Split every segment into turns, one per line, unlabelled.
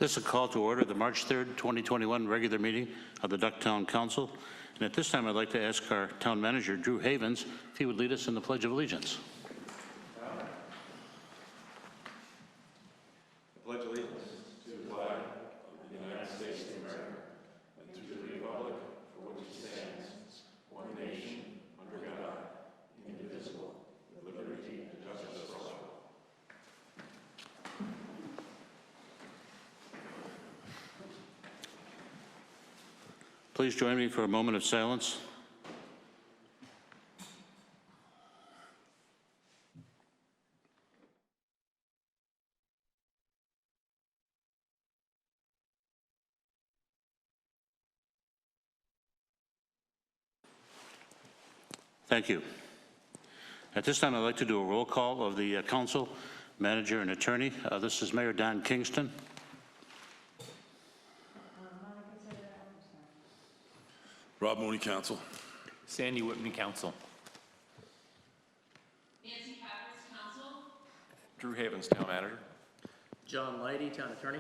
This is a call to order the March 3rd, 2021 regular meeting of the Ducktown Council. And at this time, I'd like to ask our town manager, Drew Havens, if he would lead us in the Pledge of Allegiance.
I pledge allegiance to the flag of the United States of America and to the republic for which it stands, one nation, under God, indivisible, with liberty and justice for all.
Please join me for a moment of silence. Thank you. At this time, I'd like to do a roll call of the council, manager, and attorney. This is Mayor Don Kingston.
Rob Mooney, council.
Sandy Whitman, council.
Nancy Pappas, council.
Drew Havens, town manager.
John Leidy, town attorney.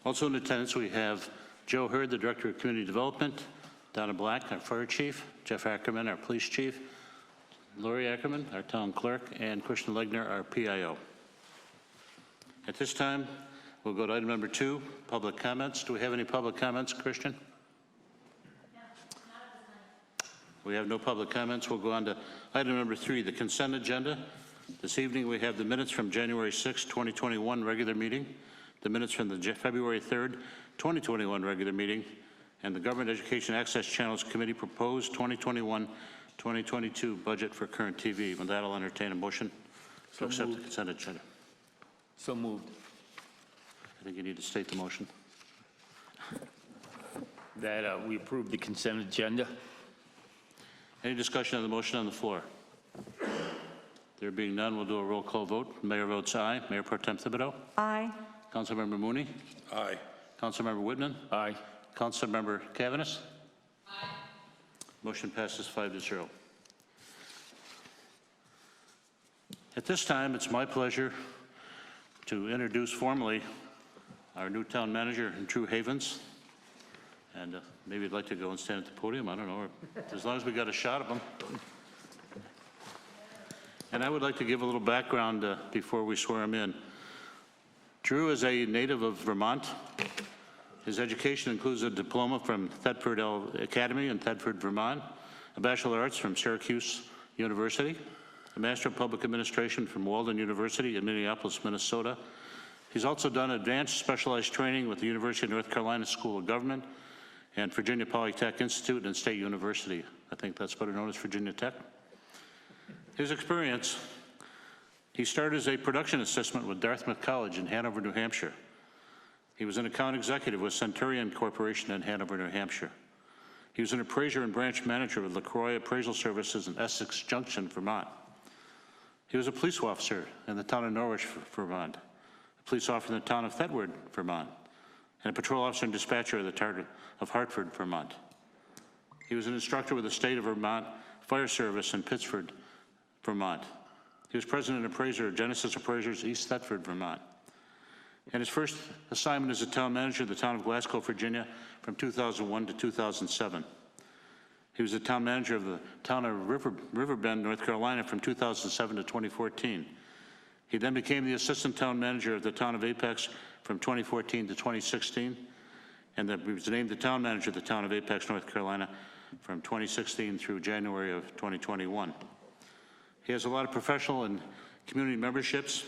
Also in attendance, we have Joe Hurd, the Director of Community Development, Donna Black, our Fire Chief, Jeff Ackerman, our Police Chief, Lori Ackerman, our Town Clerk, and Christian Legner, our PIO. At this time, we'll go to item number 2, public comments. Do we have any public comments, Christian? We have no public comments. We'll go on to item number 3, the consent agenda. This evening we have the minutes from January 6, 2021 regular meeting, the minutes from the February 3rd, 2021 regular meeting, and the Government Education Access Channels Committee proposed 2021-2022 budget for CurrentTV. With that, I'll entertain a motion to accept the consent agenda.
So moved.
I think you need to state the motion.
That we approve the consent agenda.
Any discussion on the motion on the floor? There being none, we'll do a roll call vote. Mayor votes aye. Mayor Pro Tem Thibodeau?
Aye.
Councilmember Mooney?
Aye.
Councilmember Whitman?
Aye.
Councilmember Cavanis?
Aye.
Motion passes 5-0. At this time, it's my pleasure to introduce formally our new town manager, Drew Havens. And maybe you'd like to go and stand at the podium. I don't know, as long as we got a shot of him. And I would like to give a little background before we swear him in. Drew is a native of Vermont. His education includes a diploma from Thetford Academy in Thetford, Vermont, a Bachelor of Arts from Syracuse University, a Master of Public Administration from Walden University in Minneapolis, Minnesota. He's also done advanced specialized training with the University of North Carolina School of Government and Virginia Polytech Institute and State University. I think that's better known as Virginia Tech. His experience, he started as a production assistant with Dartmouth College in Hanover, New Hampshire. He was an account executive with Centurion Corporation in Hanover, New Hampshire. He was an appraiser and branch manager with LaCroix Appraisal Services in Essex Junction, Vermont. He was a police officer in the town of Norwich, Vermont, a police officer in the town of Thetford, Vermont, and a patrol officer and dispatcher of the town of Hartford, Vermont. He was an instructor with the State of Vermont Fire Service in Pittsford, Vermont. He was president and appraiser of Genesis Appraisers, East Thetford, Vermont. And his first assignment as a town manager of the town of Glasgow, Virginia, from 2001 to 2007. He was the town manager of the town of Riverbend, North Carolina, from 2007 to 2014. He then became the assistant town manager of the town of Apex from 2014 to 2016, and then he was named the town manager of the town of Apex, North Carolina, from 2016 through January of 2021. He has a lot of professional and community memberships.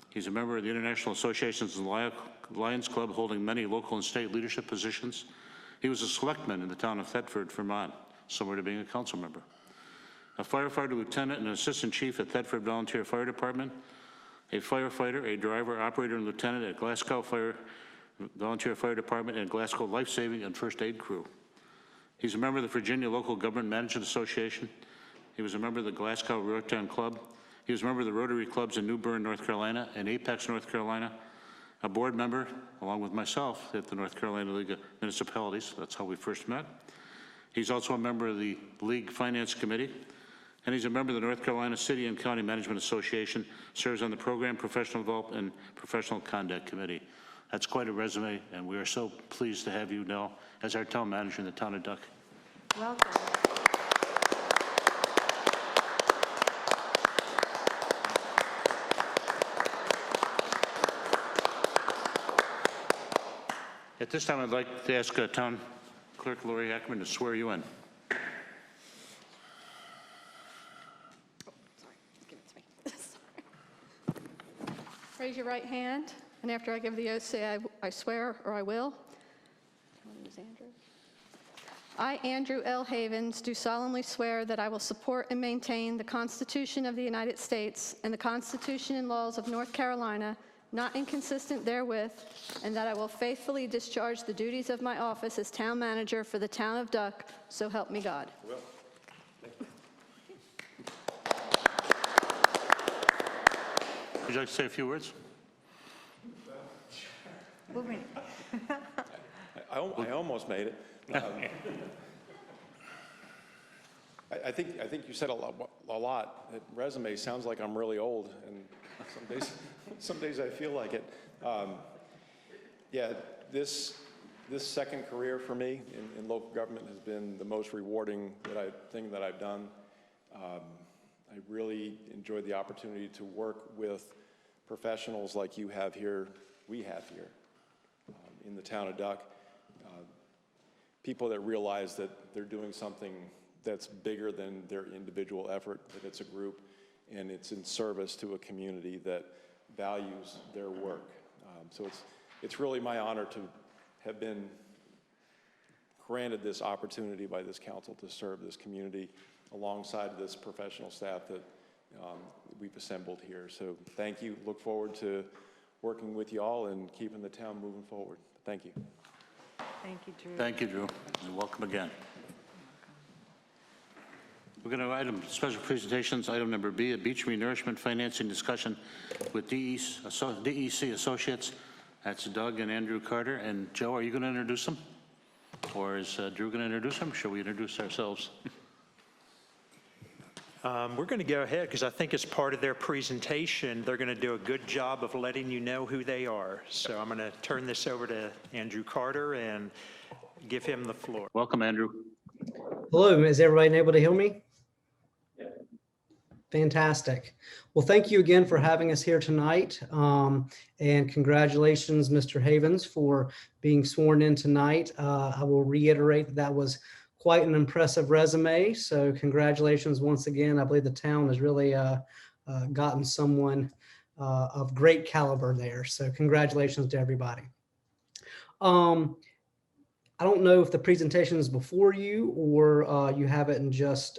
He's a member of the International Associations and Lions Club, holding many local and state leadership positions. He was a selectman in the town of Thetford, Vermont, similar to being a council member. A firefighter lieutenant and assistant chief at Thetford Volunteer Fire Department, a firefighter, a driver, operator, and lieutenant at Glasgow Volunteer Fire Department and Glasgow Life Saving and First Aid Crew. He's a member of the Virginia Local Government Management Association. He was a member of the Glasgow Rotary Club. He was a member of the Rotary Clubs in New Bern, North Carolina, and Apex, North Carolina, a board member, along with myself, at the North Carolina League of Municipalities. That's how we first met. He's also a member of the League Finance Committee, and he's a member of the North Carolina City and County Management Association, serves on the Program, Professional Development, and Professional Conduct Committee. That's quite a resume, and we are so pleased to have you now as our town manager in the town of Duck.
Welcome.
At this time, I'd like to ask Town Clerk Lori Ackerman to swear you in.
Give it to me. Sorry. Raise your right hand, and after I give the oath, say I swear or I will. I, Andrew L. Havens, do solemnly swear that I will support and maintain the Constitution of the United States and the Constitution and laws of North Carolina, not inconsistent therewith, and that I will faithfully discharge the duties of my office as town manager for the town of Duck, so help me God.
Would you like to say a few words?
I almost made it. I think you said a lot. That resume sounds like I'm really old, and some days I feel like it. Yeah, this second career for me in local government has been the most rewarding thing that I've done. I really enjoyed the opportunity to work with professionals like we have here in the town of Duck. People that realize that they're doing something that's bigger than their individual effort, that it's a group, and it's in service to a community that values their work. So it's really my honor to have been granted this opportunity by this council to serve this community alongside this professional staff that we've assembled here. So thank you. Look forward to working with you all and keeping the town moving forward. Thank you.
Thank you, Drew.
Thank you, Drew, and welcome again. We're going to special presentations, item number B, a beach renourishment financing discussion with DEC Associates. That's Doug and Andrew Carter. And Joe, are you going to introduce them? Or is Drew going to introduce them? Shall we introduce ourselves?
We're going to go ahead because I think as part of their presentation, they're going to do a good job of letting you know who they are. So I'm going to turn this over to Andrew Carter and give him the floor.
Welcome, Andrew.
Hello, is everybody able to hear me? Fantastic. Well, thank you again for having us here tonight. And congratulations, Mr. Havens, for being sworn in tonight. I will reiterate that was quite an impressive resume. So congratulations once again. I believe the town has really gotten someone of great caliber there. So congratulations to everybody. I don't know if the presentation is before you or you have it in just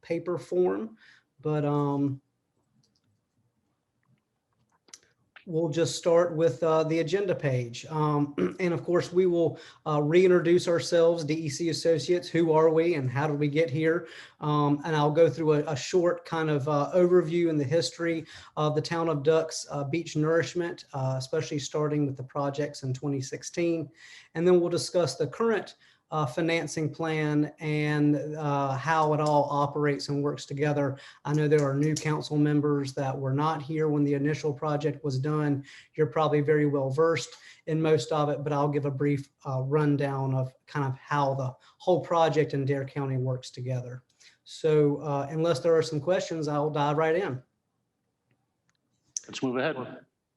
paper form, but we'll just start with the agenda page. And of course, we will reintroduce ourselves, DEC Associates. Who are we and how did we get here? And I'll go through a short kind of overview in the history of the town of Duck's beach nourishment, especially starting with the projects in 2016. And then we'll discuss the current financing plan and how it all operates and works together. I know there are new council members that were not here when the initial project was done. You're probably very well versed in most of it, but I'll give a brief rundown of kind of how the whole project in Dare County works together. So unless there are some questions, I'll dive right in.
Let's move ahead.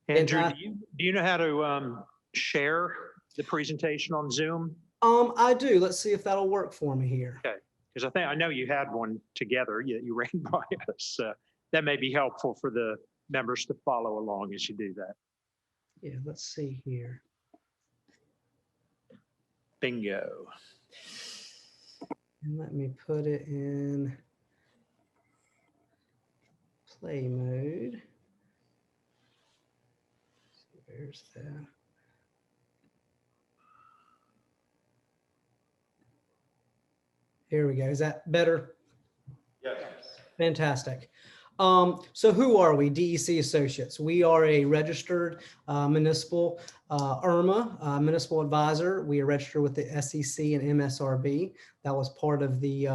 Andrew, do you know how to share the presentation on Zoom?
I do. Let's see if that'll work for me here.
Okay, because I know you had one together. You ran by us. That may be helpful for the members to follow along as you do that.
Yeah, let's see here.
Bingo.
And let me put it in play mode. Where's that? Here we go. Is that better?
Yes.
Fantastic. So who are we? DEC Associates. We are a registered municipal IRMA municipal advisor. We are registered with the SEC and MSRB. That was part of the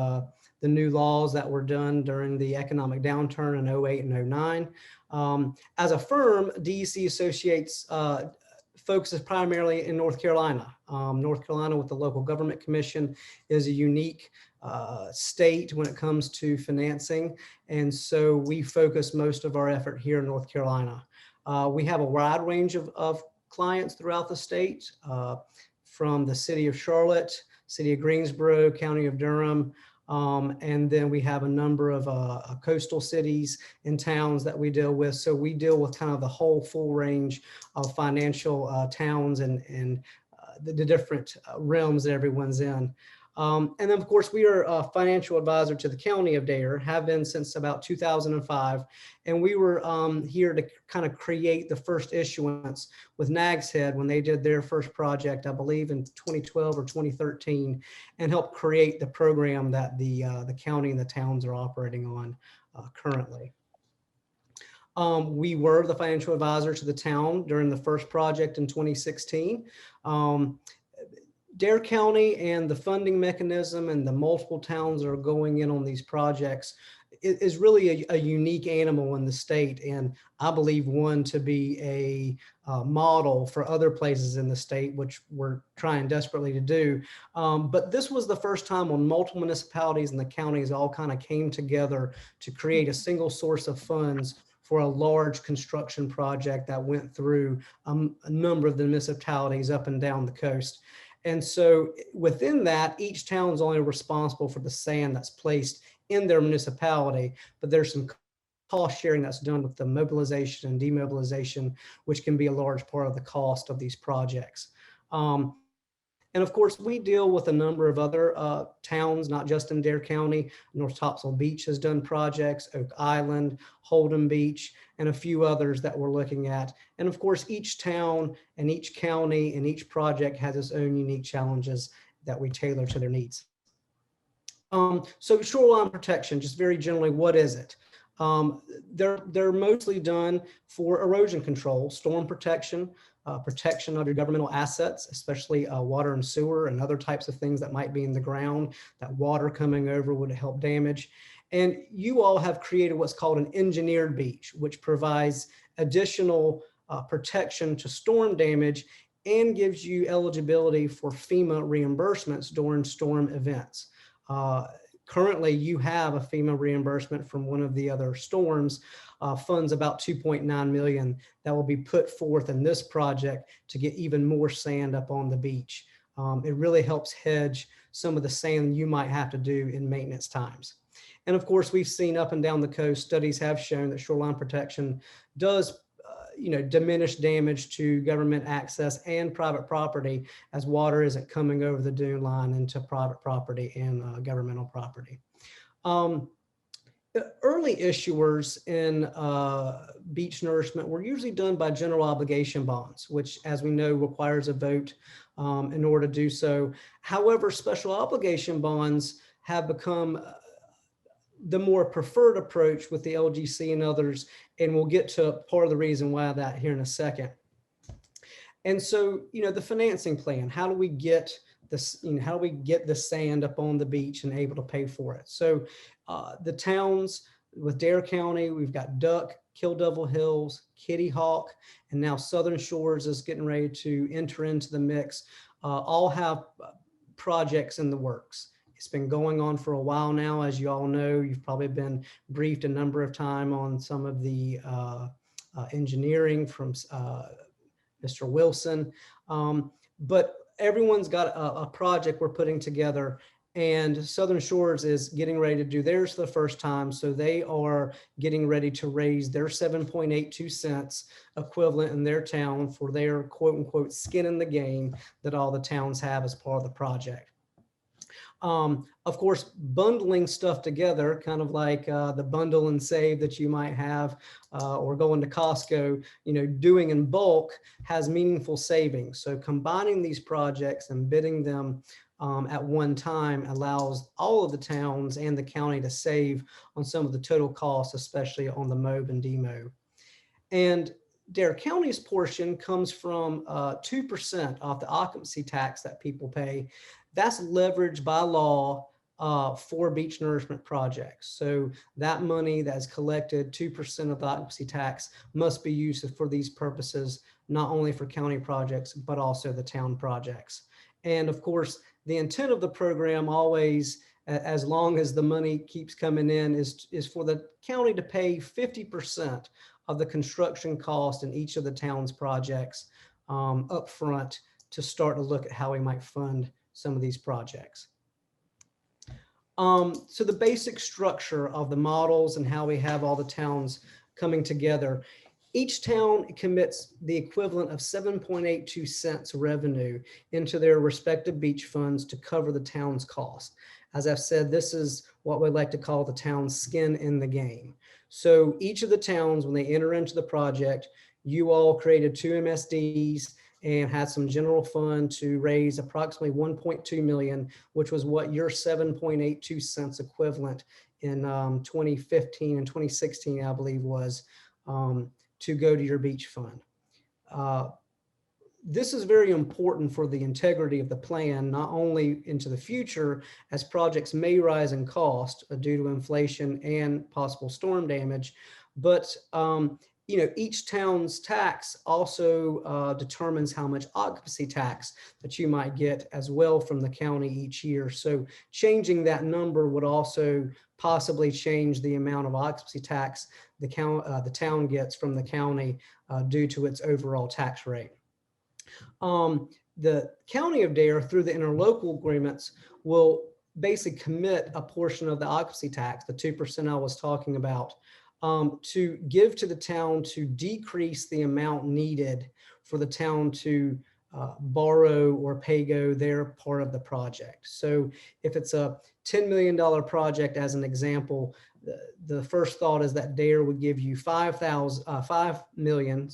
new laws that were done during the economic downturn in 08 and 09. As a firm, DEC Associates focuses primarily in North Carolina. North Carolina with the Local Government Commission is a unique state when it comes to financing. And so we focus most of our effort here in North Carolina. We have a wide range of clients throughout the state, from the city of Charlotte, city of Greensboro, county of Durham, and then we have a number of coastal cities and towns that we deal with. So we deal with kind of the whole full range of financial towns and the different realms that everyone's in. And then, of course, we are a financial advisor to the county of Dare, have been since about 2005. And we were here to kind of create the first issuance with Nags Head when they did their first project, I believe in 2012 or 2013, and help create the program that the county and the towns are operating on currently. We were the financial advisor to the town during the first project in 2016. Dare County and the funding mechanism and the multiple towns that are going in on these projects is really a unique animal in the state, and I believe one to be a model for other places in the state, which we're trying desperately to do. But this was the first time when multiple municipalities and the counties all kind of came together to create a single source of funds for a large construction project that went through a number of the municipalities up and down the coast. And so within that, each town is only responsible for the sand that's placed in their municipality, but there's some cost sharing that's done with the mobilization and demobilization, which can be a large part of the cost of these projects. And of course, we deal with a number of other towns, not just in Dare County. North Topsail Beach has done projects, Oak Island, Holden Beach, and a few others that we're looking at. And of course, each town and each county and each project has its own unique challenges that we tailor to their needs. So shoreline protection, just very generally, what is it? They're mostly done for erosion control, storm protection, protection of your governmental assets, especially water and sewer and other types of things that might be in the ground that water coming over would help damage. And you all have created what's called an engineered beach, which provides additional protection to storm damage and gives you eligibility for FEMA reimbursements during storm events. Currently, you have a FEMA reimbursement from one of the other storms, funds about $2.9 million that will be put forth in this project to get even more sand up on the beach. It really helps hedge some of the sand you might have to do in maintenance times. And of course, we've seen up and down the coast, studies have shown that shoreline protection does diminish damage to government access and private property as water isn't coming over the dune line into private property and governmental property. Early issuers in beach nourishment were usually done by general obligation bonds, which, as we know, requires a vote in order to do so. However, special obligation bonds have become the more preferred approach with the LGC and others, and we'll get to part of the reason why that here in a second. And so, the financing plan, how do we get this, how do we get the sand up on the beach and able to pay for it? So the towns with Dare County, we've got Duck, Kill Devil Hills, Kitty Hawk, and now Southern Shores is getting ready to enter into the mix, all have projects in the works. It's been going on for a while now. As you all know, you've probably been briefed a number of times on some of the engineering from Mr. Wilson. But everyone's got a project we're putting together, and Southern Shores is getting ready to do theirs for the first time. So they are getting ready to raise their 7.82 cents equivalent in their town for their quote unquote skin in the game that all the towns have as part of the project. Of course, bundling stuff together, kind of like the bundle and save that you might have, or going to Costco, doing in bulk has meaningful savings. So combining these projects and bidding them at one time allows all of the towns and the county to save on some of the total costs, especially on the MOB and DMO. And Dare County's portion comes from 2% off the occupancy tax that people pay. That's leveraged by law for beach nourishment projects. So that money that is collected, 2% of the occupancy tax, must be used for these purposes not only for county projects, but also the town projects. And of course, the intent of the program always, as long as the money keeps coming in, is for the county to pay 50% of the construction cost in each of the town's projects up front to start to look at how we might fund some of these projects. So the basic structure of the models and how we have all the towns coming together. Each town commits the equivalent of 7.82 cents revenue into their respective beach funds to cover the town's cost. As I've said, this is what we like to call the town's skin in the game. So each of the towns, when they enter into the project, you all created 2 MSDs and had some general fund to raise approximately 1.2 million, which was what your 7.82 cents equivalent in 2015 and 2016, I believe, was to go to your beach fund. This is very important for the integrity of the plan, not only into the future as projects may rise in cost due to inflation and possible storm damage, but each town's tax also determines how much occupancy tax that you might get as well from the county each year. So changing that number would also possibly change the amount of occupancy tax the town gets from the county due to its overall tax rate. The county of Dare, through the interlocal agreements, will basically commit a portion of the occupancy tax, the 2% I was talking about, to give to the town to decrease the amount needed for the town to borrow or pay go their part of the project. So if it's a $10 million project, as an example, the first thought is that Dare would give you 5 million,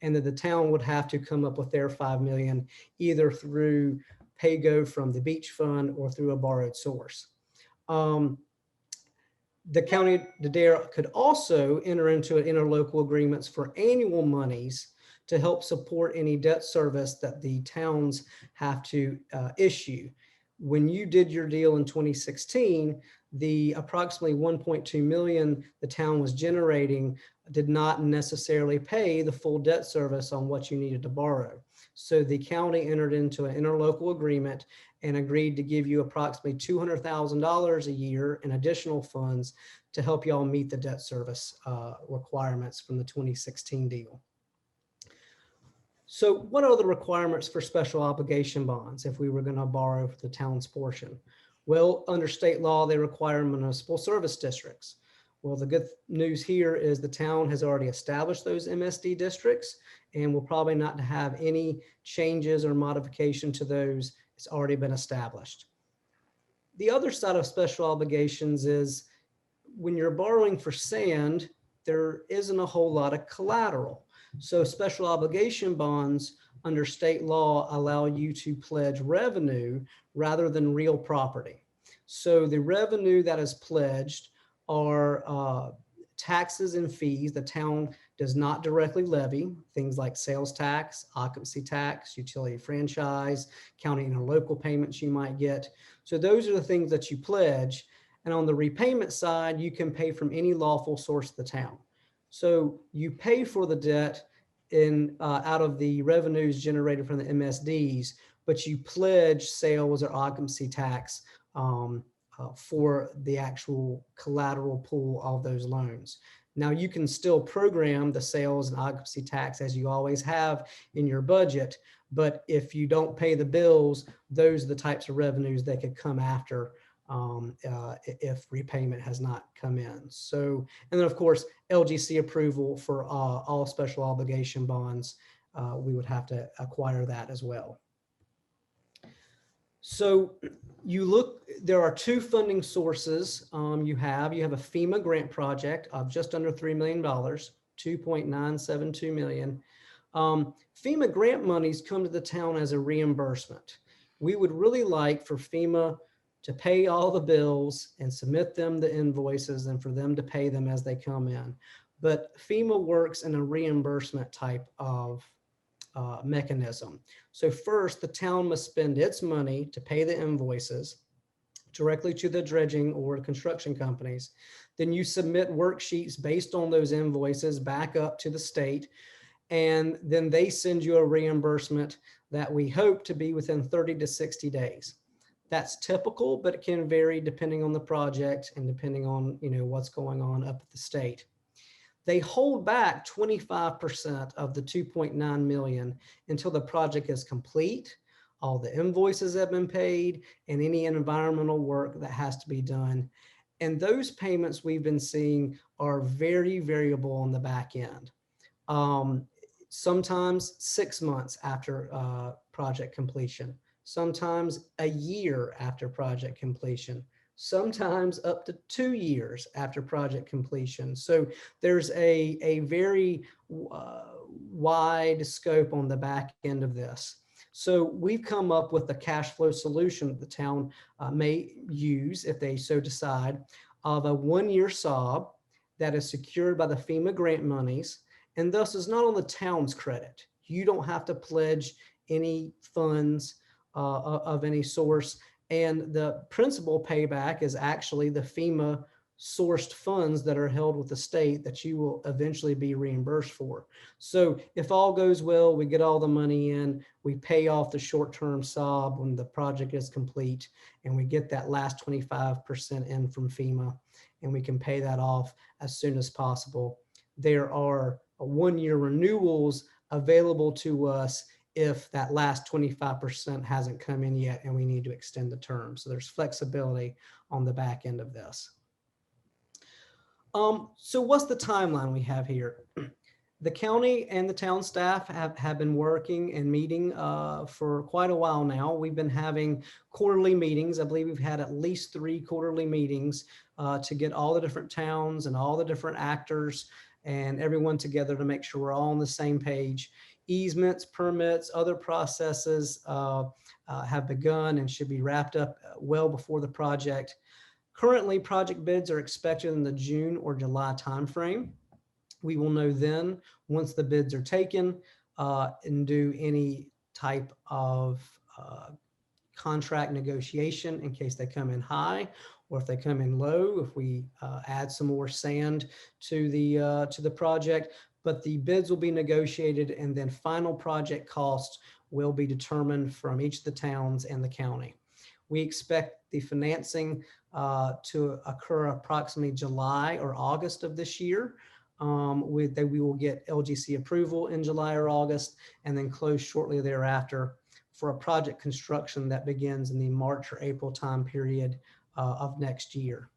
and that the town would have to come up with their 5 million, either through pay go from the beach fund or through a borrowed source. The county, the Dare, could also enter into interlocal agreements for annual monies to help support any debt service that the towns have to issue. When you did your deal in 2016, the approximately 1.2 million the town was generating did not necessarily pay the full debt service on what you needed to borrow. So the county entered into an interlocal agreement and agreed to give you approximately $200,000 a year in additional funds to help y'all meet the debt service requirements from the 2016 deal. So what are the requirements for special obligation bonds if we were going to borrow for the town's portion? Well, under state law, they require municipal service districts. Well, the good news here is the town has already established those MSD districts and will probably not have any changes or modification to those. It's already been established. The other side of special obligations is when you're borrowing for sand, there isn't a whole lot of collateral. So special obligation bonds under state law allow you to pledge revenue rather than real property. So the revenue that is pledged are taxes and fees the town does not directly levy, things like sales tax, occupancy tax, utility franchise, county interlocal payments you might get. So those are the things that you pledge. And on the repayment side, you can pay from any lawful source of the town. So you pay for the debt out of the revenues generated from the MSDs, but you pledge sales or occupancy tax for the actual collateral pool of those loans. Now you can still program the sales and occupancy tax as you always have in your budget, but if you don't pay the bills, those are the types of revenues that could come after if repayment has not come in. So, and then of course, LGC approval for all special obligation bonds, we would have to acquire that as well. So you look, there are 2 funding sources you have a FEMA grant project of just under $3 million, 2.972 million. FEMA grant monies come to the town as a reimbursement. We would really like for FEMA to pay all the bills and submit them the invoices and for them to pay them as they come in. But FEMA works in a reimbursement type of mechanism. So first, the town must spend its money to pay the invoices directly to the dredging or construction companies. Then you submit worksheets based on those invoices back up to the state. and then they send you a reimbursement that we hope to be within 30 to 60 days. That's typical, but it can vary depending on the project and depending on, what's going on up at the state. They hold back 25% of the 2.9 million until the project is complete, all the invoices have been paid, and any environmental work that has to be done. And those payments we've been seeing are very variable on the back end. Sometimes 6 months after project completion, sometimes a year after project completion, sometimes up to 2 years after project completion. So there's a very wide scope on the back end of this. So we've come up with a cash flow solution that the town may use, if they so decide, of a 1-year SOB that is secured by the FEMA grant monies, and thus is not on the town's credit. You don't have to pledge any funds of any source. And the principal payback is actually the FEMA sourced funds that are held with the state that you will eventually be reimbursed for. So if all goes well, we get all the money in, we pay off the short-term SOB when the project is complete, and we get that last 25% in from FEMA, and we can pay that off as soon as possible. There are 1-year renewals available to us if that last 25% hasn't come in yet and we need to extend the term. So there's flexibility on the back end of this. So what's the timeline we have here? The county and the town staff have been working and meeting for quite a while now. We've been having quarterly meetings. I believe we've had at least 3 quarterly meetings to get all the different towns and all the different actors and everyone together to make sure we're all on the same page. Easements, permits, other processes have begun and should be wrapped up well before the project. Currently, project bids are expected in the June or July timeframe. We will know then once the bids are taken and do any type of contract negotiation in case they come in high, or if they come in low, if we add some more sand to the project. But the bids will be negotiated, and then final project costs will be determined from each of the towns and the county. We expect the financing to occur approximately July or August of this year. We will get LGC approval in July or August, and then close shortly thereafter for a project construction that begins in the March or April time period of next year.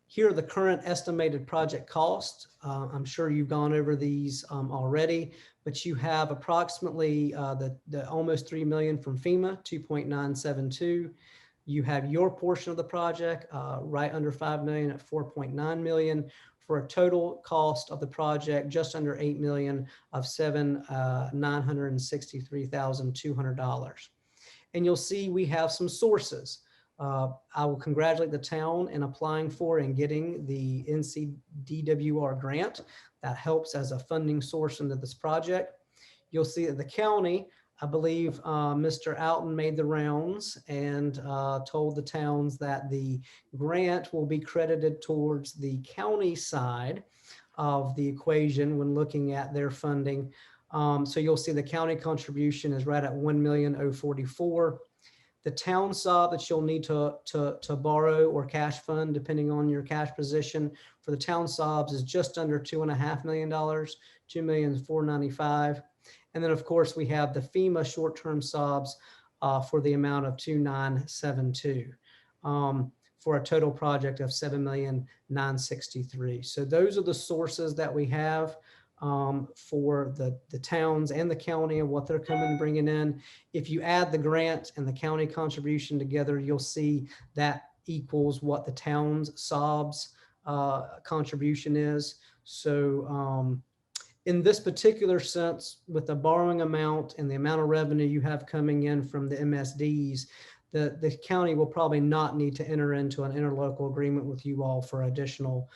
Here are the current estimated project costs. I'm sure you've gone over these already, but you have approximately the almost $3 million from FEMA, 2.972. You have your portion of the project, right under $5 million at 4.9 million, for a total cost of the project just under $8 million of $963,200. And you'll see we have some sources. I will congratulate the town in applying for and getting the NCDWR grant. That helps as a funding source into this project. You'll see that the county, I believe Mr. Alton made the rounds and told the towns that the grant will be credited towards the county side of the equation when looking at their funding. So you'll see the county contribution is right at $1,044,000. The town SOB that you'll need to borrow or cash fund, depending on your cash position, for the town SOBs is just under $2.5 million, $2,495,000. And then, of course, we have the FEMA short-term SOBs for the amount of $2,972 for a total project of $7,963,000. So those are the sources that we have for the towns and the county and what they're coming and bringing in. If you add the grant and the county contribution together, you'll see that equals what the town's SOBs contribution is. So in this particular sense, with the borrowing amount and the amount of revenue you have coming in from the MSDs, the county will probably not need to enter into an interlocal agreement with you all for additional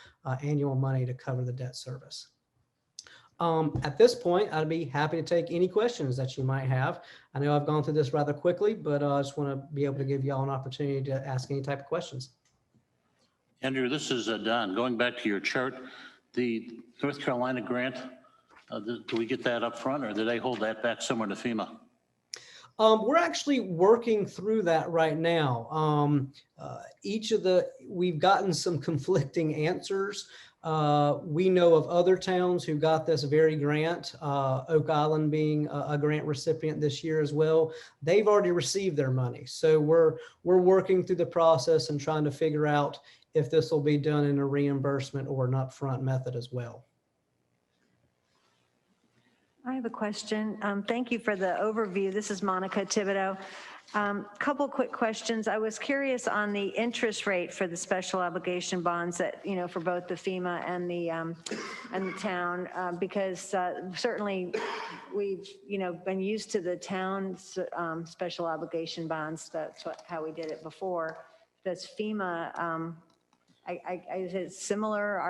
annual money to cover the debt service. At this point, I'd be happy to take any questions that you might have. I know I've gone through this rather quickly, but I just want to be able to give you all an opportunity to ask any type of questions.
Andrew, this is Don. Going back to your chart, the North Carolina grant Do we get that up front, or do they hold that back somewhere to FEMA?
We're actually working through that right now. We've gotten some conflicting answers. We know of other towns who got this very grant, Oak Island being a grant recipient this year as well. They've already received their money. So we're working through the process and trying to figure out if this will be done in a reimbursement or an upfront method as well.
I have a question. Thank you for the overview. This is Monica Thibodeau. Couple quick questions. I was curious on the interest rate for the special obligation bonds that, for both the FEMA and the town, because certainly we've, been used to the town's special obligation bonds. That's how we did it before. Does FEMA, is it similar?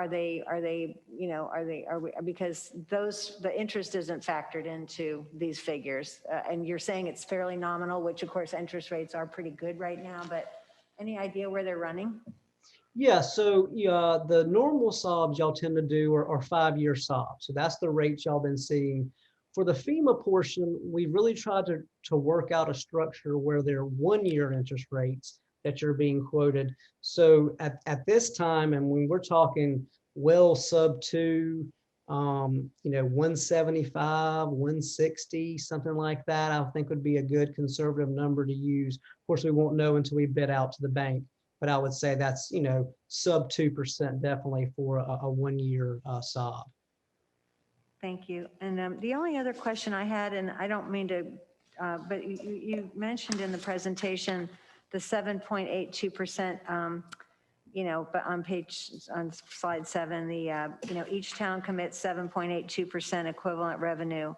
Because the interest isn't factored into these figures. And you're saying it's fairly nominal, which of course interest rates are pretty good right now, but any idea where they're running?
Yeah, so the normal SOBs y'all tend to do are 5-year SOBs. So that's the rate y'all been seeing. For the FEMA portion, we really tried to work out a structure where they're 1-year interest rates that you're being quoted. So at this time, and when we're talking well sub 2, 175, 160, something like that, I think would be a good conservative number to use. Of course, we won't know until we bid out to the bank, but I would say that's, sub 2% definitely for a 1-year SOB.
Thank you. And the only other question I had, and I don't mean to, but you mentioned in the presentation the 7.82%, but on slide 7, each town commits 7.82% equivalent revenue.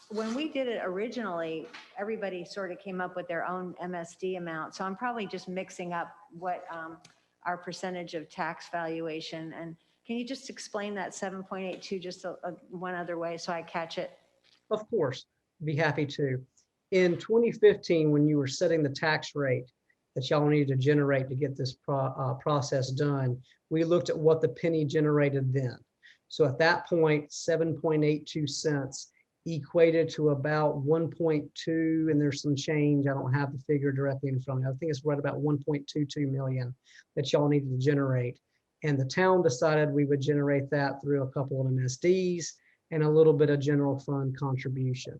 When we did it originally, everybody sort of came up with their own MSD amount. So I'm probably just mixing up what our percentage of tax valuation. And can you just explain that 7.82 just one other way so I catch it?
Of course, be happy to. In 2015, when you were setting the tax rate that y'all needed to generate to get this process done, we looked at what the penny generated then. So at that point, 7.82 cents equated to about 1.2, and there's some change. I don't have the figure directly in front of me. I think it's right about 1.22 million that y'all needed to generate. And the town decided we would generate that through a couple of MSDs and a little bit of general fund contribution.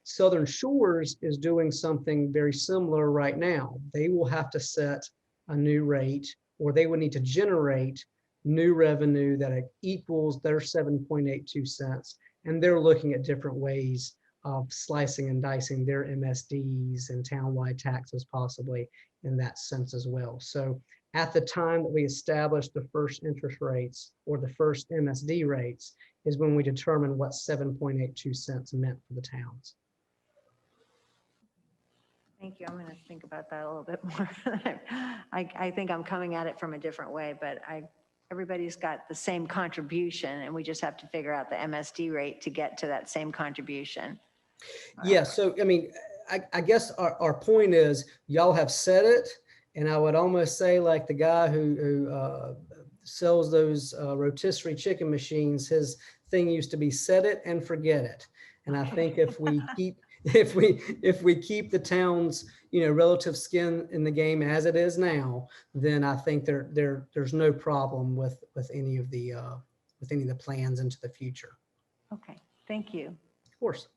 Southern Shores is doing something very similar right now. They will have to set a new rate, or they would need to generate new revenue that equals their 7.82 cents. And they're looking at different ways of slicing and dicing their MSDs and townwide taxes possibly in that sense as well. So at the time that we established the first interest rates or the first MSD rates is when we determined what 7.82 cents meant for the towns.
Thank you. I'm going to think about that a little bit more. I think I'm coming at it from a different way, but everybody's got the same contribution, and we just have to figure out the MSD rate to get to that same contribution.
Yeah, so I mean, I guess our point is y'all have said it, and I would almost say like the guy who sells those rotisserie chicken machines, his thing used to be set it and forget it. And I think if we keep if we keep the town's relative skin in the game as it is now, then I think there's no problem with any of the plans into the future.
Okay, thank you.
Of course.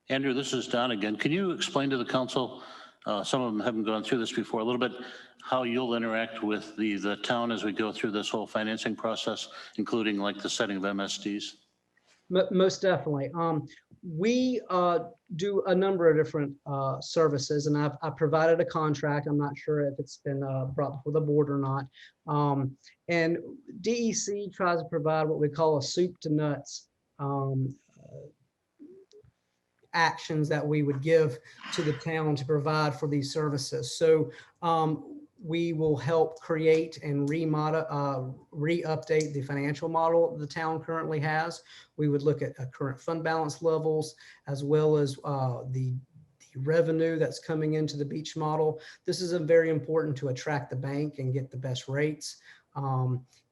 Andrew, this is Don again. Can you explain to the council, some of them haven't gone through this before, a little bit, how you'll interact with the town as we go through this whole financing process, including like the setting of MSDs?
Most definitely. We do a number of different services, and I've provided a contract. I'm not sure if it's been brought before the board or not. And DEC tries to provide what we call a soup to nuts actions that we would give to the town to provide for these services. So we will help create and re-update the financial model the town currently has. We would look at current fund balance levels, as well as the revenue that's coming into the beach model. This is very important to attract the bank and get the best rates.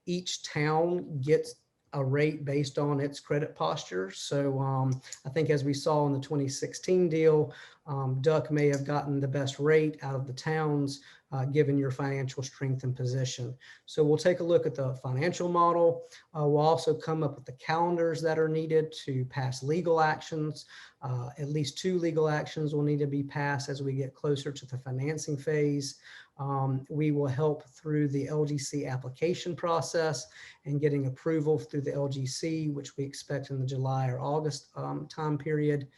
Each town gets a rate based on its credit posture. So I think as we saw in the 2016 deal, Duck may have gotten the best rate out of the towns, given your financial strength and position. So we'll take a look at the financial model. We'll also come up with the calendars that are needed to pass legal actions. At least 2 legal actions will need to be passed as we get closer to the financing phase. We will help through the LGC application process and getting approval through the LGC, which we expect in the July or August time period.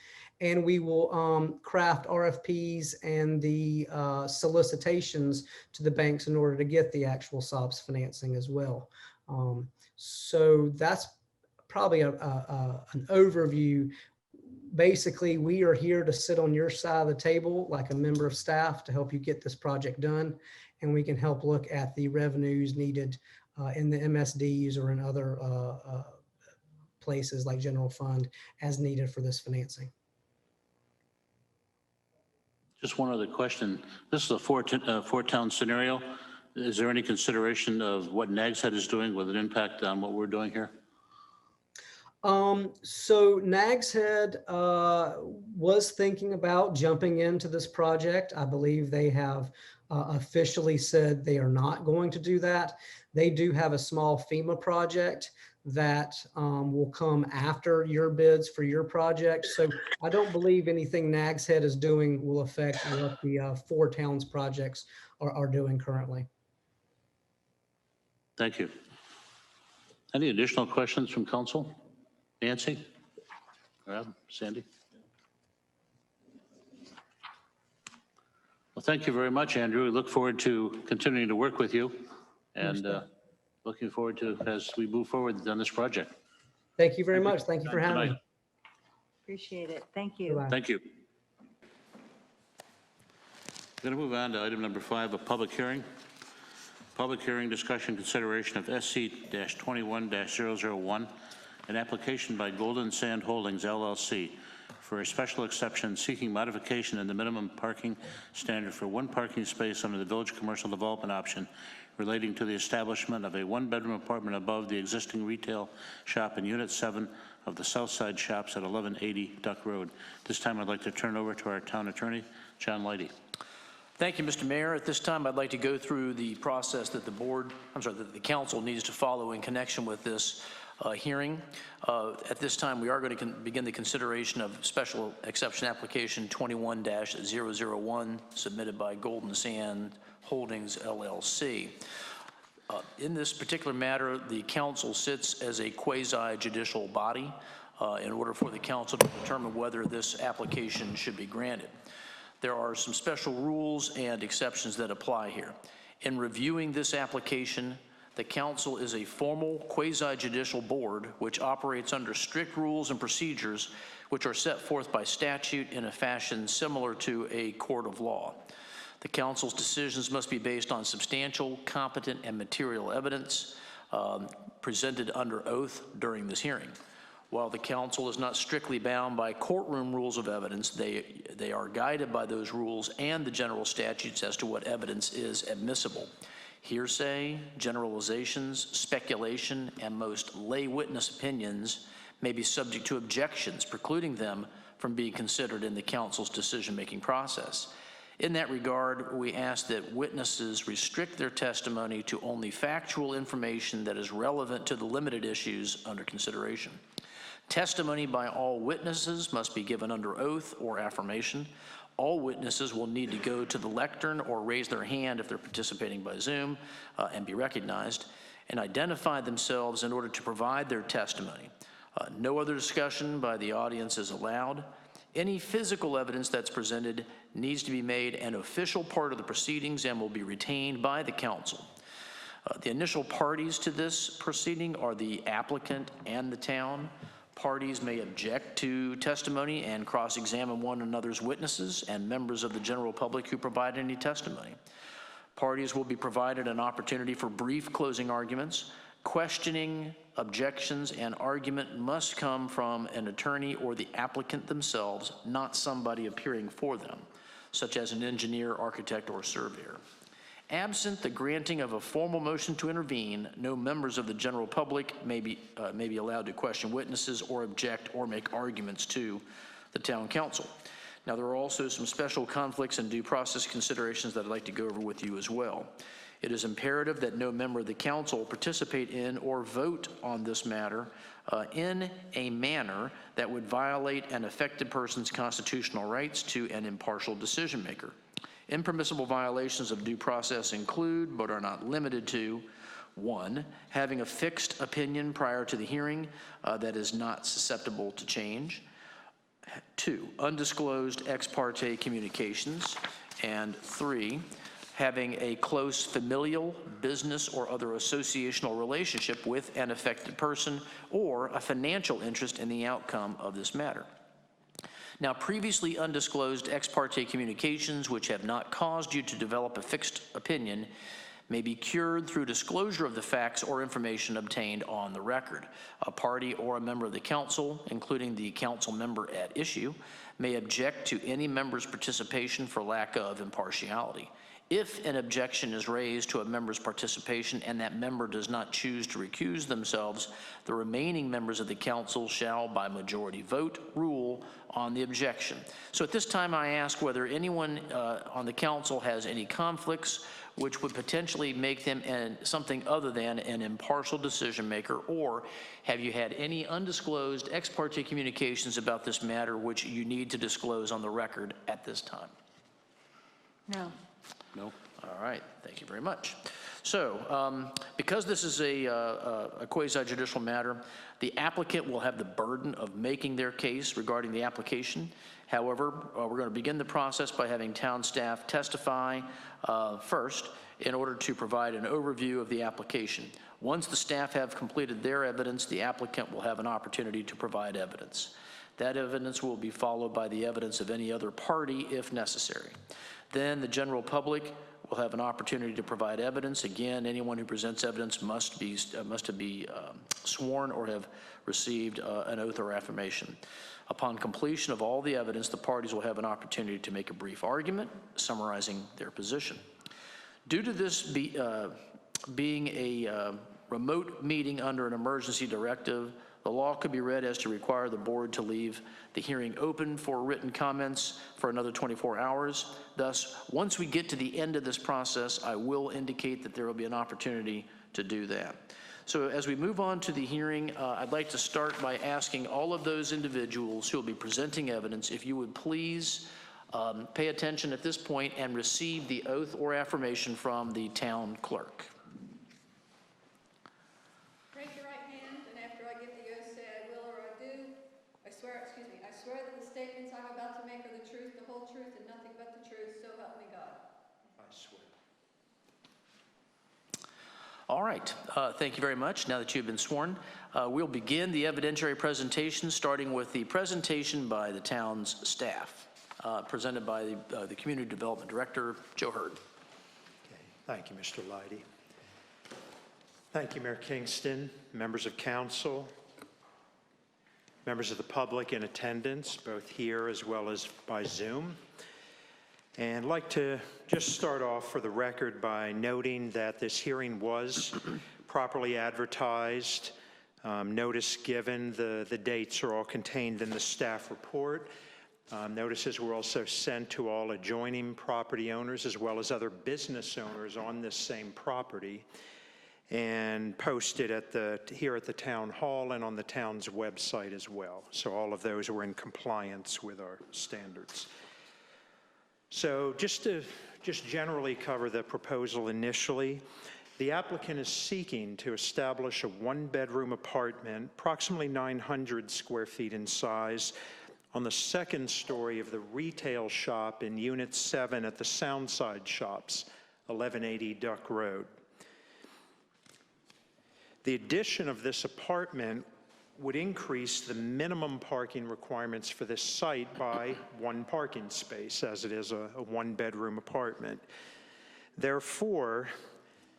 And we will craft RFPs and the solicitations to the banks in order to get the actual SOBS financing as well. So that's probably an overview. Basically, we are here to sit on your side of the table like a member of staff to help you get this project done. And we can help look at the revenues needed in the MSDs or in other places like general fund as needed for this financing.
Just one other question. This is a four-town scenario. Is there any consideration of what Nags Head is doing with an impact on what we're doing here?
So Nags Head was thinking about jumping into this project. I believe they have officially said they are not going to do that. They do have a small FEMA project that will come after your bids for your project. So I don't believe anything Nags Head is doing will affect what the 4 towns projects are doing currently.
Thank you. Any additional questions from council? Nancy? Rob? Sandy? Well, thank you very much, Andrew. We look forward to continuing to work with you and looking forward to as we move forward on this project.
Thank you very much. Thank you for having me.
Appreciate it. Thank you.
Bye-bye.
Thank you. I'm going to move on to item number 5, a public hearing. Public hearing discussion consideration of SC-21-001, an application by Golden Sand Holdings, LLC, for a special exception seeking modification in the minimum parking standard for 1 parking space under the Village Commercial Development option relating to the establishment of a 1-bedroom apartment above the existing retail shop in Unit 7 of the Southside Shops at 1180 Duck Road. This time I'd like to turn over to our town attorney, John Leidy.
Thank you, Mr. Mayor. At this time, I'd like to go through the process that that the council needs to follow in connection with this hearing. At this time, we are going to begin the consideration of special exception application 21-001 submitted by Golden Sand Holdings, LLC. In this particular matter, the council sits as a quasi-judicial body in order for the council to determine whether this application should be granted. There are some special rules and exceptions that apply here. In reviewing this application, the council is a formal quasi-judicial board which operates under strict rules and procedures which are set forth by statute in a fashion similar to a court of law. The council's decisions must be based on substantial, competent, and material evidence presented under oath during this hearing. While the council is not strictly bound by courtroom rules of evidence, they are guided by those rules and the general statutes as to what evidence is admissible. Hearsay, generalizations, speculation, and most lay witness opinions may be subject to objections, precluding them from being considered in the council's decision-making process. In that regard, we ask that witnesses restrict their testimony to only factual information that is relevant to the limited issues under consideration. Testimony by all witnesses must be given under oath or affirmation. All witnesses will need to go to the lectern or raise their hand if they're participating by Zoom and be recognized and identify themselves in order to provide their testimony. No other discussion by the audience is allowed. Any physical evidence that's presented needs to be made an official part of the proceedings and will be retained by the council. The initial parties to this proceeding are the applicant and the town. Parties may object to testimony and cross-examine one another's witnesses and members of the general public who provide any testimony. Parties will be provided an opportunity for brief closing arguments. Questioning, objections, and argument must come from an attorney or the applicant themselves, not somebody appearing for them, such as an engineer, architect, or surveyor. Absent the granting of a formal motion to intervene, no members of the general public may be allowed to question witnesses or object or make arguments to the town council. Now, there are also some special conflicts and due process considerations that I'd like to go over with you as well. It is imperative that no member of the council participate in or vote on this matter in a manner that would violate an affected person's constitutional rights to an impartial decision maker. Impermissible violations of due process include, but are not limited to, 1, having a fixed opinion prior to the hearing that is not susceptible to change. 2, undisclosed ex parte communications. And 3, having a close familial, business, or other associational relationship with an affected person or a financial interest in the outcome of this matter. Now, previously undisclosed ex parte communications which have not caused you to develop a fixed opinion may be cured through disclosure of the facts or information obtained on the record. A party or a member of the council, including the council member at issue, may object to any member's participation for lack of impartiality. If an objection is raised to a member's participation and that member does not choose to recuse themselves, the remaining members of the council shall, by majority vote, rule on the objection. So at this time, I ask whether anyone on the council has any conflicts which would potentially make them something other than an impartial decision maker, or have you had any undisclosed ex parte communications about this matter which you need to disclose on the record at this time?
No.
No?
All right, thank you very much. So, because this is a quasi-judicial matter, the applicant will have the burden of making their case regarding the application. However, we're going to begin the process by having town staff testify first in order to provide an overview of the application. Once the staff have completed their evidence, the applicant will have an opportunity to provide evidence. That evidence will be followed by the evidence of any other party if necessary. Then the general public will have an opportunity to provide evidence. Again, anyone who presents evidence must be sworn or have received an oath or affirmation. Upon completion of all the evidence, the parties will have an opportunity to make a brief argument summarizing their position. Due to this being a remote meeting under an emergency directive, the law could be read as to require the board to leave the hearing open for written comments for another 24 hours. Thus, once we get to the end of this process, I will indicate that there will be an opportunity to do that. So as we move on to the hearing, I'd like to start by asking all of those individuals who will be presenting evidence, if you would please pay attention at this point and receive the oath or affirmation from the town clerk.
Raise your right hand, and after I give the oath, say I will or I do. I swear that the statements I'm about to make are the truth, the whole truth, and nothing but the truth, so help me God.
I swear.
All right, thank you very much. Now that you've been sworn, we'll begin the evidentiary presentation, starting with the presentation by the town's staff, presented by the Community Development Director, Joe Hurd.
Okay. Thank you, Mr. Leidy. Thank you, Mayor Kingston, members of council, members of the public in attendance, both here as well as by Zoom. And I'd like to just start off for the record by noting that this hearing was properly advertised, notice given, the dates are all contained in the staff report. Notices were also sent to all adjoining property owners as well as other business owners on this same property, and posted here at the town hall and on the town's website as well. So all of those were in compliance with our standards. So just to generally cover the proposal initially, the applicant is seeking to establish a one-bedroom apartment, approximately 900 square feet in size, on the second story of the retail shop in Unit 7 at the Soundside Shops, 1180 Duck Road. The addition of this apartment would increase the minimum parking requirements for this site by one parking space, as it is a one-bedroom apartment. Therefore,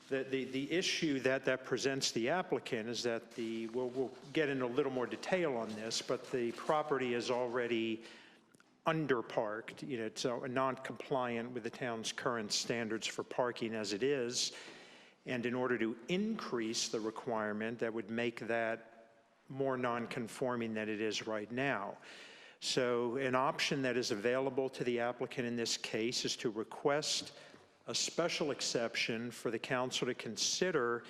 the issue that presents the applicant is that we'll get into a little more detail on this, but the property is already underparked, so non-compliant with the town's current standards for parking as it is. And in order to increase the requirement, that would make that more non-conforming than it is right now. So an option that is available to the applicant in this case is to request a special exception for the council to consider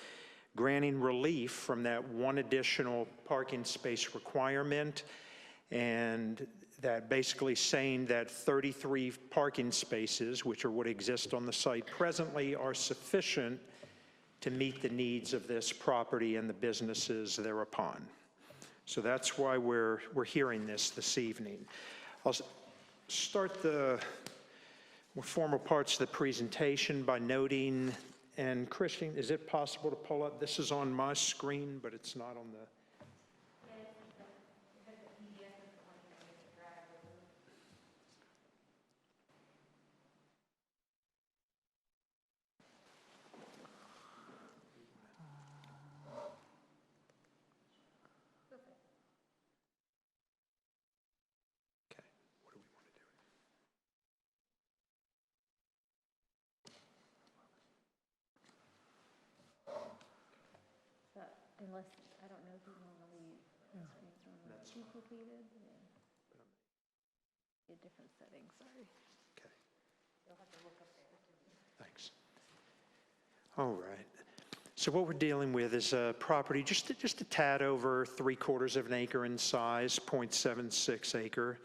granting relief from that one additional parking space requirement, and that basically saying that 33 parking spaces, which are what exist on the site presently, are sufficient to meet the needs of this property and the businesses thereupon. So that's why we're hearing this evening. I'll start the more formal parts of the presentation by noting, and Christine, is it possible to pull up? This is on my screen, but it's not on the...
Unless, I don't know if you normally, duplicated. A different setting, sorry.
Okay.
You'll have to look up there.
Thanks. All right. So what we're dealing with is a property just a tad over 3/4 of an acre in size, 0.76 acre,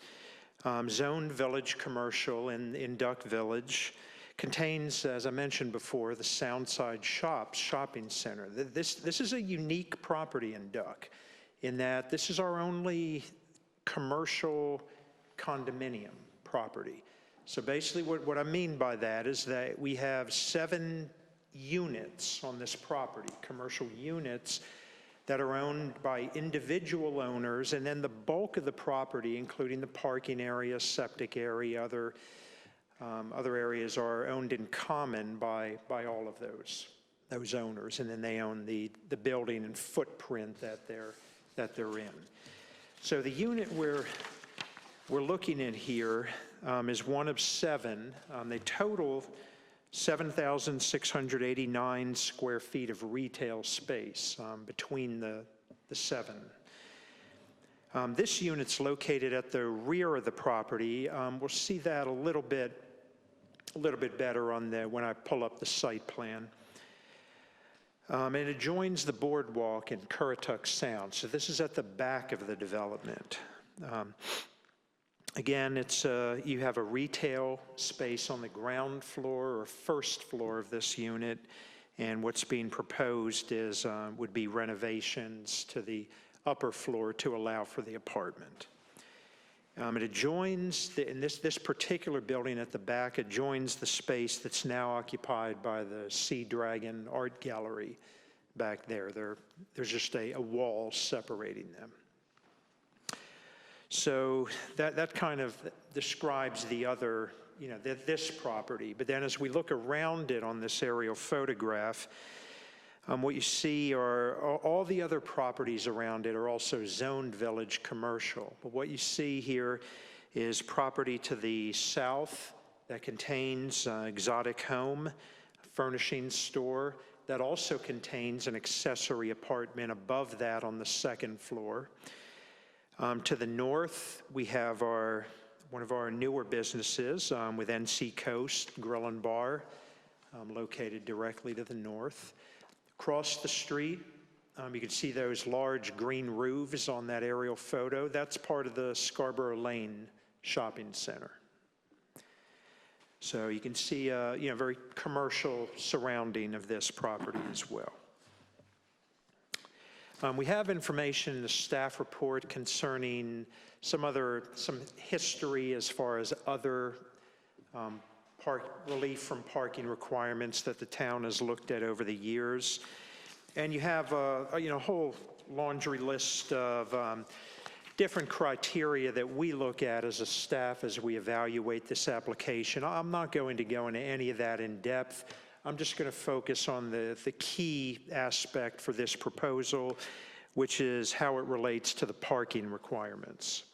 zoned village commercial in Duck Village. Contains, as I mentioned before, the Soundside shopping center. This is a unique property in Duck, in that this is our only commercial condominium property. So basically what I mean by that is that we have 7 units on this property, commercial units that are owned by individual owners, and then the bulk of the property, including the parking area, septic area, other areas, are owned in common by all of those owners, and then they own the building and footprint that they're in. So the unit we're looking at here is one of 7. They total 7,689 square feet of retail space between the 7. This unit's located at the rear of the property. We'll see that a little bit better on when I pull up the site plan. And it joins the boardwalk in Currituck Sound. So this is at the back of the development. Again, you have a retail space on the ground floor or first floor of this unit, and what's being proposed would be renovations to the upper floor to allow for the apartment. It adjoins, in this particular building at the back, adjoins the space that's now occupied by the Sea Dragon Art Gallery back there. There's just a wall separating them. So that kind of describes the other, this property. But then as we look around it on this aerial photograph, what you see are all the other properties around it are also zoned village commercial. But what you see here is property to the south that contains exotic home, furnishing store, that also contains an accessory apartment above that on the 2nd floor. To the north, we have one of our newer businesses with NC Coast Grill and Bar, located directly to the north. Across the street, you can see those large green roofs on that aerial photo. That's part of the Scarborough Lane Shopping Center. So you can see very commercial surrounding of this property as well. We have information in the staff report concerning some history as far as other relief from parking requirements that the town has looked at over the years. And you have a whole laundry list of different criteria that we look at as a staff as we evaluate this application. I'm not going to go into any of that in depth. I'm just going to focus on the key aspect for this proposal, which is how it relates to the parking requirements.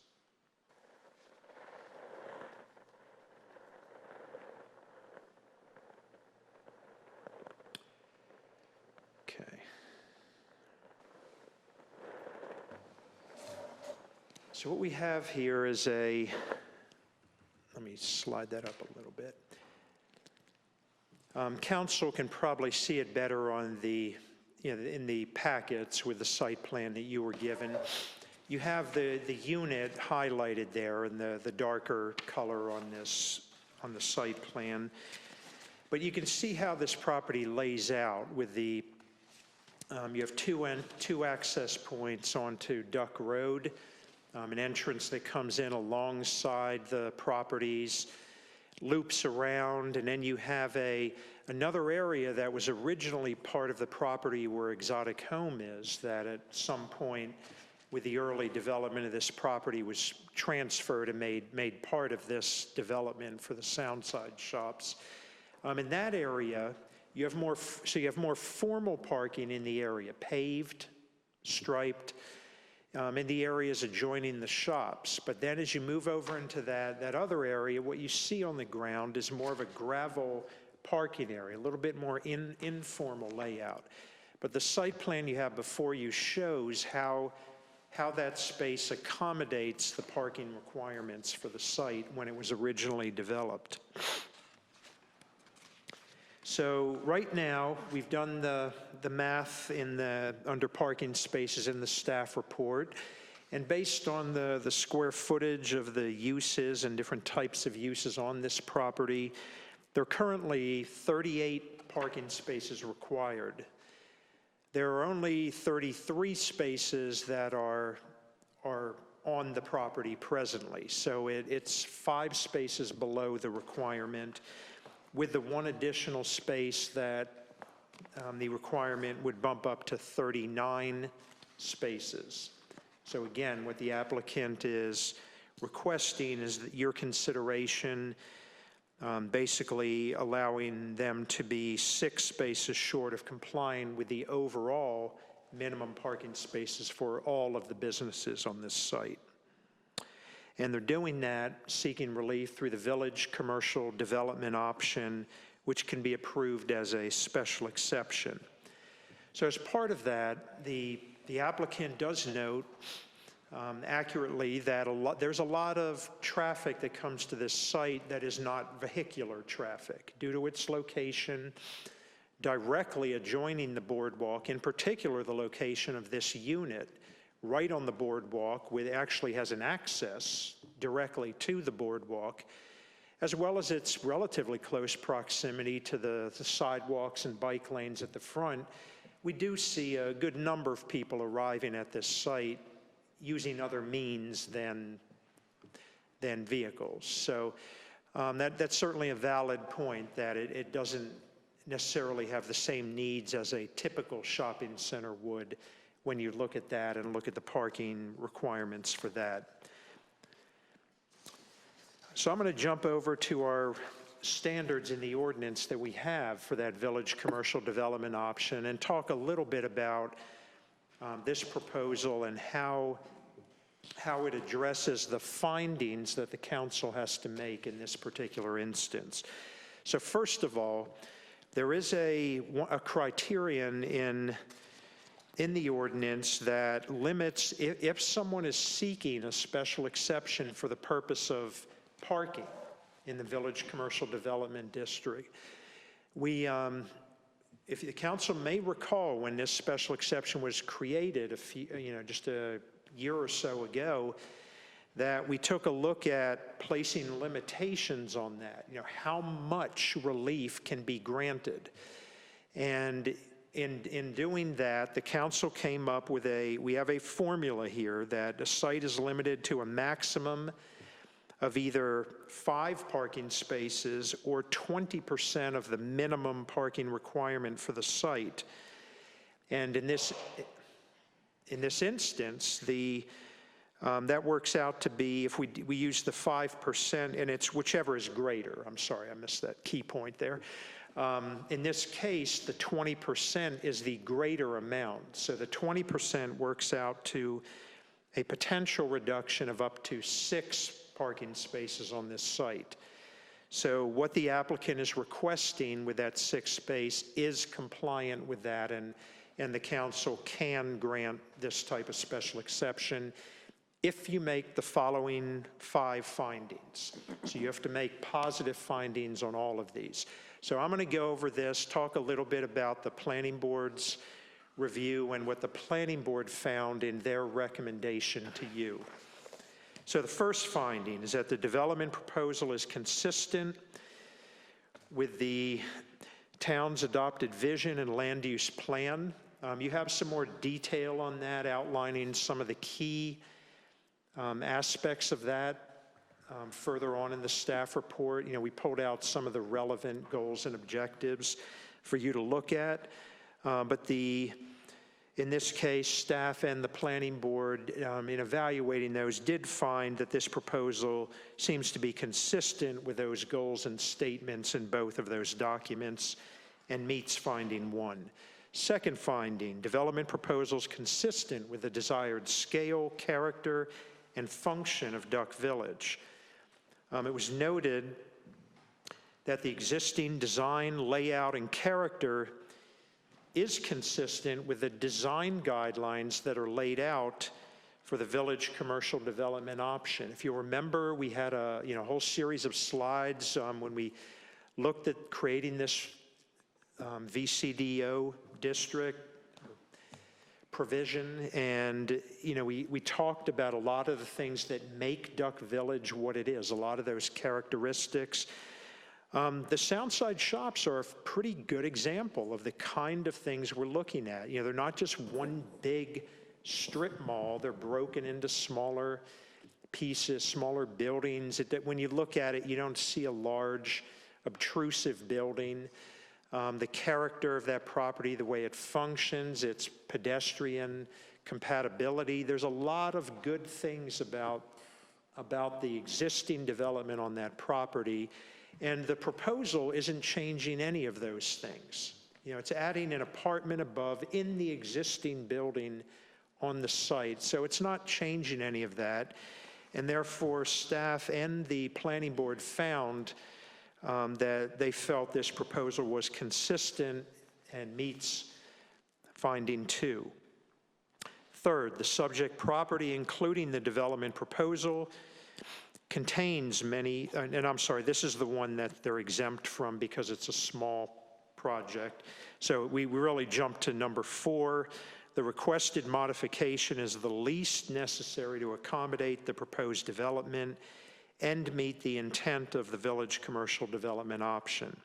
So what we have here is let me slide that up a little bit. Council can probably see it better on in the packets with the site plan that you were given. You have the unit highlighted there in the darker color on the site plan. But you can see how this property lays out with you have two access points onto Duck Road, an entrance that comes in alongside the properties, loops around, and then you have another area that was originally part of the property where Exotic Home is, that at some point with the early development of this property was transferred and made part of this development for the Soundside shops. In that area, you have more formal parking in the area, paved, striped, in the areas adjoining the shops. But then as you move over into that other area, what you see on the ground is more of a gravel parking area, a little bit more informal layout. But the site plan you have before you shows how that space accommodates the parking requirements for the site when it was originally developed. So right now, we've done the math under parking spaces in the staff report. And based on the square footage of the uses and different types of uses on this property, there are currently 38 parking spaces required. There are only 33 spaces that are on the property presently. So it's 5 spaces below the requirement, with the one additional space that the requirement would bump up to 39 spaces. So again, what the applicant is requesting is that your consideration, basically allowing them to be 6 spaces short of complying with the overall minimum parking spaces for all of the businesses on this site. And they're doing that, seeking relief through the village commercial development option, which can be approved as a special exception. So as part of that, the applicant does note accurately that there's a lot of traffic that comes to this site that is not vehicular traffic due to its location directly adjoining the boardwalk, in particular the location of this unit right on the boardwalk, which actually has an access directly to the boardwalk, as well as its relatively close proximity to the sidewalks and bike lanes at the front. We do see a good number of people arriving at this site using other means than vehicles. So that's certainly a valid point, that it doesn't necessarily have the same needs as a typical shopping center would when you look at that and look at the parking requirements for that. So I'm going to jump over to our standards in the ordinance that we have for that village commercial development option and talk a little bit about this proposal and how it addresses the findings that the council has to make in this particular instance. So first of all, there is a criterion in the ordinance that limits, if someone is seeking a special exception for the purpose of parking in the village commercial development district, if the council may recall, when this special exception was created just a year or so ago, that we took a look at placing limitations on that, how much relief can be granted. And in doing that, the council came up with we have a formula here that a site is limited to a maximum of either 5 parking spaces or 20% of the minimum parking requirement for the site. And in this instance, that works out to be, if we use the 5%, and it's whichever is greater. I'm sorry, I missed that key point there. In this case, the 20% is the greater amount. So the 20% works out to a potential reduction of up to 6 parking spaces on this site. So what the applicant is requesting with that 6 space is compliant with that, and the council can grant this type of special exception if you make the following 5 findings. So you have to make positive findings on all of these. So I'm going to go over this, talk a little bit about the planning board's review and what the planning board found in their recommendation to you. So the first finding is that the development proposal is consistent with the town's adopted vision and land use plan. You have some more detail on that, outlining some of the key aspects of that further on in the staff report. We pulled out some of the relevant goals and objectives for you to look at. But in this case, staff and the planning board, in evaluating those, did find that this proposal seems to be consistent with those goals and statements in both of those documents and meets finding 1. Second finding, development proposals consistent with the desired scale, character, and function of Duck Village. It was noted that the existing design, layout, and character is consistent with the design guidelines that are laid out for the village commercial development option. If you remember, we had a whole series of slides when we looked at creating this VCDO district provision, and we talked about a lot of the things that make Duck Village what it is, a lot of those characteristics. The Soundside shops are a pretty good example of the kind of things we're looking at. They're not just one big strip mall, they're broken into smaller pieces, smaller buildings. When you look at it, you don't see a large, obtrusive building. The character of that property, the way it functions, its pedestrian compatibility. There's a lot of good things about the existing development on that property, and the proposal isn't changing any of those things. It's adding an apartment above in the existing building on the site, so it's not changing any of that, and therefore staff and the planning board found that they felt this proposal was consistent and meets finding 2. Third, the subject property, including the development proposal, contains many, and I'm sorry, this is the one that they're exempt from because it's a small project. So we really jumped to number 4. The requested modification is the least necessary to accommodate the proposed development and meet the intent of the village commercial development option.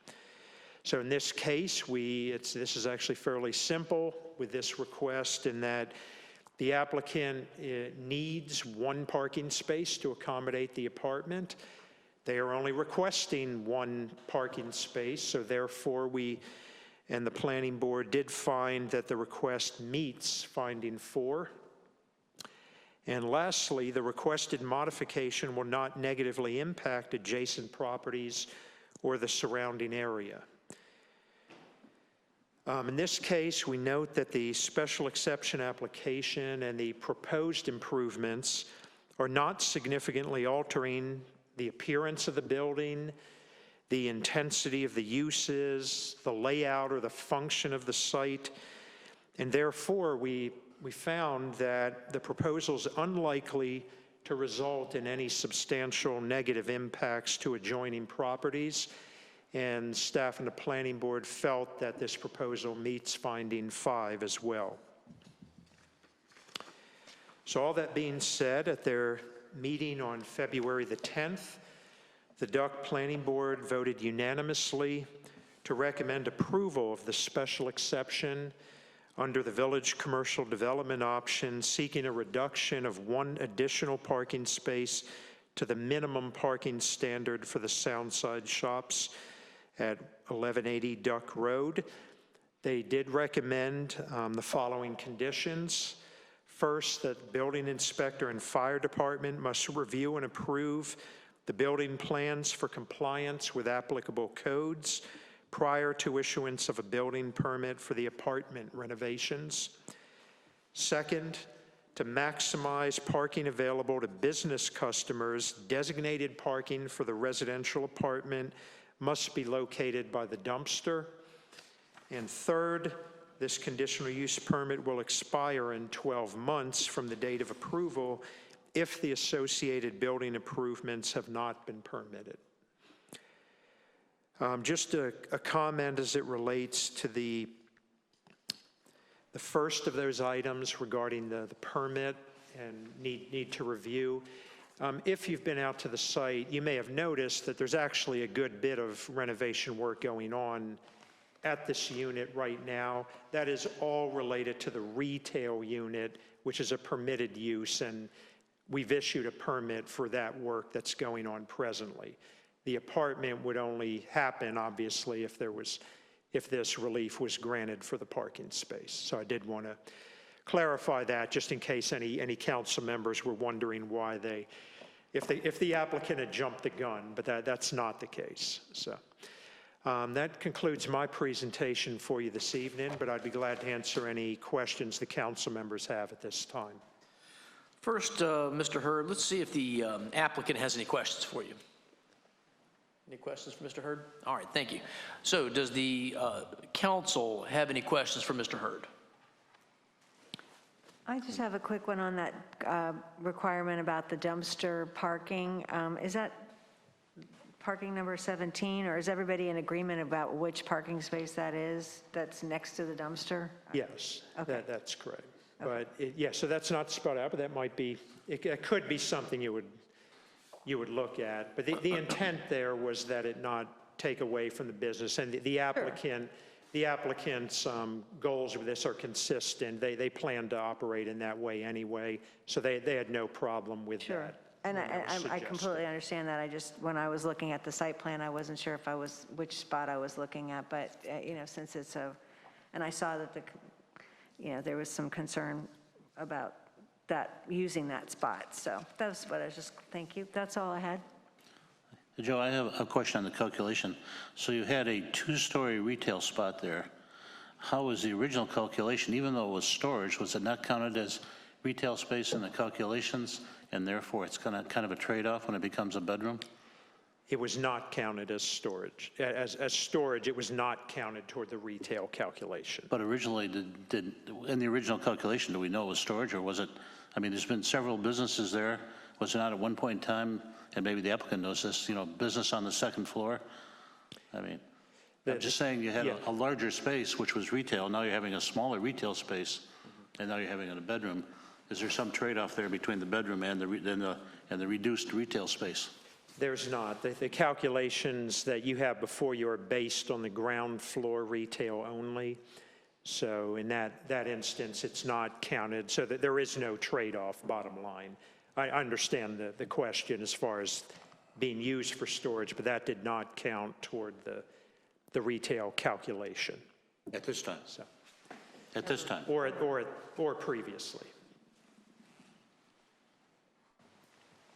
So in this case, this is actually fairly simple with this request in that the applicant needs 1 parking space to accommodate the apartment. They are only requesting 1 parking space, so therefore we and the planning board did find that the request meets finding 4. And lastly, the requested modification will not negatively impact adjacent properties or the surrounding area. In this case, we note that the special exception application and the proposed improvements are not significantly altering the appearance of the building, the intensity of the uses, the layout or the function of the site, and therefore we found that the proposal is unlikely to result in any substantial negative impacts to adjoining properties, and staff and the planning board felt that this proposal meets finding 5 as well. So all that being said, at their meeting on February the 10th, the Duck Planning Board voted unanimously to recommend approval of the special exception under the village commercial development option, seeking a reduction of 1 additional parking space to the minimum parking standard for the Soundside shops at 1180 Duck Road. They did recommend the following conditions. First, that building inspector and fire department must review and approve the building plans for compliance with applicable codes prior to issuance of a building permit for the apartment renovations. Second, to maximize parking available to business customers, designated parking for the residential apartment must be located by the dumpster. And third, this conditional use permit will expire in 12 months from the date of approval, if the associated building improvements have not been permitted. Just a comment as it relates to the first of those items regarding the permit and need to review. If you've been out to the site, you may have noticed that there's actually a good bit of renovation work going on at this unit right now. That is all related to the retail unit, which is a permitted use, and we've issued a permit for that work that's going on presently. The apartment would only happen, obviously, if this relief was granted for the parking space. So I did want to clarify that, just in case any council members were wondering why if the applicant had jumped the gun, but that's not the case. So that concludes my presentation for you this evening, but I'd be glad to answer any questions the council members have at this time.
First, Mr. Hurd, let's see if the applicant has any questions for you. Any questions for Mr. Hurd? All right, thank you. So does the council have any questions for Mr. Hurd?
I just have a quick one on that requirement about the dumpster parking. Is that parking number 17, or is everybody in agreement about which parking space that is that's next to the dumpster?
Yes,
Okay.
that's correct. Okay. But yeah, so that's not spelled out, but that might be, it could be something you would look at. But the intent there was that it not take away from the business, and the applicant. The applicant's goals with this are consistent. They plan to operate in that way anyway, so they had no problem with that.
And
when that was
I
suggested.
completely understand that. I just, when I was looking at the site plan, I wasn't sure which spot I was looking at, but, since it's and I saw that there was some concern about that, using that spot. So that's what I was just, thank you. That's all I had.
Joe, I have a question on the calculation. So you had a two-story retail spot there. How was the original calculation, even though it was storage, was it not counted as retail space in the calculations, and therefore it's kind of a trade-off when it becomes a bedroom?
It was not counted as storage. As storage, it was not counted toward the retail calculation.
But originally, in the original calculation, do we know it was storage, or was it, I mean, there's been several businesses there. Was it not at one point in time, and maybe the applicant knows this, business on the second floor? I mean, I'm just saying you had a larger space, which was retail. Now you're having a smaller retail space, and now you're having it in a bedroom. Is there some trade-off there between the bedroom and the reduced retail space?
There's not. The calculations that you have before you are based on the ground floor retail only. So in that instance, it's not counted, so that there is no trade-off, bottom line. I understand the question as far as being used for storage, but that did not count toward the retail calculation.
At this time?
So,
At this time?
or previously.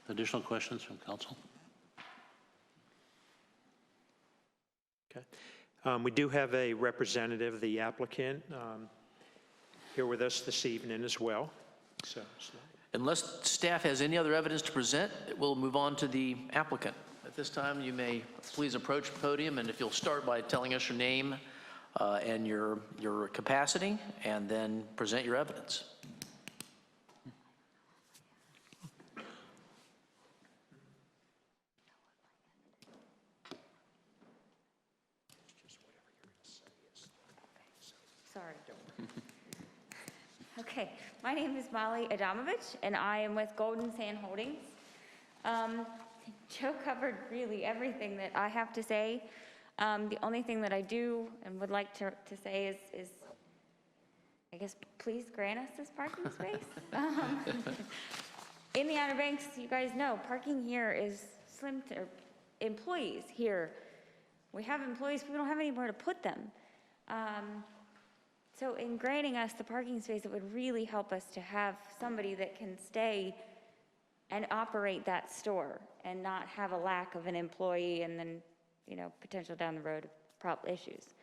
Additional questions from council?
Okay. We do have a representative, the applicant, here with us this evening as well. So.
Unless staff has any other evidence to present, we'll move on to the applicant. At this time, you may please approach the podium, and if you'll start by telling us your name and your capacity, and then present your evidence.
Sorry. Okay, my name is Molly Adamovich, and I am with Golden Sand Holdings. Joe covered really everything that I have to say. The only thing that I do and would like to say is, I guess, please grant us this parking space. In the Outer Banks, you guys know, parking here is slim to employees here. We have employees, we don't have anywhere to put them. So in granting us the parking space, it would really help us to have somebody that can stay and operate that store and not have a lack of an employee and then, potential down the road issues.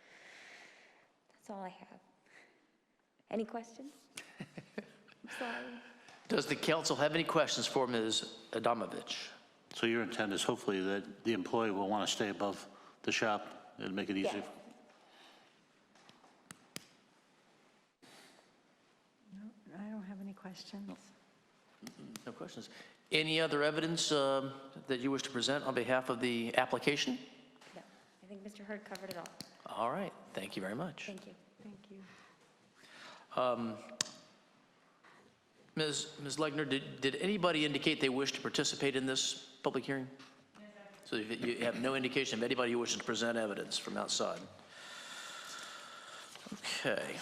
That's all I have. Any questions? I'm sorry.
Does the council have any questions for Ms. Adamovich?
So your intent is hopefully that the employee will want to stay above the shop and make it easy?
Yes.
No, I don't have any questions.
No questions. Any other evidence that you wish to present on behalf of the application?
No, I think Mr. Hurd covered it all.
All right, thank you very much.
Thank you.
Thank you.
Ms. Legner, did anybody indicate they wish to participate in this public hearing? So you have no indication of anybody who wishes to present evidence from outside? Okay.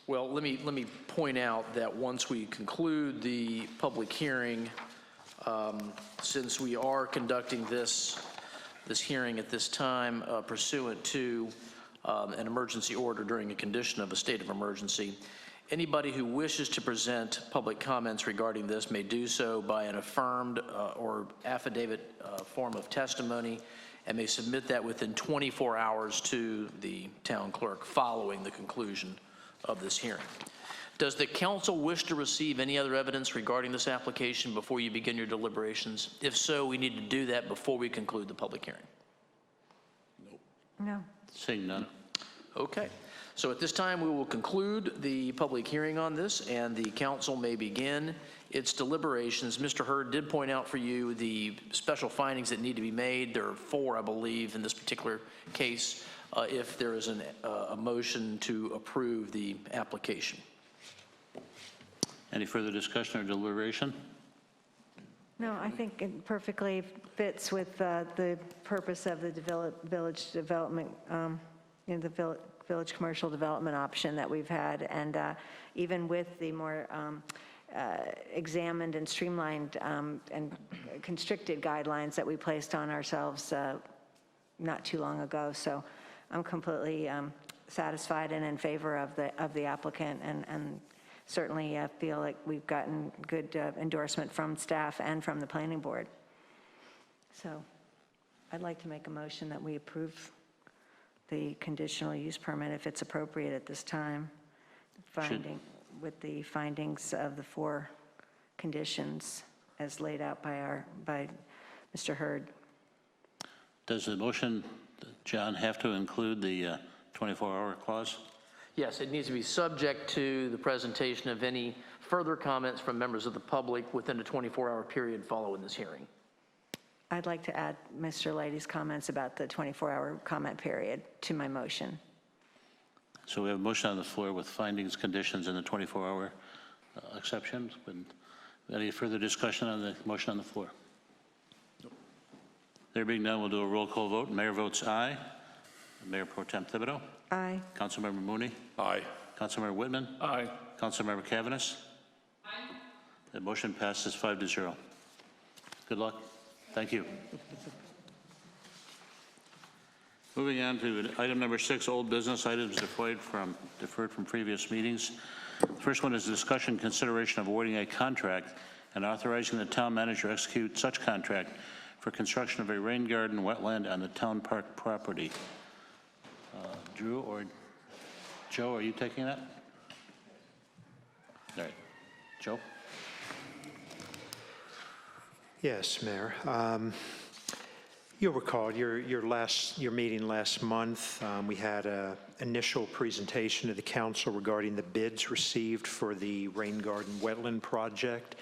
Well, let me point out that once we conclude the public hearing, since we are conducting this hearing at this time pursuant to an emergency order during a condition of a state of emergency, anybody who wishes to present public comments regarding this may do so by an affirmed or affidavit form of testimony, and may submit that within 24 hours to the town clerk following the conclusion of this hearing. Does the council wish to receive any other evidence regarding this application before you begin your deliberations? If so, we need to do that before we conclude the public hearing.
No.
Seeing none.
Okay. So at this time, we will conclude the public hearing on this, and the council may begin its deliberations. Mr. Hurd did point out for you the special findings that need to be made. There are 4, I believe, in this particular case, if there is a motion to approve the application.
Any further discussion or deliberation?
No, I think it perfectly fits with the purpose of the village development, the village commercial development option that we've had, and even with the more examined and streamlined and constricted guidelines that we placed on ourselves not too long ago. So I'm completely satisfied and in favor of the applicant, and certainly feel like we've gotten good endorsement from staff and from the planning board. So I'd like to make a motion that we approve the conditional use permit if it's appropriate at this time, with the findings of the 4 conditions as laid out by Mr. Hurd.
Does the motion, John, have to include the 24-hour clause?
Yes, it needs to be subject to the presentation of any further comments from members of the public within a 24-hour period following this hearing.
I'd like to add Mr. Leidy's comments about the 24-hour comment period to my motion.
So we have a motion on the floor with findings, conditions, and the 24-hour exceptions. Any further discussion on the motion on the floor? Nope. There being none, we'll do a roll call vote. Mayor votes aye. Mayor Pro Tem Thibodeau?
Aye.
Councilmember Mooney?
Aye.
Councilmember Whitman?
Aye.
Councilmember Cavanis?
Aye.
The motion passes 5-0. Good luck. Thank you. Moving on to item number 6, old business items deferred from previous meetings. The first one is discussion consideration of awarding a contract and authorizing the town manager to execute such contract for construction of a rain garden wetland on the town park property. Drew or Joe, are you taking that? All right. Joe?
Yes, Mayor. You'll recall your meeting last month. We had an initial presentation to the council regarding the bids received for the rain garden wetland project.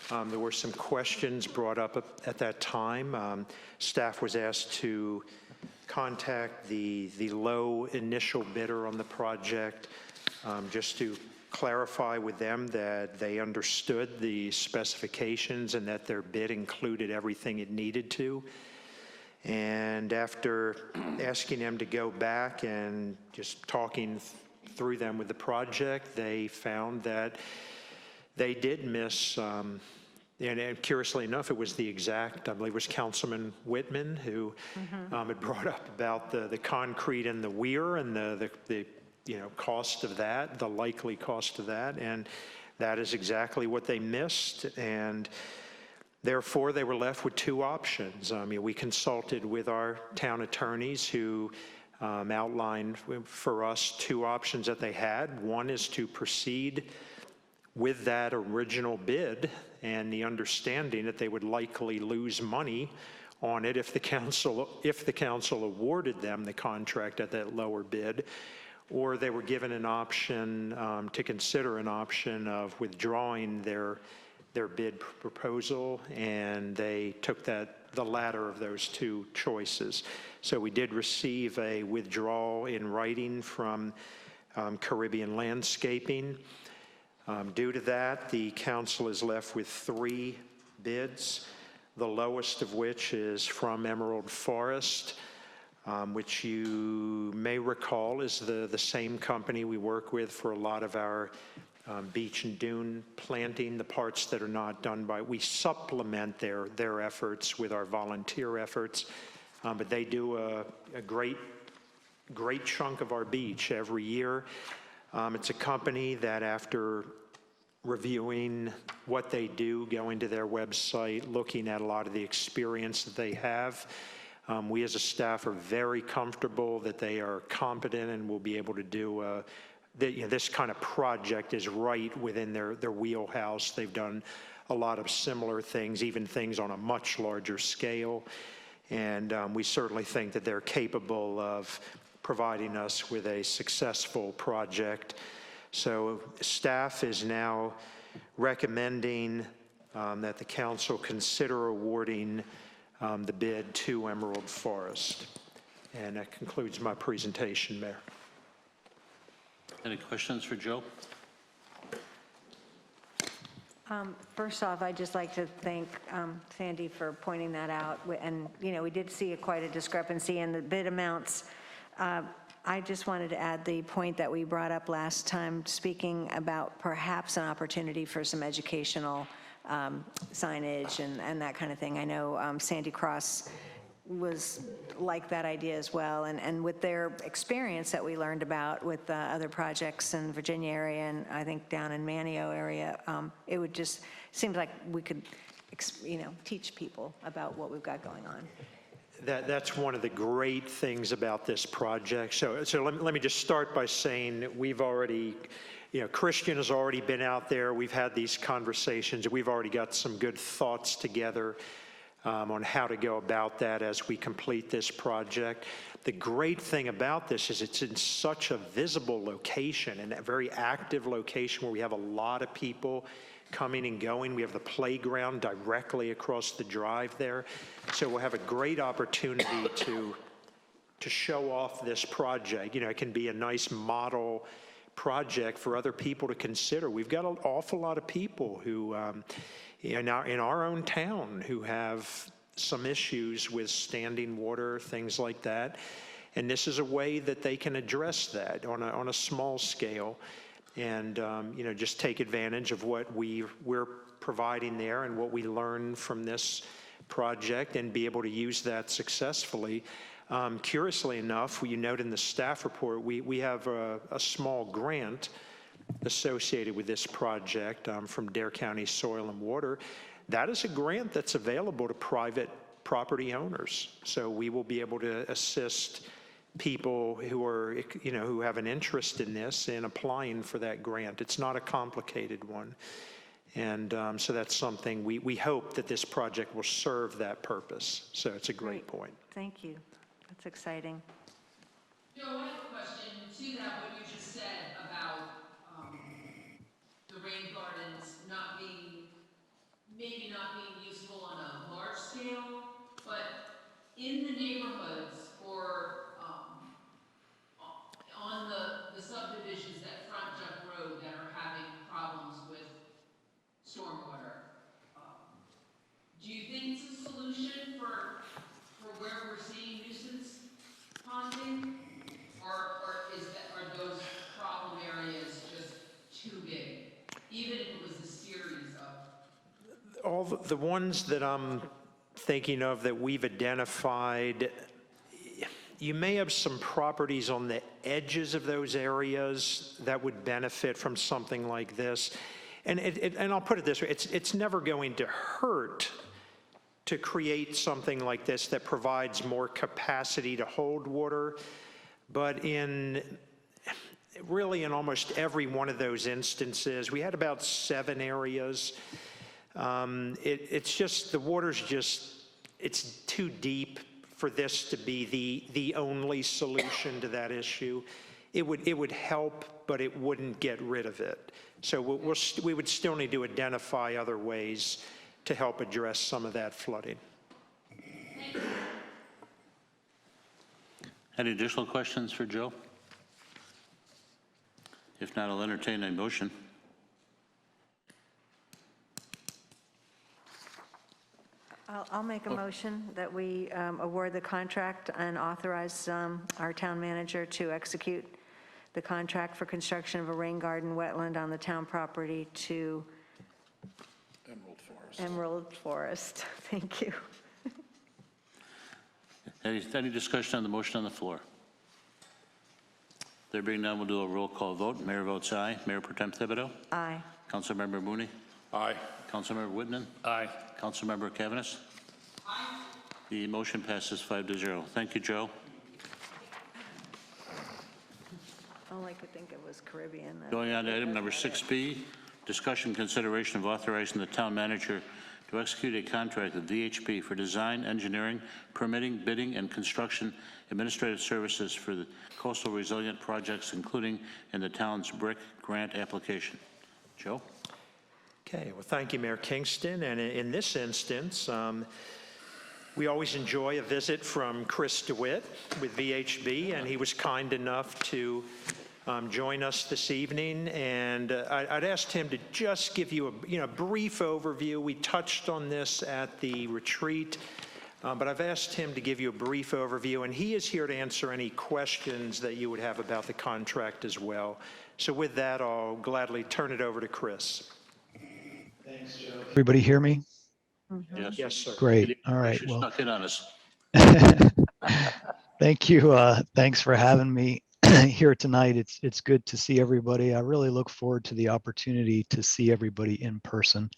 There were some questions brought up at that time. Staff was asked to contact the low initial bidder on the project just to clarify with them that they understood the specifications and that their bid included everything it needed to. And after asking them to go back and just talking through them with the project, they found that they did miss, and curiously enough, it was the exact, I believe it was Councilman Whitman who had brought up about the concrete and the weir and the cost of that, the likely cost of that, and that is exactly what they missed. And therefore, they were left with 2 options. We consulted with our town attorneys who outlined for us 2 options that they had. One is to proceed with that original bid and the understanding that they would likely lose money on it if the council awarded them the contract at that lower bid, or they were given an option to consider an option of withdrawing their bid proposal, and they took the latter of those two choices. So we did receive a withdrawal in writing from Caribbean Landscaping. Due to that, the council is left with 3 bids, the lowest of which is from Emerald Forest, which you may recall is the same company we work with for a lot of our beach and dune planting, the parts that are not done by, we supplement their efforts with our volunteer efforts, but they do a great chunk of our beach every year. It's a company that, after reviewing what they do, going to their website, looking at a lot of the experience that they have, we as a staff are very comfortable that they are competent and will be able to do this kind of project is right within their wheelhouse. They've done a lot of similar things, even things on a much larger scale. And we certainly think that they're capable of providing us with a successful project. So staff is now recommending that the council consider awarding the bid to Emerald Forest. And that concludes my presentation, Mayor.
Any questions for Joe?
First off, I'd just like to thank Sandy for pointing that out. And, you know, we did see quite a discrepancy in the bid amounts. I just wanted to add the point that we brought up last time, speaking about perhaps an opportunity for some educational signage and that kind of thing. I know Sandy Cross was like that idea as well, and with their experience that we learned about with other projects in Virginia area and I think down in Manio area, it would just seems like we could, you know, teach people about what we've got going on.
That's one of the great things about this project. So let me just start by saying that we've already, you know, Christian has already been out there. We've had these conversations. We've already got some good thoughts together on how to go about that as we complete this project. The great thing about this is it's in such a visible location and a very active location where we have a lot of people coming and going. We have the playground directly across the drive there. So we'll have a great opportunity to show off this project. You know, it can be a nice model project for other people to consider. We've got an awful lot of people who, in our own town, who have some issues with standing water, things like that. And this is a way that they can address that on a small scale. And you know, just take advantage of what we're providing there and what we learn from this project and be able to use that successfully. Curiously enough, you note in the staff report, we have a small grant associated with this project from Dare County Soil and Water. That is a grant that's available to private property owners. So we will be able to assist people who are, you know, who have an interest in this in applying for that grant. It's not a complicated one. And so that's something we hope that this project will serve that purpose. So it's a great point.
Thank you. That's exciting.
Joe, I have a question to that, what you just said about the rain gardens maybe not being useful on a large scale, but in the neighborhoods or on the subdivisions that front Jeff Road that are having problems with stormwater, do you think it's a solution for where we're seeing nuisance ponding, or are those problem areas just too big, even if it was a series of?
All the ones that I'm thinking of that we've identified, you may have some properties on the edges of those areas that would benefit from something like this. And I'll put it this way, it's never going to hurt to create something like this that provides more capacity to hold water. But really in almost every one of those instances, we had about 7 areas. It's just, the water's just, it's too deep for this to be the only solution to that issue. it would help, but it wouldn't get rid of it. So we would still need to identify other ways to help address some of that flooding.
Any additional questions for Joe? If not, I'll entertain a motion.
I'll make a motion that we award the contract and authorize our town manager to execute the contract for construction of a rain garden wetland on the town property to Emerald Forest. Thank you.
Any discussion on the motion on the floor? There being none, we'll do a roll call vote. Mayor votes aye. Mayor Pro Tem Thibodeau?
Aye.
Councilmember Mooney?
Aye.
Councilmember Whitman?
Aye.
Councilmember Cavanagh? Aye. The motion passes 5-0. Thank you, Joe.
All I could think of was Caribbean.
Going on to item number 6B, discussion consideration of authorizing the town manager to execute a contract with VHB for design, engineering, permitting, bidding, and construction administrative services for the coastal resilient projects, including in the town's BRIC grant application. Joe?
Okay, well, thank you, Mayor Kingston. And in this instance, we always enjoy a visit from Chris DeWitt with VHB, and he was kind enough to join us this evening. And I'd asked him to just give you a brief overview. We touched on this at the retreat, but I've asked him to give you a brief overview, and he is here to answer any questions that you would have about the contract as well. So with that, I'll gladly turn it over to Chris.
Thanks, Joe. Everybody hear me?
Yes.
Yes, sir.
Great. All right.
You
Well,
snuck in on us.
thank you. Thanks for having me here tonight. It's good to see everybody. I really look forward to the opportunity to see everybody in person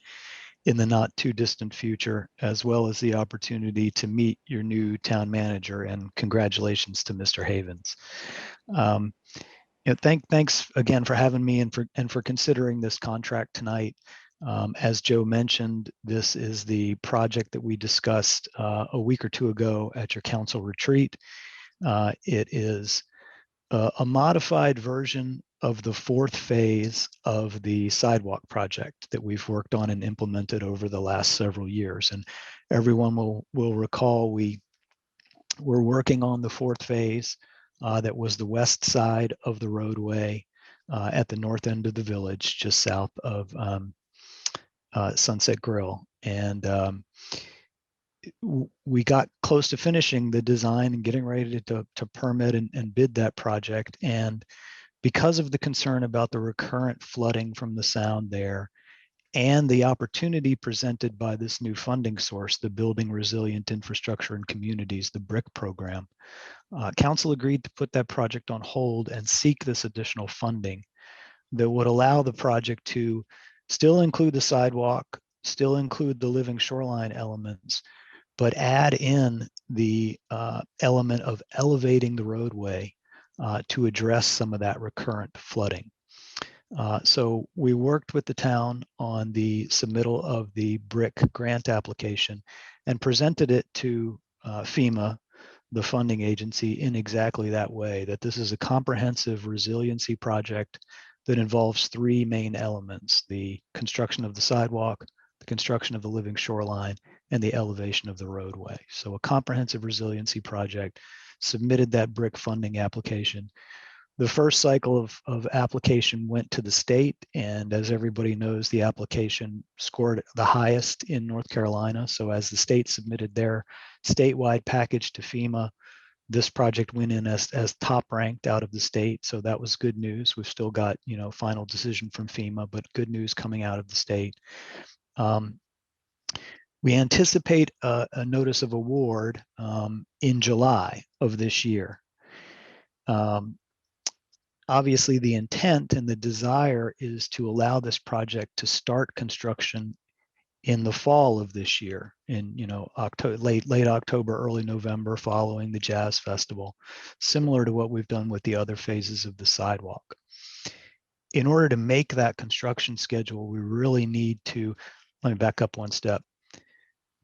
in the not too distant future, as well as the opportunity to meet your new town manager, and congratulations to Mr. Havens. Thanks again for having me and for considering this contract tonight. As Joe mentioned, this is the project that we discussed a week or two ago at your council retreat. It is a modified version of the fourth phase of the sidewalk project that we've worked on and implemented over the last several years. And everyone will recall we're working on the fourth phase that was the west side of the roadway at the north end of the village, just south of Sunset Grill. And we got close to finishing the design and getting ready to permit and bid that project. And because of the concern about the recurrent flooding from the sound there and the opportunity presented by this new funding source, the Building Resilient Infrastructure and Communities, the BRIC program, council agreed to put that project on hold and seek this additional funding that would allow the project to still include the sidewalk, still include the living shoreline elements, but add in the element of elevating the roadway to address some of that recurrent flooding. So we worked with the town on the submittal of the BRIC grant application and presented it to FEMA, the funding agency, in exactly that way, that this is a comprehensive resiliency project that involves three main elements: the construction of the sidewalk, the construction of the living shoreline, and the elevation of the roadway. So a comprehensive resiliency project, submitted that BRIC funding application. The first cycle of application went to the state, and as everybody knows, the application scored the highest in North Carolina. So as the state submitted their statewide package to FEMA, this project went in as top ranked out of the state. So that was good news. We've still got, final decision from FEMA, but good news coming out of the state. We anticipate a notice of award in July of this year. Obviously, the intent and the desire is to allow this project to start construction in the fall of this year, in late October, early November, following the Jazz Festival, similar to what we've done with the other phases of the sidewalk. In order to make that construction schedule, we really need to, let me back up one step.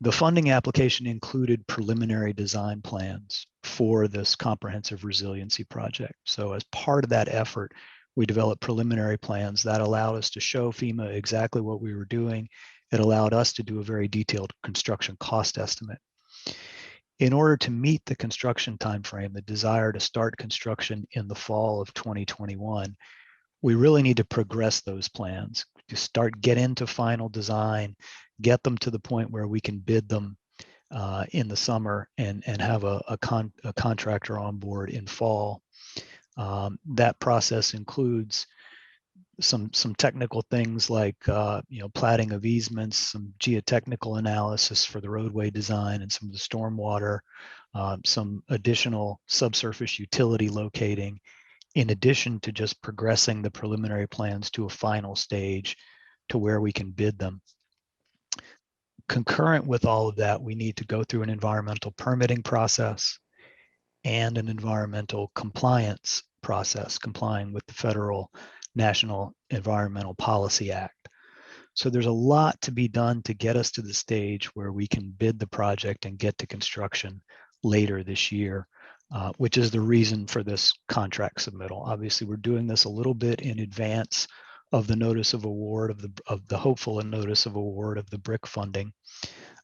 The funding application included preliminary design plans for this comprehensive resiliency project. So as part of that effort, we developed preliminary plans that allowed us to show FEMA exactly what we were doing. It allowed us to do a very detailed construction cost estimate. In order to meet the construction timeframe, the desire to start construction in the fall of 2021, we really need to progress those plans, to get into final design, get them to the point where we can bid them in the summer and have a contractor on board in fall. That process includes some technical things like platting of easements, some geotechnical analysis for the roadway design and some of the stormwater, some additional subsurface utility locating, in addition to just progressing the preliminary plans to a final stage to where we can bid them. Concurrent with all of that, we need to go through an environmental permitting process and an environmental compliance process, complying with the Federal National Environmental Policy Act. So there's a lot to be done to get us to the stage where we can bid the project and get to construction later this year, which is the reason for this contract submittal. Obviously, we're doing this a little bit in advance of the notice of award of the hopeful notice of award of the BRIC funding.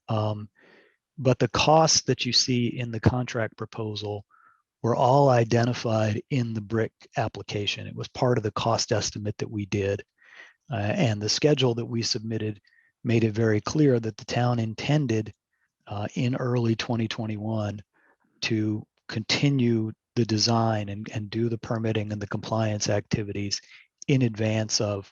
But the costs that you see in the contract proposal were all identified in the BRIC application. It was part of the cost estimate that we did. And the schedule that we submitted made it very clear that the town intended in early 2021 to continue the design and do the permitting and the compliance activities in advance of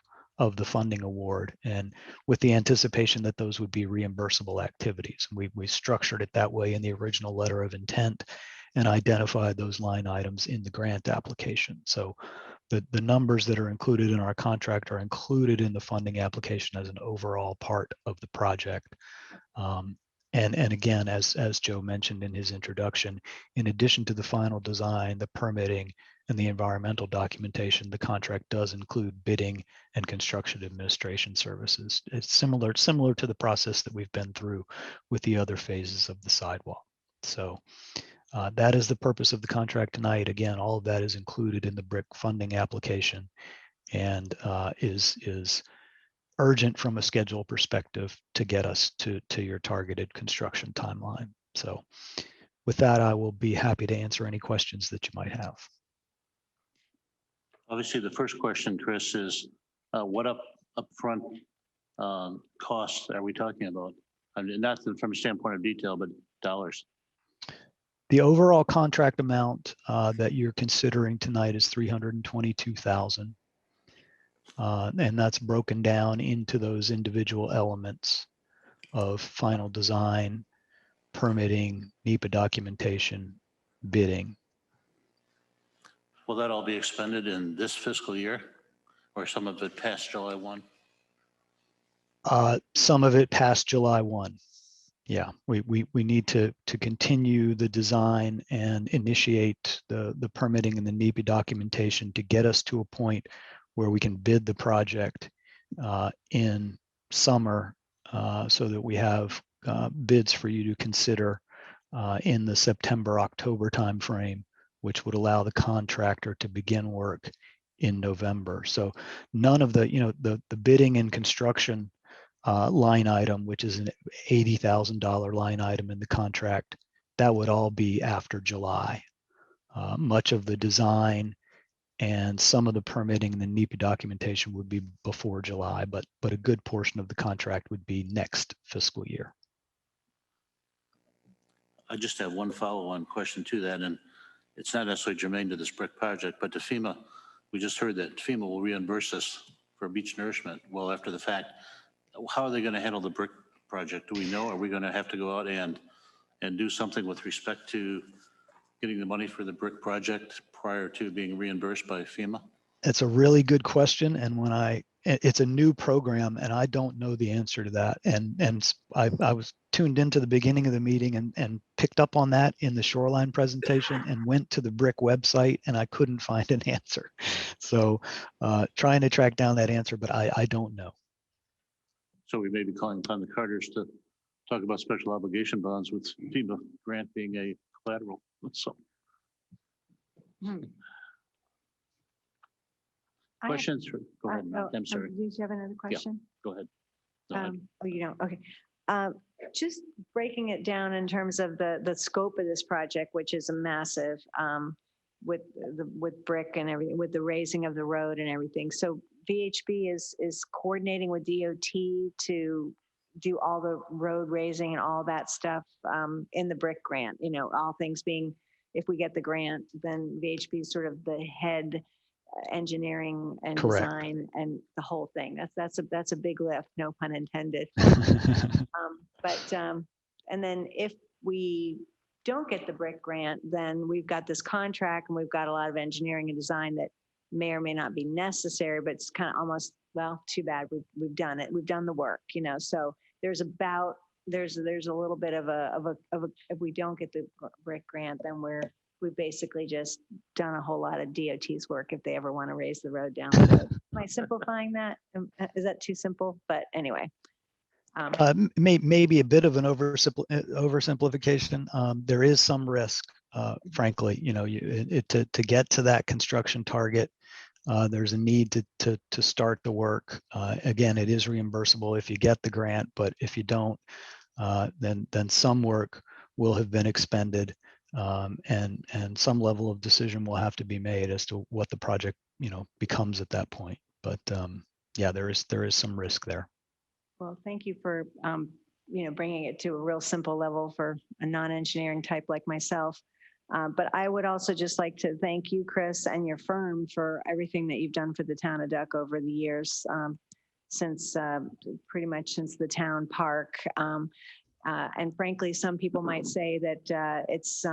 the funding award, and with the anticipation that those would be reimbursable activities. We structured it that way in the original letter of intent and identified those line items in the grant application. So the numbers that are included in our contract are included in the funding application as an overall part of the project. And again, as Joe mentioned in his introduction, in addition to the final design, the permitting, and the environmental documentation, the contract does include bidding and construction administration services. It's similar to the process that we've been through with the other phases of the sidewalk. So that is the purpose of the contract tonight. Again, all of that is included in the BRIC funding application and is urgent from a schedule perspective to get us to your targeted construction timeline. So with that, I will be happy to answer any questions that you might have.
Obviously, the first question, Chris, is what upfront costs are we talking about? I mean, not from a standpoint of detail, but dollars.
The overall contract amount that you're considering tonight is $322,000. And that's broken down into those individual elements of final design, permitting, NEPA documentation, bidding.
Will that all be expended in this fiscal year, or some of it past July 1?
Some of it past July 1. Yeah, we need to continue the design and initiate the permitting and the NEPA documentation to get us to a point where we can bid the project in summer so that we have bids for you to consider in the September-October timeframe, which would allow the contractor to begin work in November. So none of the, the bidding and construction line item, which is an $80,000 line item in the contract, that would all be after July. Much of the design and some of the permitting and the NEPA documentation would be before July, but a good portion of the contract would be next fiscal year.
I just have one follow-on question to that, and it's not necessarily germane to this BRIC project, but to FEMA, we just heard that FEMA will reimburse us for beach nourishment well after the fact. How are they going to handle the BRIC project? Do we know? Are we going to have to go out and do something with respect to getting the money for the BRIC project prior to being reimbursed by FEMA?
It's a really good question, and it's a new program, and I don't know the answer to that. And I was tuned into the beginning of the meeting and picked up on that in the Shoreline presentation and went to the BRIC website, and I couldn't find an answer. So trying to track down that answer, but I don't know.
So we may be calling upon the Carters to talk about special obligation bonds with FEMA grant being a collateral. So Questions? Go ahead, Matt. I'm sorry.
Did you have another question?
Go ahead. Go ahead.
Oh, you don't, okay. Just breaking it down in terms of the scope of this project, which is a massive, with brick and everything, with the raising of the road and everything. So VHB is coordinating with DOT to do all the road raising and all that stuff in the brick grant, all things being, if we get the grant, then VHB is sort of the head engineering and
Correct.
design and the whole thing. That's a big lift, no pun intended. And then if we don't get the brick grant, then we've got this contract and we've got a lot of engineering and design that may or may not be necessary, but it's kind of almost, well, too bad. We've done it. We've done the work, so there's a little bit of a, if we don't get the brick grant, then we've basically just done a whole lot of DOT's work if they ever want to raise the road down the road. Am I simplifying that? Is that too simple? But anyway.
Maybe a bit of an oversimplification. There is some risk, frankly, to get to that construction target. There's a need to start the work. Again, it is reimbursable if you get the grant, but if you don't, then some work will have been expended, and some level of decision will have to be made as to what the project becomes at that point. But yeah, there is some risk there.
Well, thank you for, bringing it to a real simple level for a non-engineering type like myself. But I would also just like to thank you, Chris, and your firm for everything that you've done for the town of Duck over the years, since pretty much since the town park. And frankly, some people might say that it's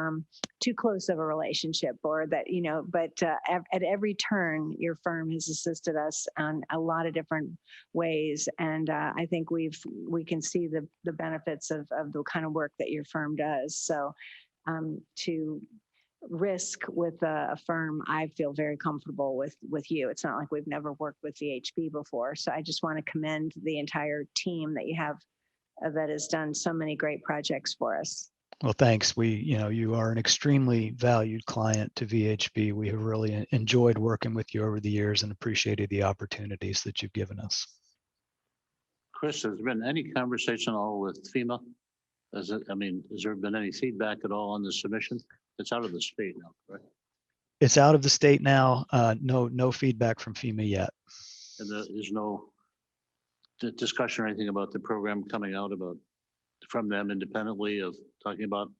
too close of a relationship, or that, but at every turn, your firm has assisted us on a lot of different ways. And I think we can see the benefits of the kind of work that your firm does. So to risk with a firm, I feel very comfortable with you. It's not like we've never worked with VHB before. So I just want to commend the entire team that you have that has done so many great projects for us.
Well, thanks. You are an extremely valued client to VHB. We have really enjoyed working with you over the years and appreciated the opportunities that you've given us.
Chris, has there been any conversation at all with FEMA? Has there been any feedback at all on the submission? It's out of the state now, correct?
It's out of the state now. No feedback from FEMA yet.
And there's no discussion or anything about the program coming out from them independently of talking about,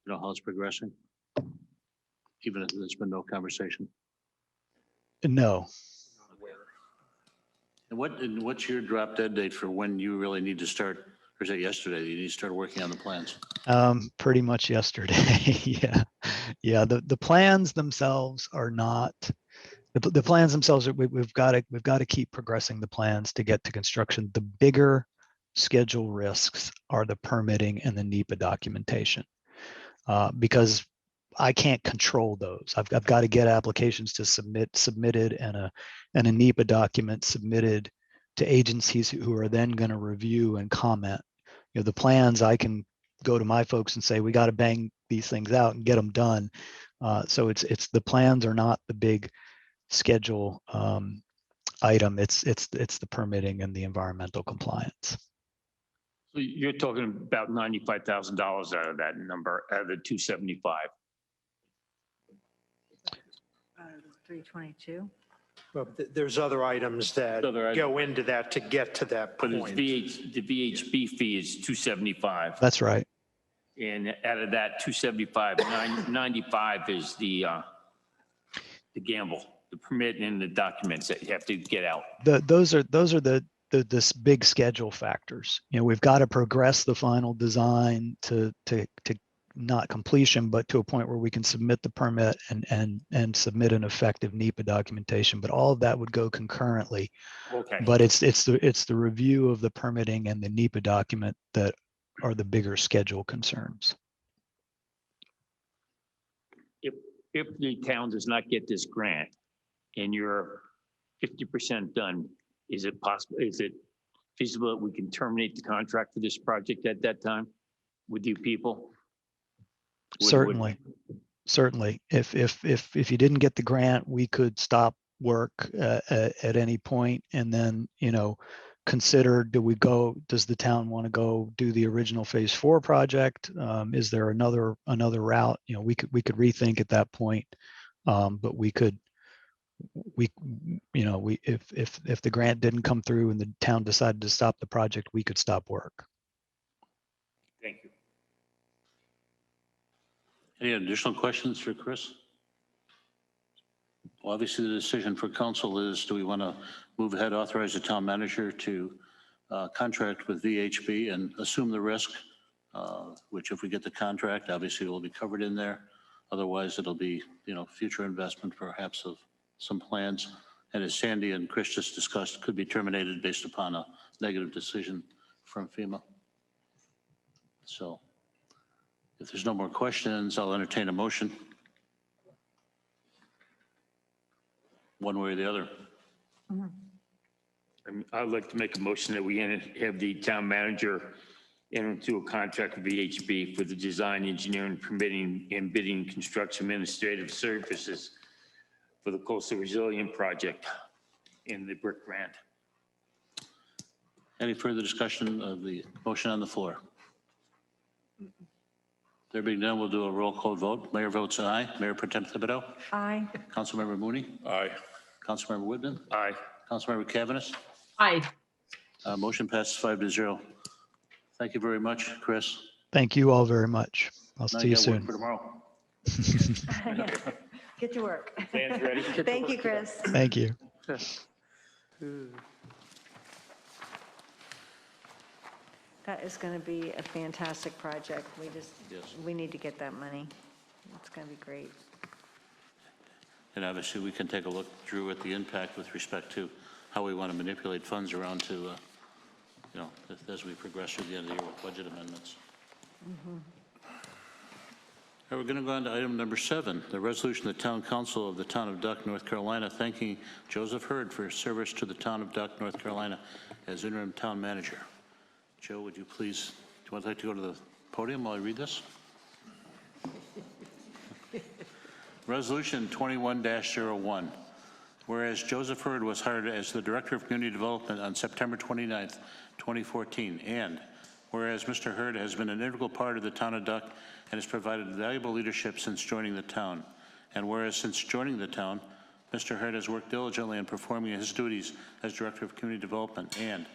how it's progressing? Even if there's been no conversation?
No.
And what's your drop dead date for when you really need to start, or is it yesterday that you need to start working on the plans?
Pretty much yesterday. Yeah. The plans themselves are not, the plans themselves, we've got to keep progressing the plans to get to construction. The bigger schedule risks are the permitting and the NEPA documentation, because I can't control those. I've got to get applications to submitted and a NEPA document submitted to agencies who are then going to review and comment. The plans, I can go to my folks and say, we got to bang these things out and get them done. So it's the plans are not the big schedule item. It's the permitting and the environmental compliance.
So you're talking about $95,000 out of that number, out of the 275.
322.
Well, there's other items that go into that to get to that
But
point.
the VHB fee is 275.
That's right.
And out of that 275, 95 is the gamble, the permit and the documents that you have to get out.
Those are this big schedule factors. We've got to progress the final design to not completion, but to a point where we can submit the permit and submit an effective NEPA documentation. But all of that would go concurrently.
Okay.
But it's the review of the permitting and the NEPA document that are the bigger schedule concerns.
If the town does not get this grant and you're 50% done, is it possible? Is it feasible that we can terminate the contract for this project at that time with you people?
Certainly. certainly. If you didn't get the grant, we could stop work at any point, and then, consider, does the town want to go do the original phase 4 project? Is there another route? We could rethink at that point. But if the grant didn't come through and the town decided to stop the project, we could stop work.
Thank you.
Any additional questions for Chris? Well, obviously, the decision for council is, do we want to move ahead, authorize the town manager to contract with VHB and assume the risk, which if we get the contract, obviously will be covered in there. Otherwise, it'll be, future investment perhaps of some plans. And as Sandy and Chris just discussed, could be terminated based upon a negative decision from FEMA. So if there's no more questions, I'll entertain a motion. One way or the other.
I'd like to make a motion that we have the town manager enter into a contract with VHB for the design, engineering, permitting, and bidding construction administrative services for the Coastal Resilient Project in the brick grant.
Any further discussion of the motion on the floor? There being none, we'll do a roll call vote. Mayor votes aye. Mayor Pro Tem Thibodeau?
Aye.
Councilmember Mooney?
Aye.
Councilmember Whitman?
Aye.
Councilmember Cavanagh?
Aye.
Motion passes 5-0. Thank you very much, Chris.
Thank you all very much. I'll
Now
see you
got work
soon.
for tomorrow.
Get to work.
Plans ready?
Thank you, Chris.
Thank you.
That is going to be a fantastic project.
Yes.
We need to get that money. It's going to be great.
And obviously, we can take a look, Drew, at the impact with respect to how we want to manipulate funds around to, as we progress through the end of the year with budget amendments. We're going to go on to item number 7, the resolution of the Town Council of the Town of Duck, North Carolina, thanking Joseph Hurd for his service to the Town of Duck, North Carolina as interim town manager. Joe, would you please, do you like to go to the podium while I read this? Resolution 21-01. Whereas Joseph Hurd was hired as the Director of Community Development on September 29th, 2014, and whereas Mr. Hurd has been an integral part of the Town of Duck and has provided valuable leadership since joining the town, and whereas since joining the town, Mr. Hurd has worked diligently in performing his duties as Director of Community Development, and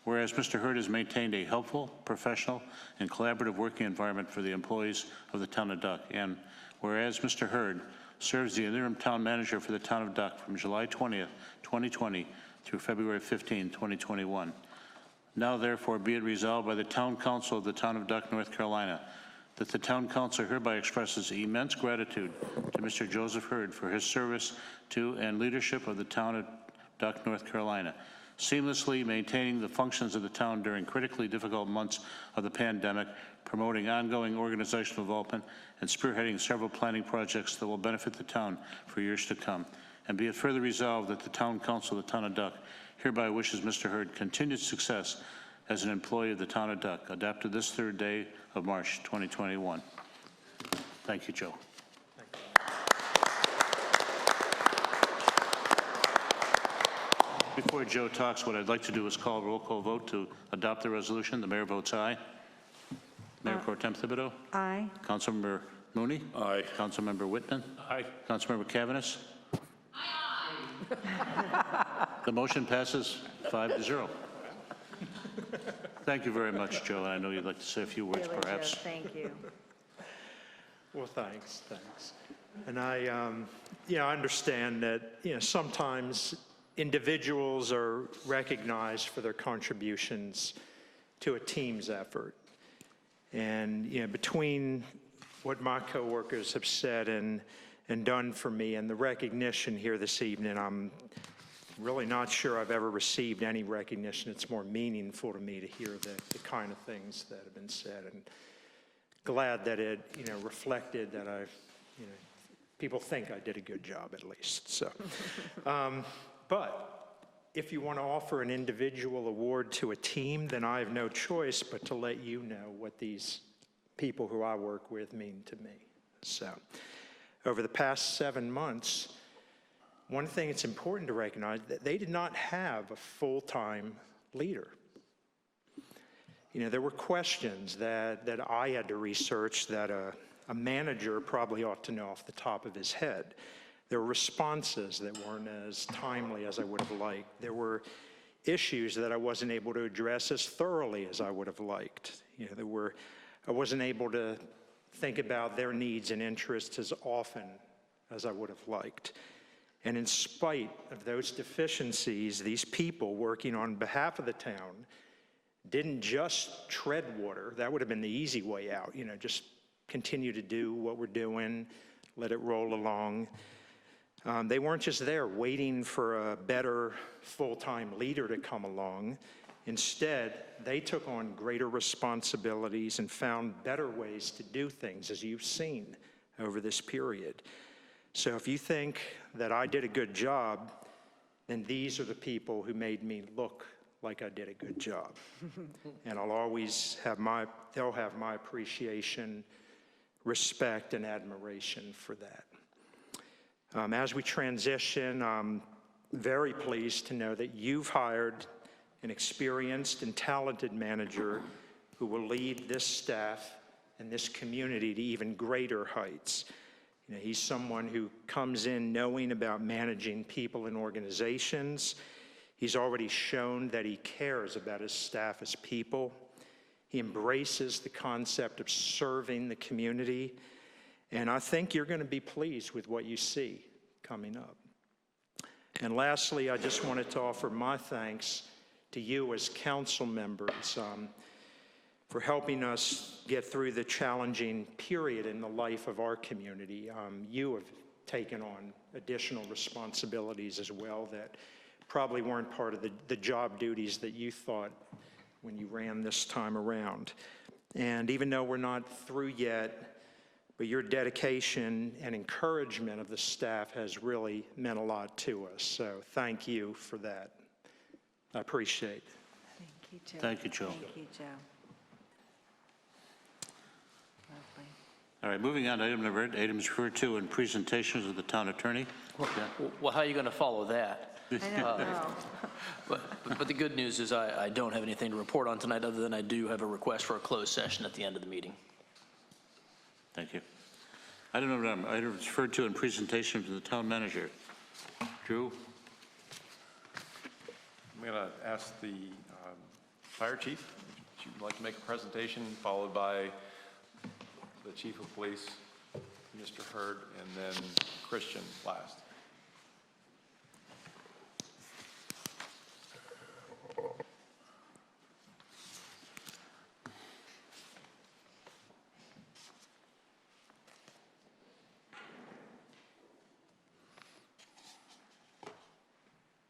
whereas Mr. Hurd has maintained a helpful, professional, and collaborative working environment for the employees of the Town of Duck, and whereas Mr. Hurd serves the interim town manager for the Town of Duck from July 20th, 2020 through February 15, 2021. Now therefore be it resolved by the Town Council of the Town of Duck, North Carolina, that the Town Council hereby expresses immense gratitude to Mr. Joseph Hurd for his service to and leadership of the Town of Duck, North Carolina, seamlessly maintaining the functions of the town during critically difficult months of the pandemic, promoting ongoing organizational development, and spearheading several planning projects that will benefit the town for years to come. And be it further resolved that the Town Council of the Town of Duck hereby wishes Mr. Hurd continued success as an employee of the Town of Duck, adopted this 3rd day of March 2021. Thank you, Joe. Before Joe talks, what I'd like to do is call a roll call vote to adopt the resolution. The mayor votes aye. Mayor Pro Tem Thibodeau?
Aye.
Councilmember Mooney?
Aye.
Councilmember Whitman?
Aye.
Councilmember Cavanagh? The motion passes 5-0. Thank you very much, Joe. I know you'd like to say a few words,
Really, Joe,
perhaps.
thank you.
Well, thanks. And I understand that, sometimes individuals are recognized for their contributions to a team's effort. And, between what my coworkers have said and done for me and the recognition here this evening, I'm really not sure I've ever received any recognition. It's more meaningful to me to hear the kind of things that have been said, and glad that it, reflected that people think I did a good job at least. So, but if you want to offer an individual award to a team, then I have no choice but to let you know what these people who I work with mean to me. So over the past 7 months, one thing it's important to recognize that they did not have a full-time leader. You know, there were questions that I had to research that a manager probably ought to know off the top of his head. There were responses that weren't as timely as I would have liked. There were issues that I wasn't able to address as thoroughly as I would have liked. You know, I wasn't able to think about their needs and interests as often as I would have liked. And in spite of those deficiencies, these people working on behalf of the town didn't just tread water. That would have been the easy way out, you know, just continue to do what we're doing, let it roll along. They weren't just there waiting for a better full-time leader to come along. Instead, they took on greater responsibilities and found better ways to do things, as you've seen over this period. So if you think that I did a good job, then these are the people who made me look like I did a good job. And I'll always have they'll have my appreciation, respect, and admiration for that. As we transition, I'm very pleased to know that you've hired an experienced and talented manager who will lead this staff and this community to even greater heights. You know, he's someone who comes in knowing about managing people and organizations. He's already shown that he cares about his staff as people. He embraces the concept of serving the community. And I think you're going to be pleased with what you see coming up. And lastly, I just wanted to offer my thanks to you as council members for helping us get through the challenging period in the life of our community. You have taken on additional responsibilities as well that probably weren't part of the job duties that you thought when you ran this time around. And even though we're not through yet, but your dedication and encouragement of the staff has really meant a lot to us. So thank you for that. I appreciate it.
Thank you, Joe.
Thank you, Joe.
Thank you, Joe. Lovely.
All right, moving on to item number 8, items referred to in presentations of the town attorney. Yeah.
Well, how are you going to follow that?
I don't know.
But the good news is I don't have anything to report on tonight, other than I do have a request for a closed session at the end of the meeting.
Thank you. Item number 9, items referred to in presentation to the town manager. Drew?
I'm going to ask the fire chief if you'd like to make a presentation, followed by the chief of police, Mr. Hurd, and then Christian last.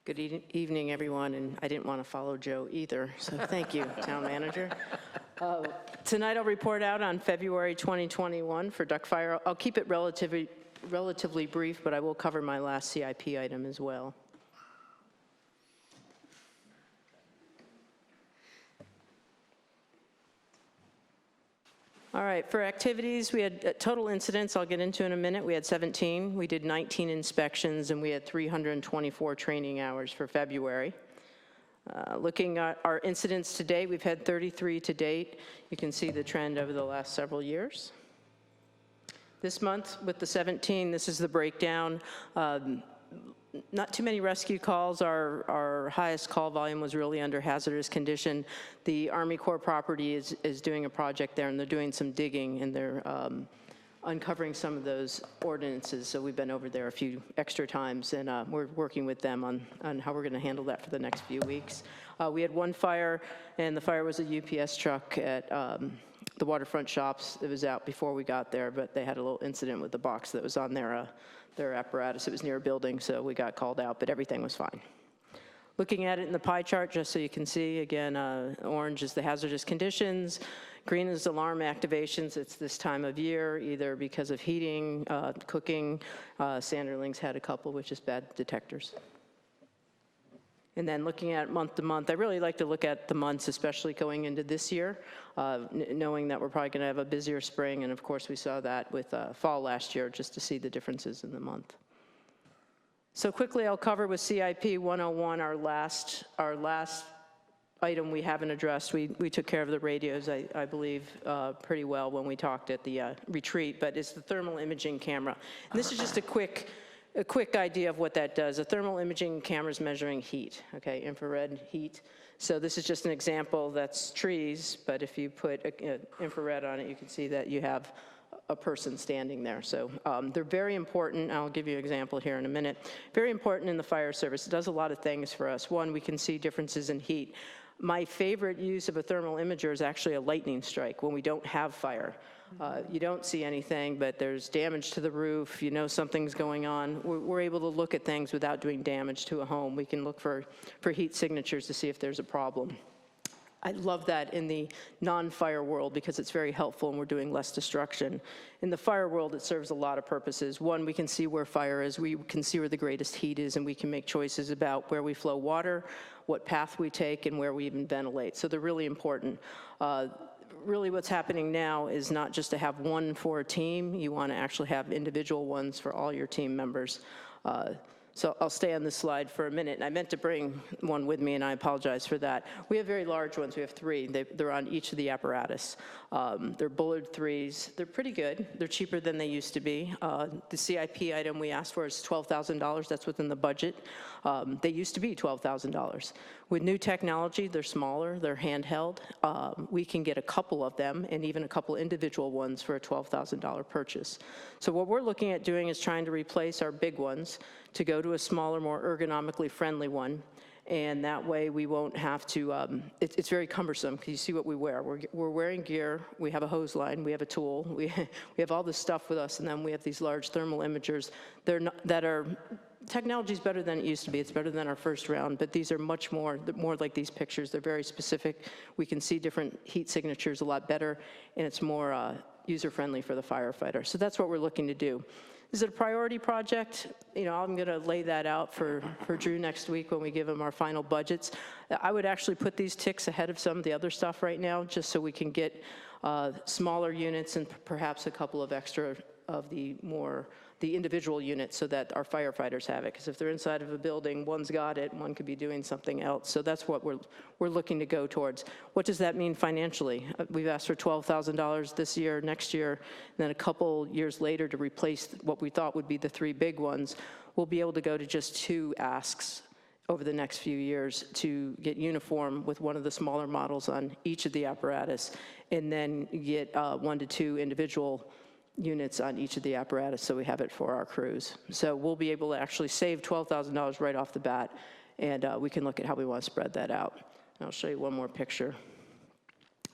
Good evening, everyone, and I didn't want to follow Joe either, so thank you, Town Manager. Tonight I'll report out on February 2021 for duck fire. I'll keep it relatively brief, but I will cover my last CIP item as well. All right, for activities, we had total incidents I'll get into in a minute. We had 17. We did 19 inspections, and we had 324 training hours for February. Looking at our incidents to date, we've had 33 to date. You can see the trend over the last several years. This month, with the 17, this is the breakdown. Not too many rescue calls. Our highest call volume was really under hazardous condition. The Army Corps property is doing a project there, and they're doing some digging, and they're uncovering some of those ordinances. So we've been over there a few extra times, and we're working with them on how we're going to handle that for the next few weeks. We had one fire, and the fire was a UPS truck at the waterfront shops. It was out before we got there, but they had a little incident with the box that was on their apparatus. It was near a building, so we got called out, but everything was fine. Looking at it in the pie chart, just so you can see, again, orange is the hazardous conditions, green is alarm activations. It's this time of year, either because of heating, cooking. Sanderling's had a couple, which is bad detectors. And then looking at month to month, I really like to look at the months, especially going into this year, knowing that we're probably going to have a busier spring. And of course, we saw that with fall last year, just to see the differences in the month. So quickly, I'll cover with CIP 101, our last item we haven't addressed. We took care of the radios, I believe, pretty well when we talked at the retreat, but it's the thermal imaging camera. And this is just a quick idea of what that does. A thermal imaging camera is measuring heat, okay, infrared heat. So this is just an example that's trees, but if you put infrared on it, you can see that you have a person standing there. So they're very important. I'll give you an example here in a minute. Very important in the fire service. It does a lot of things for us. One, we can see differences in heat. My favorite use of a thermal imager is actually a lightning strike when we don't have fire. You don't see anything, but there's damage to the roof, you know something's going on. We're able to look at things without doing damage to a home. We can look for heat signatures to see if there's a problem. I love that in the non-fire world because it's very helpful and we're doing less destruction. In the fire world, it serves a lot of purposes. One, we can see where fire is, we can see where the greatest heat is, and we can make choices about where we flow water, what path we take, and where we even ventilate. So they're really important. Really what's happening now is not just to have one for a team, you want to actually have individual ones for all your team members. So I'll stay on this slide for a minute. And I meant to bring one with me, and I apologize for that. We have very large ones. We have 3. They're on each of the apparatus. They're bullard 3s. They're pretty good. They're cheaper than they used to be. The CIP item we asked for is $12,000. That's within the budget. They used to be $12,000. With new technology, they're smaller. They're handheld. We can get a couple of them and even a couple individual ones for a $12,000 purchase. So what we're looking at doing is trying to replace our big ones to go to a smaller, more ergonomically friendly one. And that way we won't have to, it's very cumbersome because you see what we wear. We're wearing gear, we have a hose line, we have a tool, we have all this stuff with us, and then we have these large thermal imagers technology's better than it used to be. It's better than our first round, but these are much more like these pictures. They're very specific. We can see different heat signatures a lot better, and it's more user-friendly for the firefighter. So that's what we're looking to do. Is it a priority project? You know, I'm gonna lay that out for Drew next week when we give him our final budgets. I would actually put these ticks ahead of some of the other stuff right now, just so we can get smaller units and perhaps a couple of extra of the individual units so that our firefighters have it. Because if they're inside of a building, one's got it, one could be doing something else. So that's what we're looking to go towards. What does that mean financially? We've asked for $12,000 this year, next year, and then a couple years later to replace what we thought would be the 3 big ones. We'll be able to go to just 2 asks over the next few years to get uniform with one of the smaller models on each of the apparatus, and then get 1 to 2 individual units on each of the apparatus, so we have it for our crews. So we'll be able to actually save $12,000 right off the bat, and we can look at how we want to spread that out. And I'll show you one more picture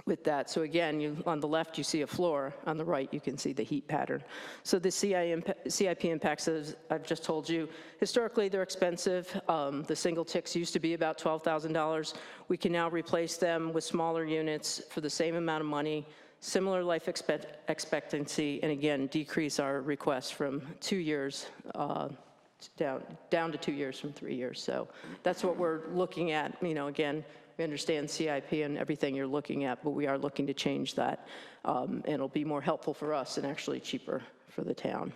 with that. So again, on the left, you see a floor. On the right, you can see the heat pattern. So the CIP impacts, as I've just told you, historically, they're expensive. The single ticks used to be about $12,000. We can now replace them with smaller units for the same amount of money, similar life expectancy, and again, decrease our request from 2 years down to 2 years from 3 years. So that's what we're looking at. You know, again, we understand CIP and everything you're looking at, but we are looking to change that, and it'll be more helpful for us and actually cheaper for the town.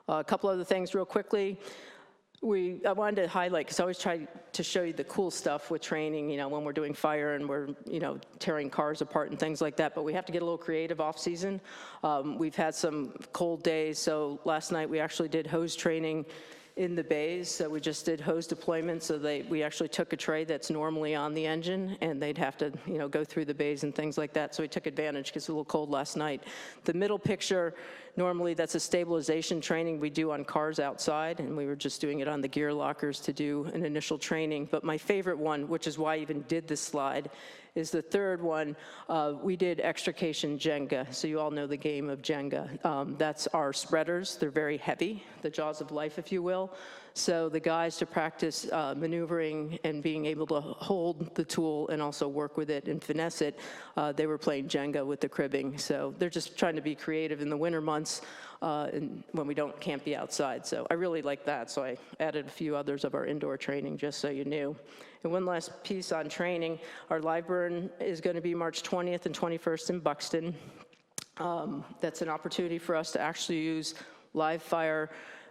A couple other things real quickly. I wanted to highlight, because I always try to show you the cool stuff with training, you know, when we're doing fire and we're, you know, tearing cars apart and things like that, but we have to get a little creative off season. We've had some cold days, so last night we actually did hose training in the bays. So we just did hose deployment, so we actually took a tray that's normally on the engine, and they'd have to, you know, go through the bays and things like that. So we took advantage because it was a little cold last night. The middle picture, normally that's a stabilization training we do on cars outside, and we were just doing it on the gear lockers to do an initial training. But my favorite one, which is why I even did this slide, is the third one. We did extrication Jenga. So you all know the game of Jenga. That's our spreaders. They're very heavy, the jaws of life, if you will. So the guys to practice maneuvering and being able to hold the tool and also work with it and finesse it, they were playing Jenga with the cribbing. So they're just trying to be creative in the winter months and when we can't be outside. So I really like that. So I added a few others of our indoor training, just so you knew. And one last piece on training, our live burn is going to be March 20th and 21st in Buxton. That's an opportunity for us to actually use live fire,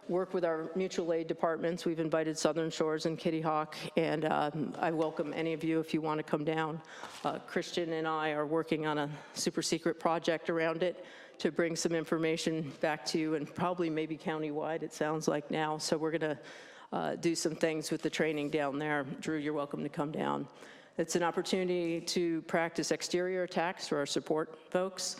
work with our mutual aid departments. We've invited Southern Shores and Kitty Hawk, and I welcome any of you if you want to come down. Christian and I are working on a super secret project around it to bring some information back to you, and probably maybe countywide, it sounds like now. So we're going to do some things with the training down there. Drew, you're welcome to come down. It's an opportunity to practice exterior attacks for our support folks,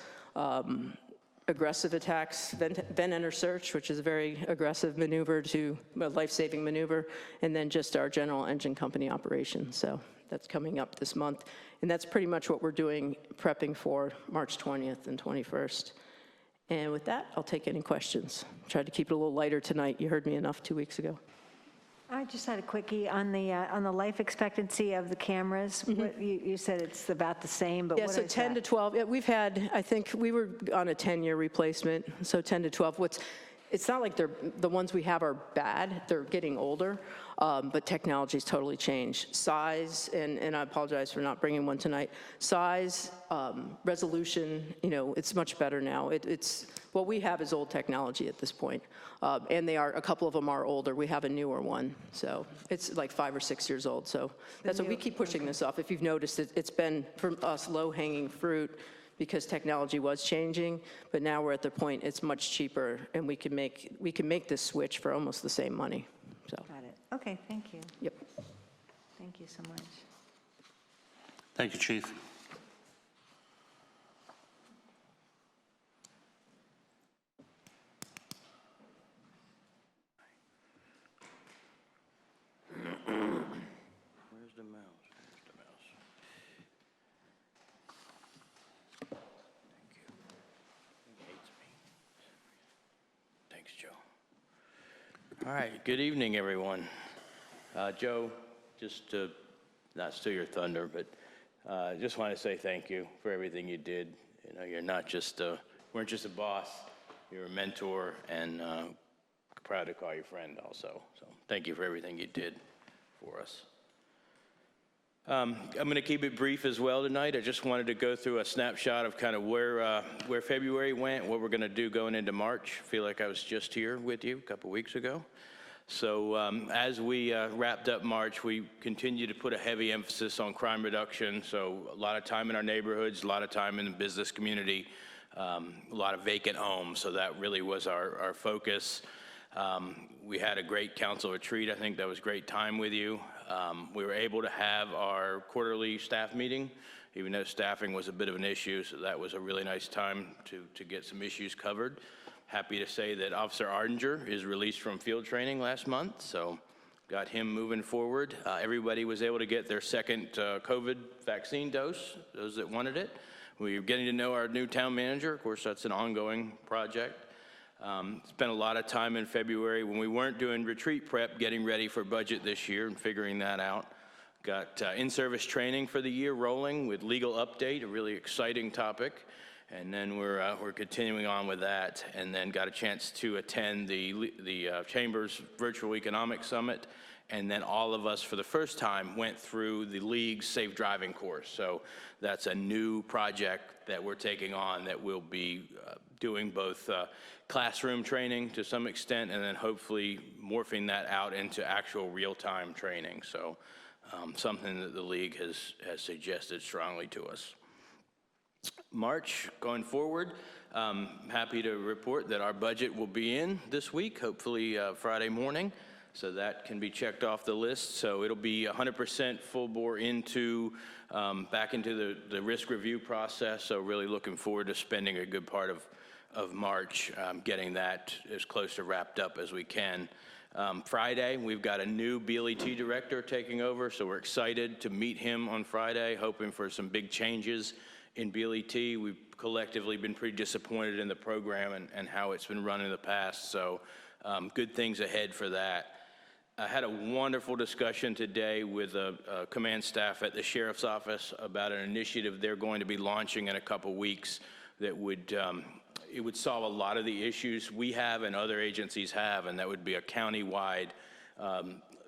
aggressive attacks, vent enter search, which is a very aggressive maneuver to a life-saving maneuver, and then just our general engine company operation. So that's coming up this month. And that's pretty much what we're doing, prepping for March 20th and 21st. And with that, I'll take any questions. Tried to keep it a little lighter tonight. You heard me enough 2 weeks ago.
I just had a quickie on the life expectancy of the cameras. What, you said it's about the same, but
Yeah,
what
so
is
10 to
that?
12. Yeah, we've had, I think we were on a 10-year replacement, so 10 to 12. It's not like the ones we have are bad. They're getting older, but technology's totally changed. Size, and I apologize for not bringing one tonight. Size, resolution, it's much better now. It's what we have is old technology at this point, and a couple of them are older. We have a newer one, so it's like 5 or 6 years old. So that's what we keep pushing this off. If you've noticed, it's been for us low-hanging fruit, because technology was changing, but now we're at the point it's much cheaper, and we can make this switch for almost the same money. So.
Got it. Okay, thank you.
Yep.
Thank you so much.
Thank you, Chief.
Where's the mouse? Where's the mouse? Thank you. He hates me. Thanks, Joe. All right, good evening, everyone. Joe, just to not steal your thunder, but just want to say thank you for everything you did. You're not just weren't just a boss, you're a mentor, and proud to call you friend also. So thank you for everything you did for us. I'm going to keep it brief as well tonight. I just wanted to go through a snapshot of kind of where February went, what we're going to do going into March. I feel like I was just here with you a couple weeks ago. So as we wrapped up March, we continue to put a heavy emphasis on crime reduction. So a lot of time in our neighborhoods, a lot of time in the business community, a lot of vacant homes. So that really was our focus. We had a great council retreat. I think that was great time with you. We were able to have our quarterly staff meeting, even though staffing was a bit of an issue. So that was a really nice time to get some issues covered. Happy to say that Officer Ardinger is released from field training last month, so got him moving forward. Everybody was able to get their second COVID vaccine dose, those that wanted it. We were getting to know our new town manager. Of course, that's an ongoing project. Spent a lot of time in February when we weren't doing retreat prep, getting ready for budget this year and figuring that out. Got in-service training for the year rolling with legal update, a really exciting topic. And then we're continuing on with that, and then got a chance to attend the Chamber's Virtual Economic Summit, and then all of us for the first time went through the League's Safe Driving course. So that's a new project that we're taking on that we'll be doing both classroom training to some extent, and then hopefully morphing that out into actual real-time training. So something that the League has suggested strongly to us. March, going forward, happy to report that our budget will be in this week, hopefully Friday morning, so that can be checked off the list. So it'll be 100% full bore back into the risk review process, so really looking forward to spending a good part of March getting that as close to wrapped up as we can. Friday, we've got a new BLET director taking over, so we're excited to meet him on Friday, hoping for some big changes in BLET. We've collectively been pretty disappointed in the program and how it's been run in the past, so good things ahead for that.
I had a wonderful discussion today with command staff at the Sheriff's Office about an initiative they're going to be launching in a couple weeks that would, it would solve a lot of the issues we have and other agencies have, and that would be a county-wide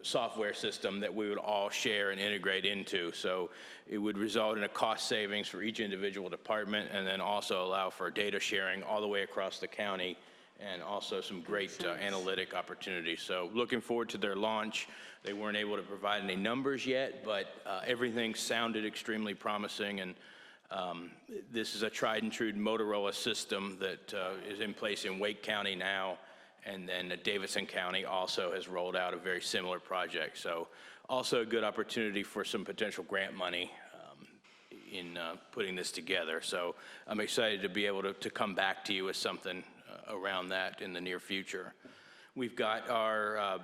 software system that we would all share and integrate into. So it would result in a cost savings for each individual department, and then also allow for data sharing all the way across the county, and also some great analytic opportunities. So looking forward to their launch. They weren't able to provide any numbers yet, but everything sounded extremely promising, and this is a tried and true Motorola system that is in place in Wake County now, and then Davidson County also has rolled out a very similar project. So also a good opportunity for some potential grant money in putting this together. So I'm excited to be able to come back to you with something around that in the near future. We've got our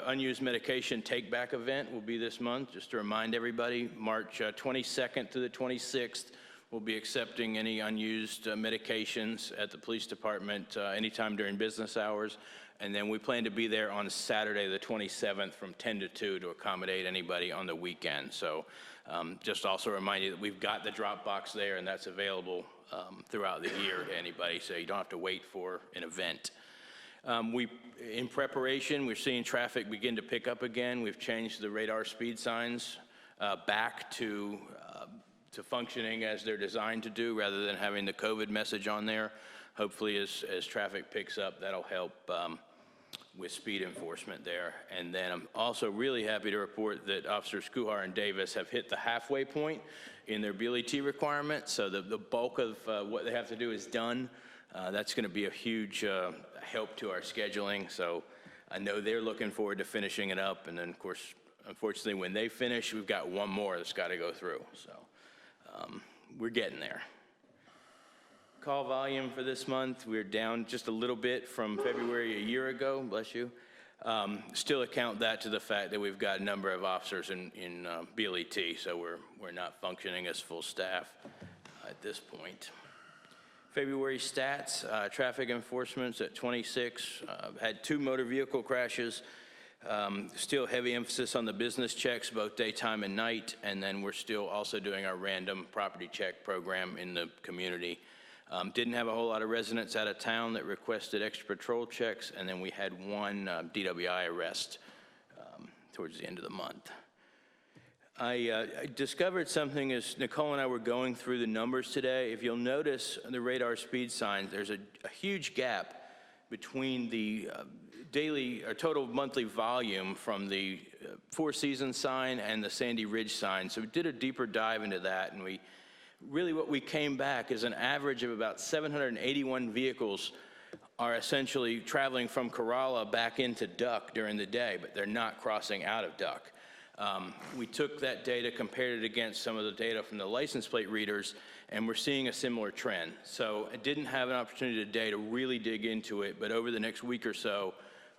unused medication take-back event will be this month. Just to remind everybody, March 22nd to the 26th, we'll be accepting any unused medications at the police department anytime during business hours. And then we plan to be there on Saturday the 27th from 10 to 2 to accommodate anybody on the weekend. So just also remind you that we've got the drop box there, and that's available throughout the year to anybody, so you don't have to wait for an event. In preparation, we're seeing traffic begin to pick up again. We've changed the radar speed signs back to functioning as they're designed to do, rather than having the COVID message on there. Hopefully, as traffic picks up, that'll help with speed enforcement there. And then I'm also really happy to report that Officers Kuhar and Davis have hit the halfway point in their BLET requirement. So the bulk of what they have to do is done. That's going to be a huge help to our scheduling. So I know they're looking forward to finishing it up. And then, of course, unfortunately, when they finish, we've got one more that's got to go through. So we're getting there. Call volume for this month, we're down just a little bit from February a year ago, bless you. Still account that to the fact that we've got a number of officers in BLET, so we're not functioning as full staff at this point. February stats, traffic enforcements at 26, had 2 motor vehicle crashes, still heavy emphasis on the business checks, both daytime and night, and then we're still also doing our random property check program in the community. Didn't have a whole lot of residents out of town that requested extra patrol checks, and then we had 1 DWI arrest towards the end of the month. I discovered something as Nicole and I were going through the numbers today. If you'll notice the radar speed signs, there's a huge gap between the daily or total monthly volume from the Four Seasons sign and the Sandy Ridge sign. So we did a deeper dive into that, and really what we came back is an average of about 781 vehicles are essentially traveling from Corolla back into Duck during the day, but they're not crossing out of Duck. We took that data, compared it against some of the data from the license plate readers, and we're seeing a similar trend. So I didn't have an opportunity today to really dig into it, but over the next week or so,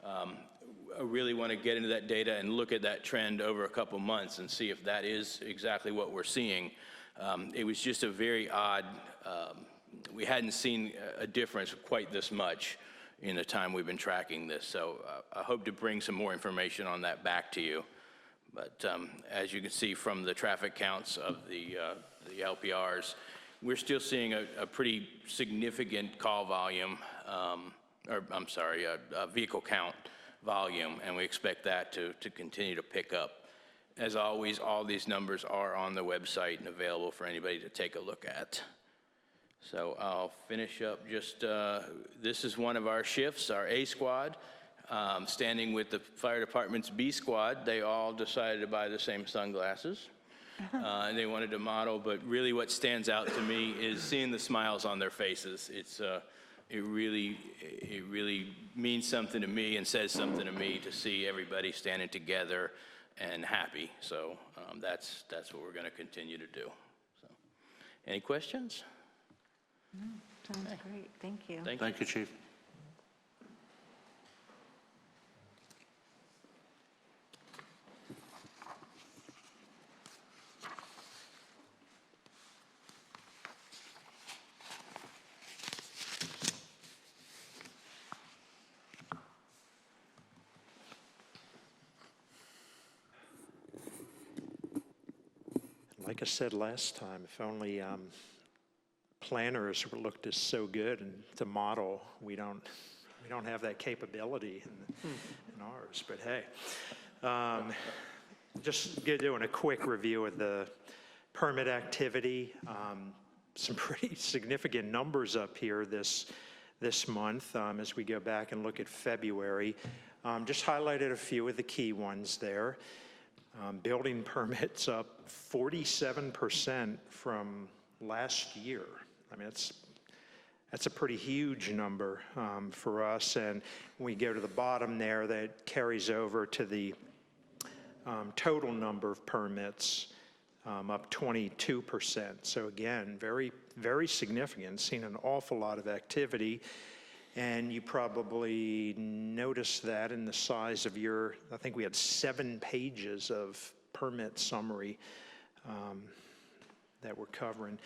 I really want to get into that data and look at that trend over a couple months and see if that is exactly what we're seeing. It was just a very odd, we hadn't seen a difference quite this much in the time we've been tracking this. So I hope to bring some more information on that back to you. But as you can see from the traffic counts of the LPRs, we're still seeing a pretty significant call volume, vehicle count volume, and we expect that to continue to pick up. As always, all these numbers are on the website and available for anybody to take a look at. So I'll finish up just, this is one of our shifts, our A squad, standing with the fire department's B squad. They all decided to buy the same sunglasses. And they wanted to model, but really what stands out to me is seeing the smiles on their faces. It really means something to me and says something to me to see everybody standing together and happy. So that's what we're going to continue to do. So, any questions?
No, sounds great. Thank you.
Thank you, Chief.
like I said last time, if only planners looked as so good and to model. We don't have that capability in ours, but hey. Just doing a quick review of the permit activity. Some pretty significant numbers up here this month as we go back and look at February. Just highlighted a few of the key ones there. Building permits up 47% from last year. I mean, that's a pretty huge number for us. And when we go to the bottom there, that carries over to the total number of permits, up 22%. So again, very, very significant, seen an awful lot of activity. And you probably noticed that in the size of I think we had 7 pages of permit summary that we're covering.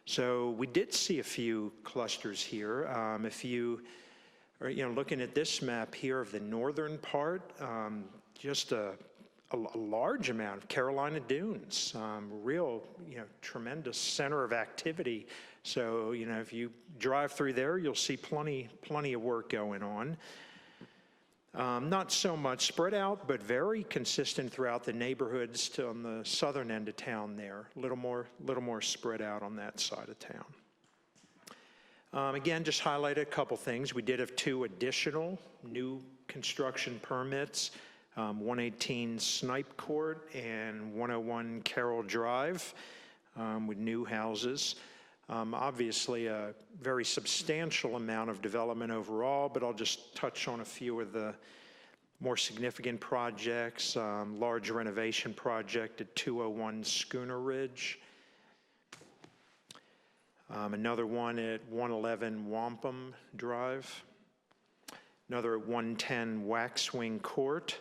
So we did see a few clusters here. If you are, looking at this map here of the northern part, just a large amount of Carolina Dunes, real, tremendous center of activity. So, if you drive through there, you'll see plenty of work going on. Not so much spread out, but very consistent throughout the neighborhoods on the southern end of town there. A little more spread out on that side of town. Again, just highlight a couple things. We did have 2 additional new construction permits, 118 Snipe Court and 101 Carroll Drive with new houses. Obviously, a very substantial amount of development overall, but I'll just touch on a few of the more significant projects. Large renovation project at 201 Schooner Ridge. Another one at 111 Wampum Drive. Another at 110 Waxwing Court.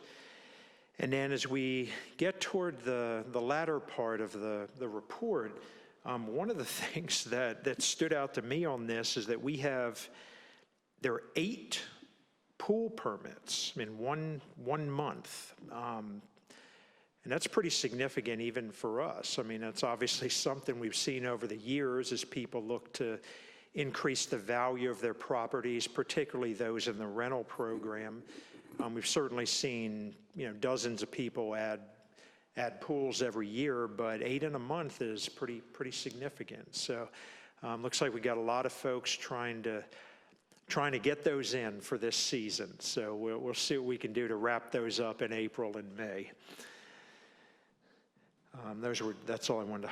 And then as we get toward the latter part of the report, one of the things that stood out to me on this is that there are 8 pool permits in one month. And that's pretty significant even for us. I mean, that's obviously something we've seen over the years as people look to increase the value of their properties, particularly those in the rental program. We've certainly seen, dozens of people add pools every year, but 8 in a month is pretty significant. So looks like we got a lot of folks trying to get those in for this season. So we'll see what we can do to wrap those up in April and May. That's all I wanted to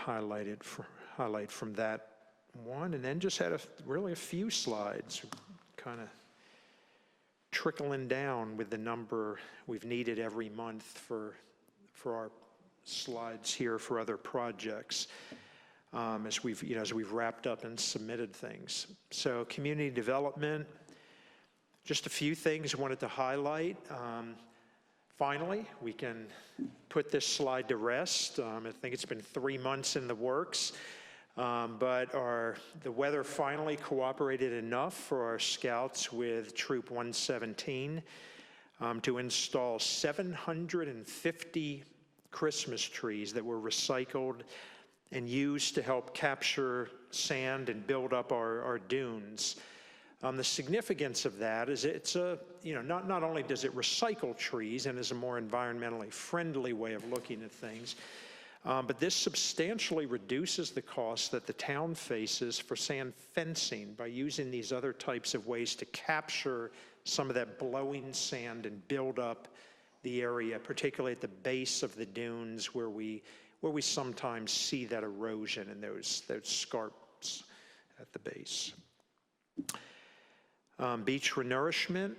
highlight from that one, and then just had really a few slides, kind of trickling down with the number we've needed every month for our slides here for other projects as we've wrapped up and submitted things. So community development, just a few things I wanted to highlight. Finally, we can put this slide to rest. I think it's been 3 months in the works, but the weather finally cooperated enough for our scouts with Troop 117 to install 750 Christmas trees that were recycled and used to help capture sand and build up our dunes. The significance of that is not only does it recycle trees and is a more environmentally friendly way of looking at things, but this substantially reduces the cost that the town faces for sand fencing by using these other types of ways to capture some of that blowing sand and build up the area, particularly at the base of the dunes where we sometimes see that erosion and those scarps at the base. Beach Renourishment,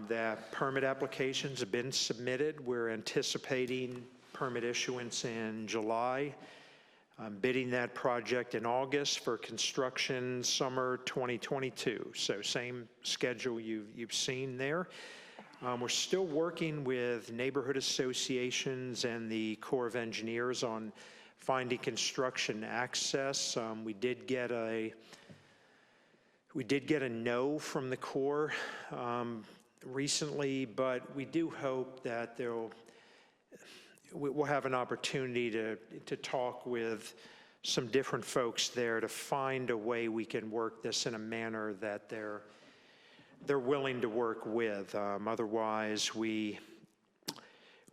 that permit applications have been submitted. We're anticipating permit issuance in July. Bidding that project in August for construction summer 2022. So same schedule you've seen there. We're still working with neighborhood associations and the Corps of Engineers on finding construction access. We did get a no from the Corps recently, but we do hope that we'll have an opportunity to talk with some different folks there to find a way we can work this in a manner that they're willing to work with. Otherwise, we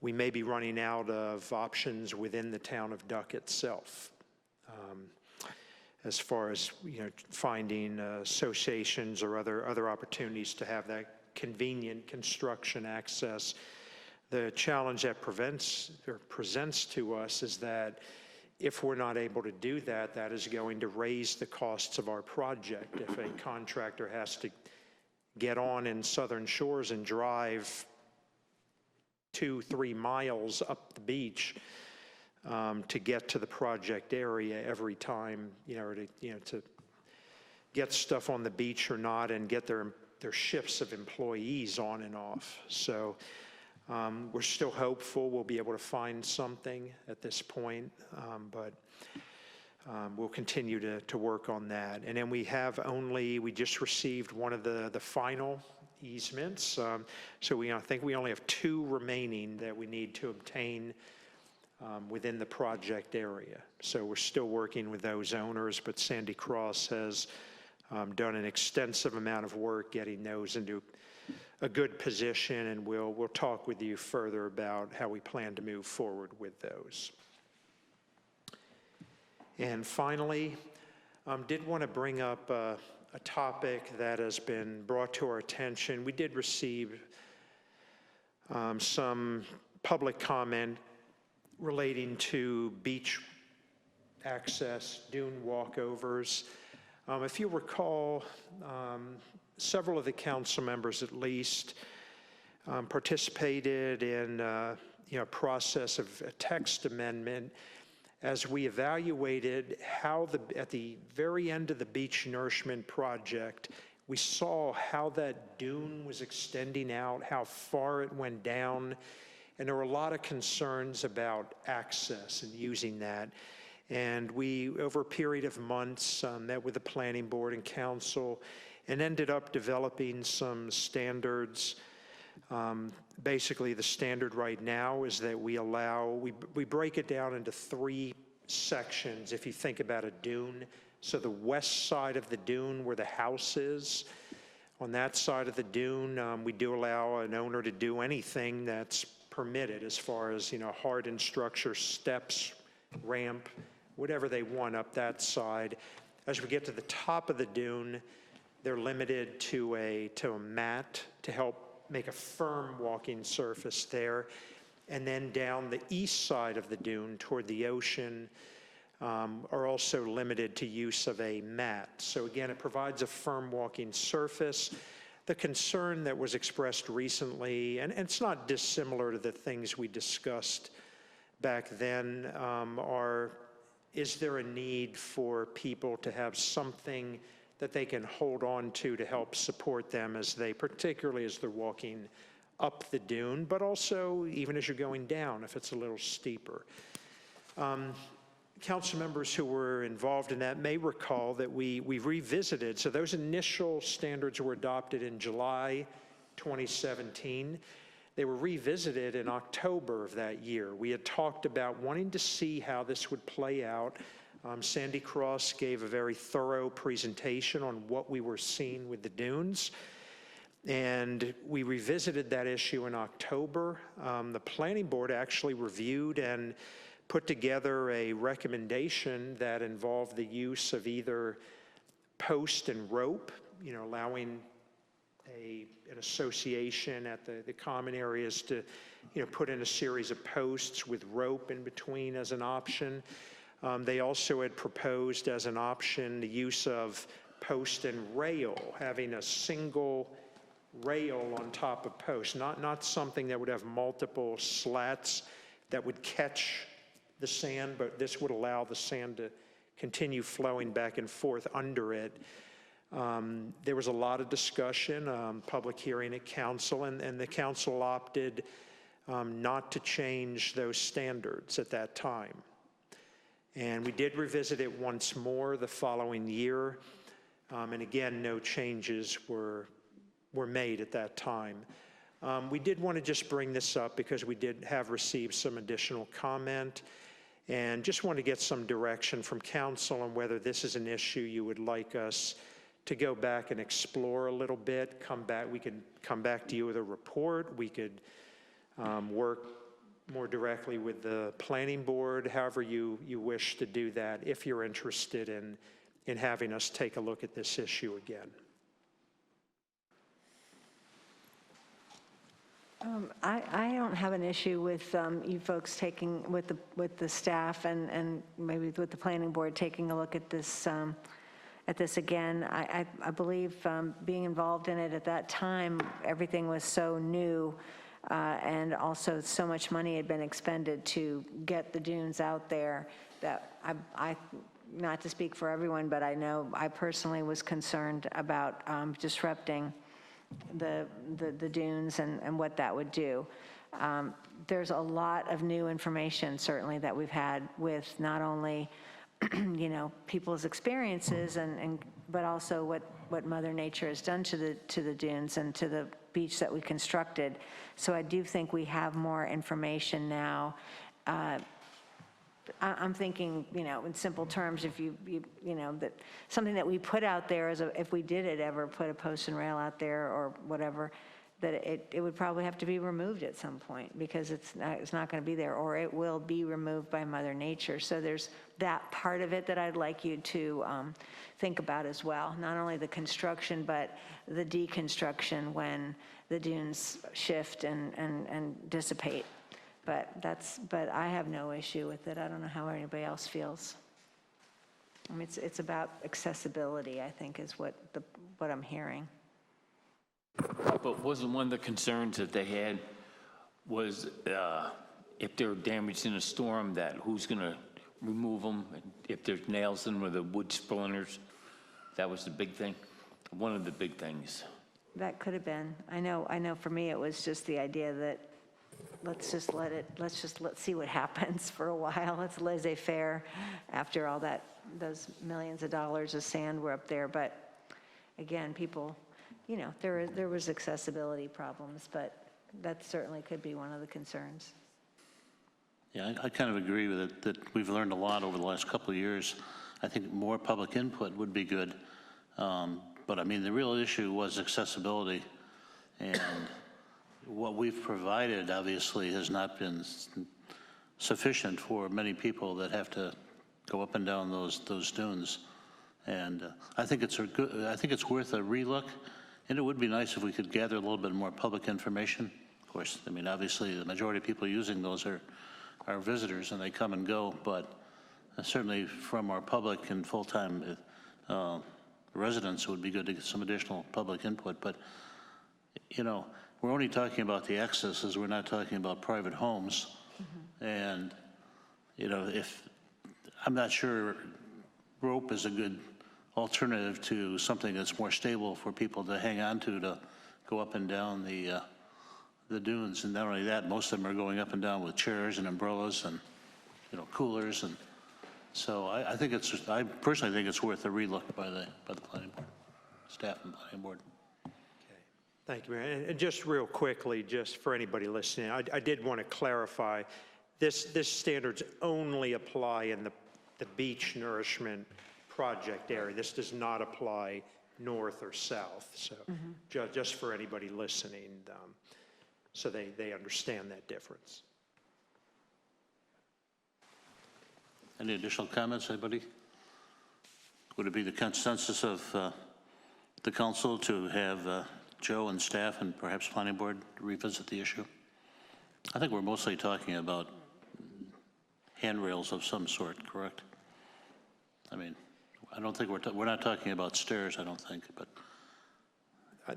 may be running out of options within the town of Duck itself, as far as finding associations or other opportunities to have that convenient construction access. The challenge that presents to us is that if we're not able to do that, that is going to raise the costs of our project. If a contractor has to get on in Southern Shores and drive 2-3 miles up the beach to get to the project area every time, to get stuff on the beach or not, and get their shifts of employees on and off. So we're still hopeful we'll be able to find something at this point, but we'll continue to work on that. And then we just received one of the final easements. So I think we only have 2 remaining that we need to obtain within the project area. So we're still working with those owners, but Sandy Cross has done an extensive amount of work getting those into a good position, and we'll talk with you further about how we plan to move forward with those. And finally, did want to bring up a topic that has been brought to our attention. We did receive some public comment relating to beach access, dune walkovers. If you recall, several of the council members at least participated in a process of a text amendment as we evaluated how at the very end of the beach nourishment project, we saw how that dune was extending out, how far it went down, and there were a lot of concerns about access and using that. And we, over a period of months, met with the planning board and council and ended up developing some standards. Basically, the standard right now is that we break it down into 3 sections if you think about a dune. So the west side of the dune where the house is, on that side of the dune, we do allow an owner to do anything that's permitted as far as, hardened structure, steps, ramp, whatever they want up that side. As we get to the top of the dune, they're limited to a mat to help make a firm walking surface there. And then down the east side of the dune toward the ocean are also limited to use of a mat. So again, it provides a firm walking surface. The concern that was expressed recently, and it's not dissimilar to the things we discussed back then, is there a need for people to have something that they can hold on to help support them particularly as they're walking up the dune, but also even as you're going down if it's a little steeper. Council members who were involved in that may recall that we revisited. So those initial standards were adopted in July 2017. They were revisited in October of that year. We had talked about wanting to see how this would play out. Sandy Cross gave a very thorough presentation on what we were seeing with the dunes. And we revisited that issue in October. The planning board actually reviewed and put together a recommendation that involved the use of either post and rope, allowing an association at the common areas to, put in a series of posts with rope in between as an option. They also had proposed as an option the use of post and rail, having a single rail on top of post, not something that would have multiple slats that would catch the sand, but this would allow the sand to continue flowing back and forth under it. There was a lot of discussion, public hearing at council, and the council opted not to change those standards at that time. And we did revisit it once more the following year, and again, no changes were made at that time. We did want to just bring this up because we did have received some additional comment and just want to get some direction from council on whether this is an issue you would like us to go back and explore a little bit, come back, we could come back to you with a report, we could work more directly with the planning board, however you wish to do that, if you're interested in having us take a look at this issue again.
I don't have an issue with you folks taking, with the staff and maybe with the planning board taking a look at this again. I believe being involved in it at that time, everything was so new, and also so much money had been expended to get the dunes out there that I not to speak for everyone, but I know I personally was concerned about disrupting the dunes and what that would do. There's a lot of new information certainly that we've had with not only people's experiences but also what Mother Nature has done to the dunes and to the beach that we constructed. So I do think we have more information now. I'm thinking, in simple terms, if you that something that we put out there if we did ever put a post and rail out there or whatever, that it would probably have to be removed at some point because it's not going to be there, or it will be removed by Mother Nature. So there's that part of it that I'd like you to think about as well. Not only the construction, but the deconstruction when the dunes shift and dissipate. But I have no issue with it. I don't know how anybody else feels. I mean, it's about accessibility, I think, is what I'm hearing.
But wasn't one of the concerns that they had was if they're damaged in a storm, that who's going to remove them? And if there's nails in with the wood splinters, that was the big thing, one of the big things.
That could have been. I know for me it was just the idea that let's see what happens for a while. It's laissez-faire after all those millions of dollars of sand were up there. But again, people, there was accessibility problems, but that certainly could be one of the concerns.
Yeah, I kind of agree with it, that we've learned a lot over the last couple of years. I think more public input would be good. But I mean, the real issue was accessibility, and what we've provided obviously has not been sufficient for many people that have to go up and down those dunes. And I think it's worth a relook, and it would be nice if we could gather a little bit more public information. Of course, I mean, obviously the majority of people using those are visitors and they come and go, but certainly from our public and full-time residents, it would be good to get some additional public input. But we're only talking about the accesses, we're not talking about private homes. Mm-hmm. And, if I'm not sure rope is a good alternative to something that's more stable for people to hang on to go up and down the dunes. And not only that, most of them are going up and down with chairs and umbrellas and, coolers. And so I personally think it's worth a relook by the planning board, staff and planning board.
Thank you, Mayor. And just real quickly, just for anybody listening, I did want to clarify, this standards only apply in the beach nourishment project area. This does not apply north or south. So just for anybody listening, so they understand that difference.
Any additional comments, anybody? Would it be the consensus of the council to have Joe and staff and perhaps planning board revisit the issue? I think we're mostly talking about handrails of some sort, correct? I mean, I don't think we're not talking about stairs, I don't think, but.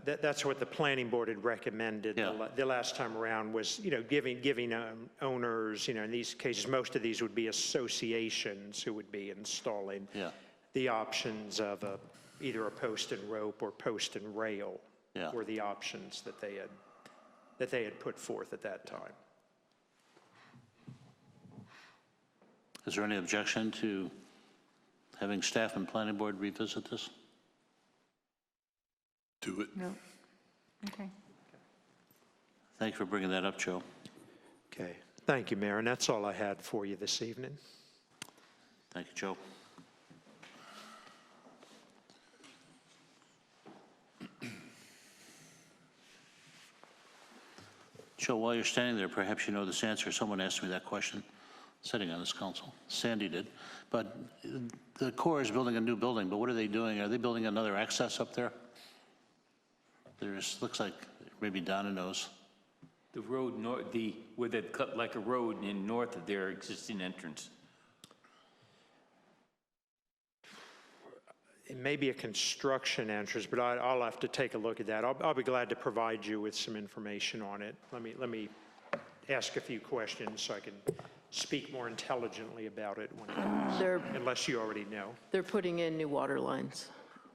That's what the planning board had recommended.
Yeah.
The last time around was, giving owners, in these cases, most of these would be associations who would be installing the options of either a post and rope or post and rail. Yeah. Were the options that they had put forth at that time.
Is there any objection to having staff and planning board revisit this?
Do it.
No. Okay.
Thank you for bringing that up, Joe.
Okay, thank you, Mayor, and that's all I had for you this evening.
Thank you, Joe. Joe, while you're standing there, perhaps you know this answer. Someone asked me that question sitting on this council. Sandy did. But the Corps is building a new building, but what are they doing? Are they building another access up there? There's, looks like, maybe Donna knows.
The road, where they cut like a road in north of their existing entrance.
It may be a construction entrance, but I'll have to take a look at that. I'll be glad to provide you with some information on it. Let me ask a few questions so I can speak more intelligently about it unless you already know.
They're putting in new water lines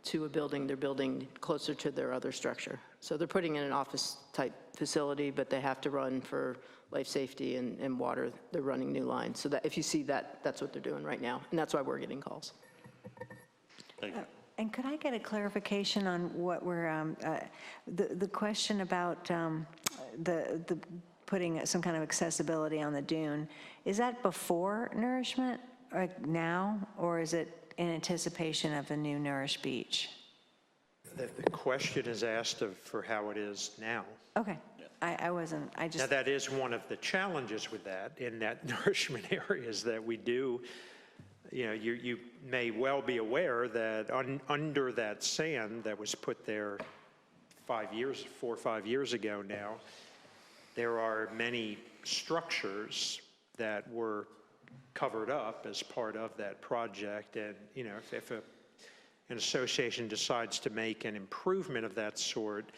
to a building. They're building closer to their other structure. So they're putting in an office-type facility, but they have to run for life safety and water. They're running new lines. So that if you see that, that's what they're doing right now. And that's why we're getting calls.
Thank you.
And could I get a clarification on what we're, the question about the putting some kind of accessibility on the dune, is that before Nourishment, like now, or is it in anticipation of the new Nourish Beach?
The question is asked for how it is now.
Okay, I wasn't, I
Now,
just,
that is one of the challenges with that, in that Nourishment area, is that we do, you know, you may well be aware that under that sand that was put there 4 or 5 years ago now, there are many structures that were covered up as part of that project. And, you know, if an association decides to make an improvement of that sort,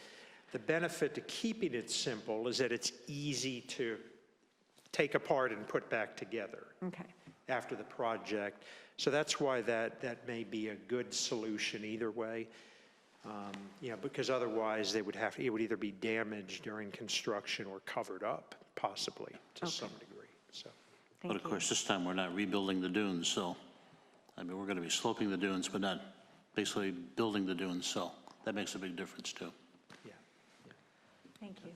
the benefit to keeping it simple is that it's easy to take apart and put back together after the project. So that's why that may be a good solution either way. You know, because otherwise it would either be damaged during construction or covered up, possibly, to some degree. So.
But of course, this time we're not rebuilding the dunes, so, I mean, we're going to be sloping the dunes, but not basically building the dunes, so that makes a big difference too.
Yeah.
thank you.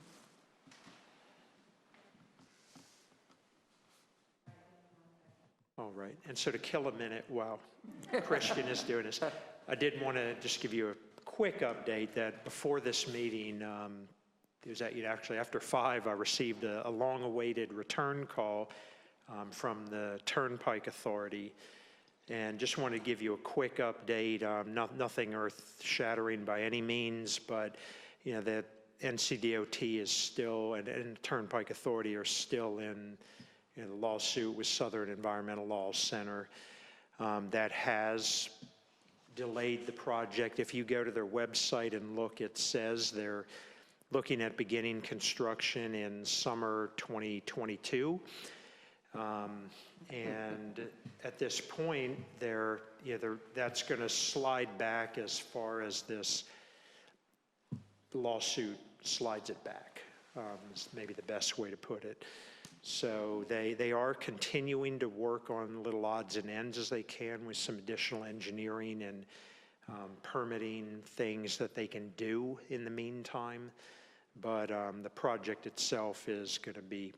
All right, and so to kill a minute while Christian is doing this, I did want to just give you a quick update that before this meeting, it was actually after 5, I received a long-awaited return call from the Turnpike Authority, and just want to give you a quick update. Nothing earth-shattering by any means, but you know that NCDOT is still and the Turnpike Authority are still in the lawsuit with Southern Environmental Law Center that has delayed the project. If you go to their website and look, it says they're looking at beginning construction in summer 2022. And at this point, that's going to slide back as far as this lawsuit slides it back, is maybe the best way to put it. So they are continuing to work on little odds and ends as they can with some additional engineering and permitting things that they can do in the meantime. But the project itself is going to be,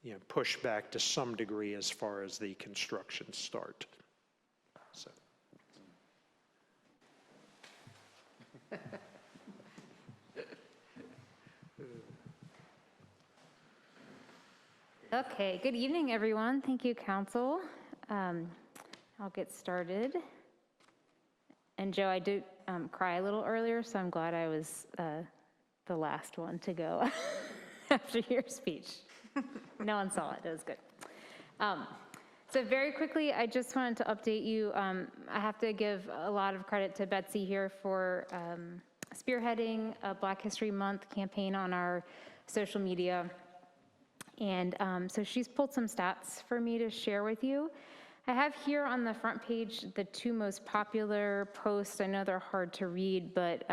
you know, pushed back to some degree as far as the construction start. So.
Okay, good evening, everyone. Thank you, Council. I'll get started. And Joe, I did cry a little earlier, so I'm glad I was the last one to go after your speech. No one saw it. It was good. So very quickly, I just wanted to update you. I have to give a lot of credit to Betsy here for spearheading a Black History Month campaign on our social media. And so she's pulled some stats for me to share with you. I have here on the front page the 2 most popular posts. I know they're hard to read, but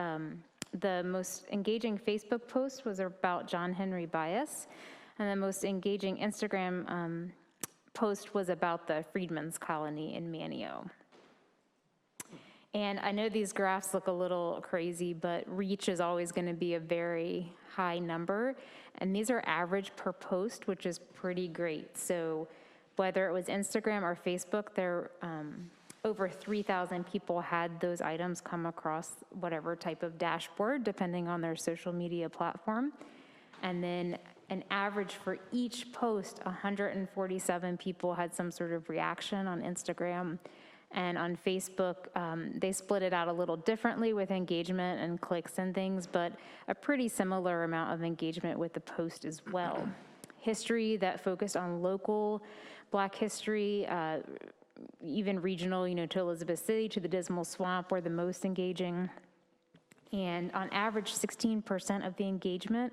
the most engaging Facebook post was about John Henry Bias, and the most engaging Instagram post was about the Freedmen's Colony in Manio. And I know these graphs look a little crazy, but reach is always going to be a very high number. And these are average per post, which is pretty great. So whether it was Instagram or Facebook, there over 3,000 people had those items come across whatever type of dashboard, depending on their social media platform. And then an average for each post, 147 people had some sort of reaction on Instagram. And on Facebook, they split it out a little differently with engagement and clicks and things, but a pretty similar amount of engagement with the post as well. History that focused on local Black history, even regional, to Elizabeth City, to the Dismal Swamp were the most engaging. And on average, 16% of the engagement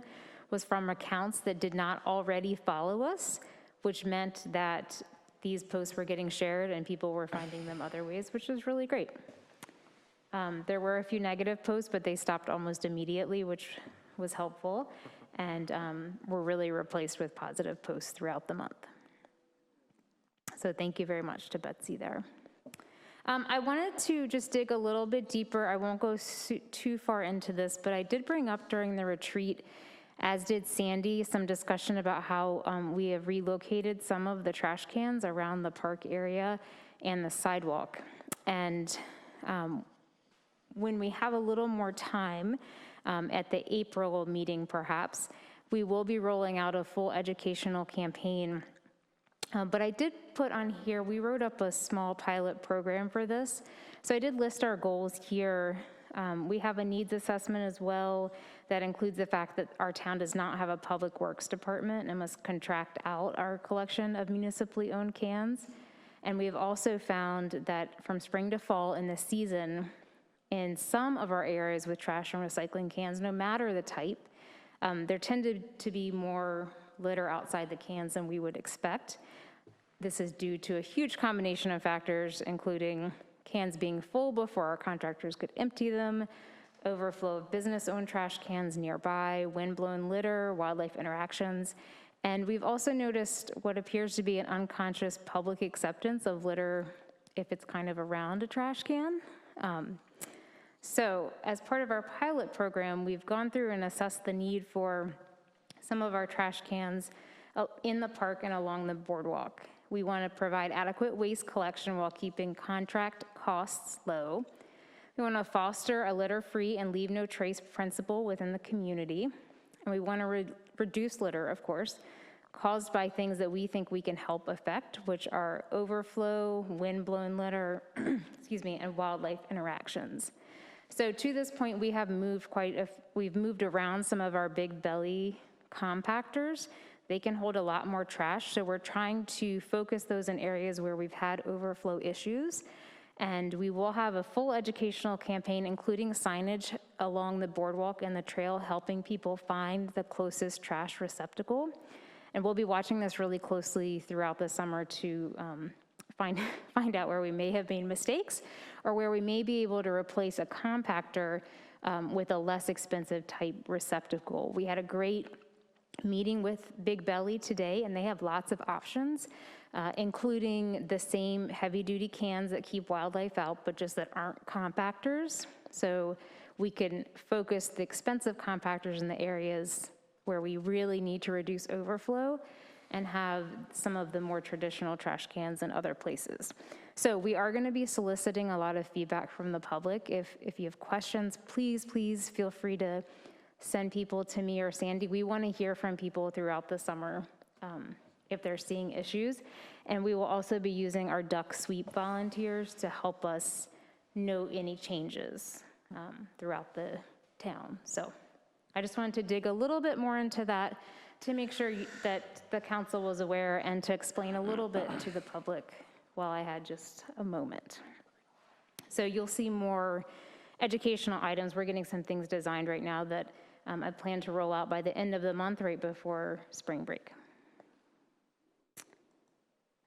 was from accounts that did not already follow us, which meant that these posts were getting shared and people were finding them other ways, which was really great. There were a few negative posts, but they stopped almost immediately, which was helpful, and were really replaced with positive posts throughout the month. So thank you very much to Betsy there. I wanted to just dig a little bit deeper. I won't go too far into this, but I did bring up during the retreat, as did Sandy, some discussion about how we have relocated some of the trash cans around the park area and the sidewalk. And when we have a little more time at the April meeting, perhaps, we will be rolling out a full educational campaign. But I did put on here, we wrote up a small pilot program for this. So I did list our goals here. We have a needs assessment as well that includes the fact that our town does not have a public works department and must contract out our collection of municipally owned cans. And we've also found that from spring to fall in the season, in some of our areas with trash and recycling cans, no matter the type, there tended to be more litter outside the cans than we would expect. This is due to a huge combination of factors, including cans being full before our contractors could empty them, overflow of business-owned trash cans nearby, wind-blown litter, wildlife interactions. And we've also noticed what appears to be an unconscious public acceptance of litter if it's kind of around a trash can. So as part of our pilot program, we've gone through and assessed the need for some of our trash cans in the park and along the boardwalk. We want to provide adequate waste collection while keeping contract costs low. We want to foster a litter-free and leave no trace principle within the community. And we want to reduce litter, of course, caused by things that we think we can help affect, which are overflow, wind-blown litter, excuse me, and wildlife interactions. So to this point, we have moved we've moved around some of our big belly compactors. They can hold a lot more trash, so we're trying to focus those in areas where we've had overflow issues. And we will have a full educational campaign, including signage along the boardwalk and the trail, helping people find the closest trash receptacle. And we'll be watching this really closely throughout the summer to find out where we may have made mistakes or where we may be able to replace a compactor with a less expensive type receptacle. We had a great meeting with Big Belly today, and they have lots of options, including the same heavy-duty cans that keep wildlife out, but just that aren't compactors. So we can focus the expensive compactors in the areas where we really need to reduce overflow and have some of the more traditional trash cans in other places. So we are going to be soliciting a lot of feedback from the public. If you have questions, please feel free to send people to me or Sandy. We want to hear from people throughout the summer if they're seeing issues. And we will also be using our duck sweep volunteers to help us note any changes throughout the town. So I just wanted to dig a little bit more into that to make sure that the council was aware and to explain a little bit to the public while I had just a moment. So you'll see more educational items. We're getting some things designed right now that I plan to roll out by the end of the month, right before spring break.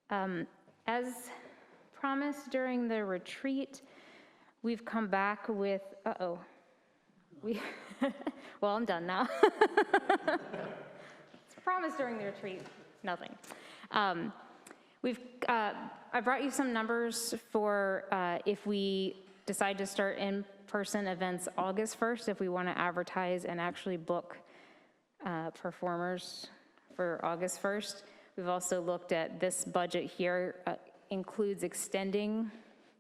As promised during the retreat, we've come back with, well, I'm done now. It's promised during the retreat, nothing. I brought you some numbers for if we decide to start in-person events August 1st if we want to advertise and actually book performers for August 1st. We've also looked at this budget here, includes extending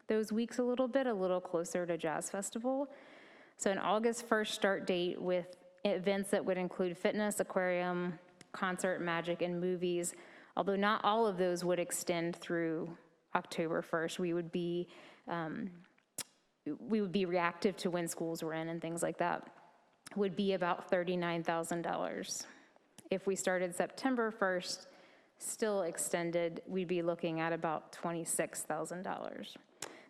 those weeks a little closer to Jazz Festival. So an August 1st start date with events that would include fitness, aquarium, concert, magic, and movies. Although not all of those would extend through October 1st. We would be reactive to when schools were in and things like that. Would be about $39,000. If we started September 1st, still extended, we'd be looking at about $26,000.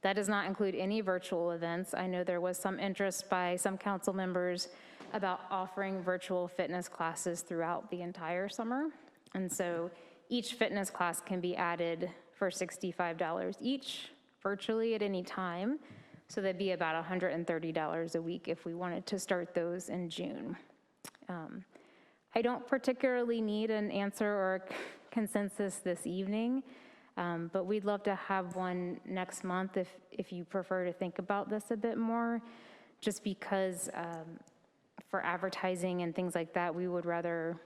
That does not include any virtual events. I know there was some interest by some council members about offering virtual fitness classes throughout the entire summer. And so each fitness class can be added for $65 each, virtually at any time. So that'd be about $130 a week if we wanted to start those in June. I don't particularly need an answer or consensus this evening, but we'd love to have one next month if you prefer to think about this a bit more, just because for advertising and things like that, we would rather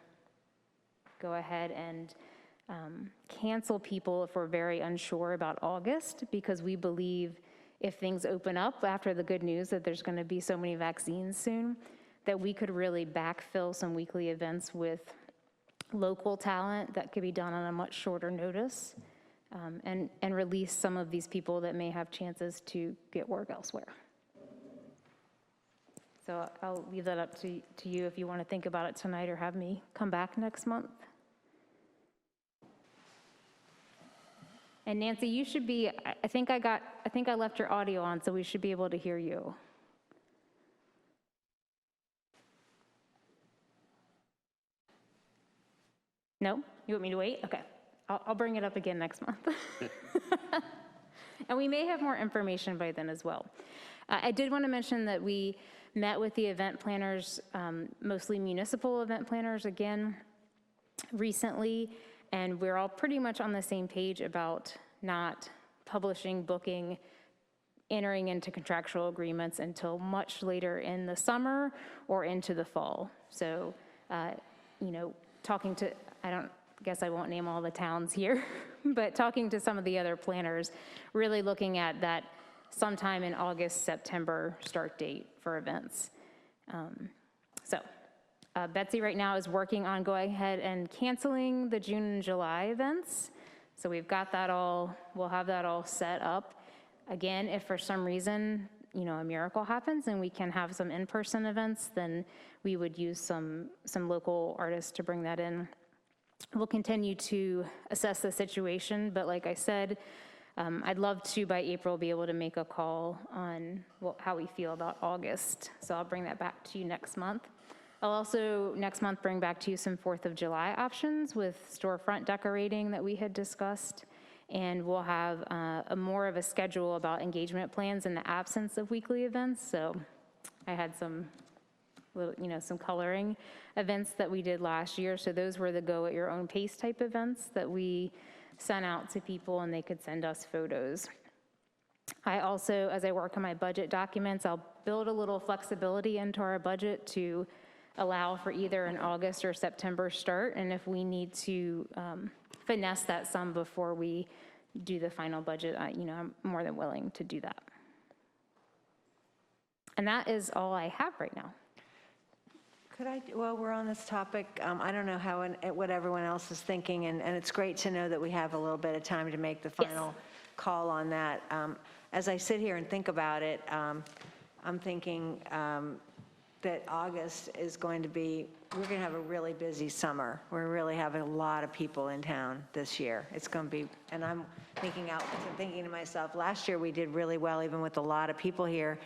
go ahead and cancel people if we're very unsure about August, because we believe if things open up after the good news that there's going to be so many vaccines soon, that we could really backfill some weekly events with local talent that could be done on a much shorter notice, and release some of these people that may have chances to get work elsewhere. So I'll leave that up to you if you want to think about it tonight or have me come back next month. And Nancy, you should be, I think I left your audio on, so we should be able to hear you. No? You want me to wait? Okay. I'll bring it up again next month. And we may have more information by then as well. I did want to mention that we met with the event planners, mostly municipal event planners again, recently, and we're all pretty much on the same page about not publishing, booking, entering into contractual agreements until much later in the summer or into the fall. So, talking to, I guess I won't name all the towns here, but talking to some of the other planners, really looking at that sometime in August, September start date for events. Betsy right now is working on going ahead and canceling the June and July events. So we've got that all, we'll have that all set up. Again, if for some reason, a miracle happens and we can have some in-person events, then we would use some local artists to bring that in. We'll continue to assess the situation, but like I said, I'd love to, by April, be able to make a call on how we feel about August. So I'll bring that back to you next month. I'll also, next month, bring back to you some 4th of July options with storefront decorating that we had discussed. And we'll have more of a schedule about engagement plans in the absence of weekly events. So I had some coloring events that we did last year. So those were the go at your own pace type events that we sent out to people and they could send us photos. I also, as I work on my budget documents, I'll build a little flexibility into our budget to allow for either an August or September start. And if we need to finesse that some before we do the final budget, I'm more than willing to do that. And that is all I have right now.
While we're on this topic, I don't know what everyone else is thinking, and it's great to know that we have a little bit of time to make the final call on that. As I sit here and think about it, I'm thinking that August is going to be, we're going to have a really busy summer. We're really having a lot of people in town this year. It's going to be, and I'm thinking to myself, last year we did really well, even with a lot of people here,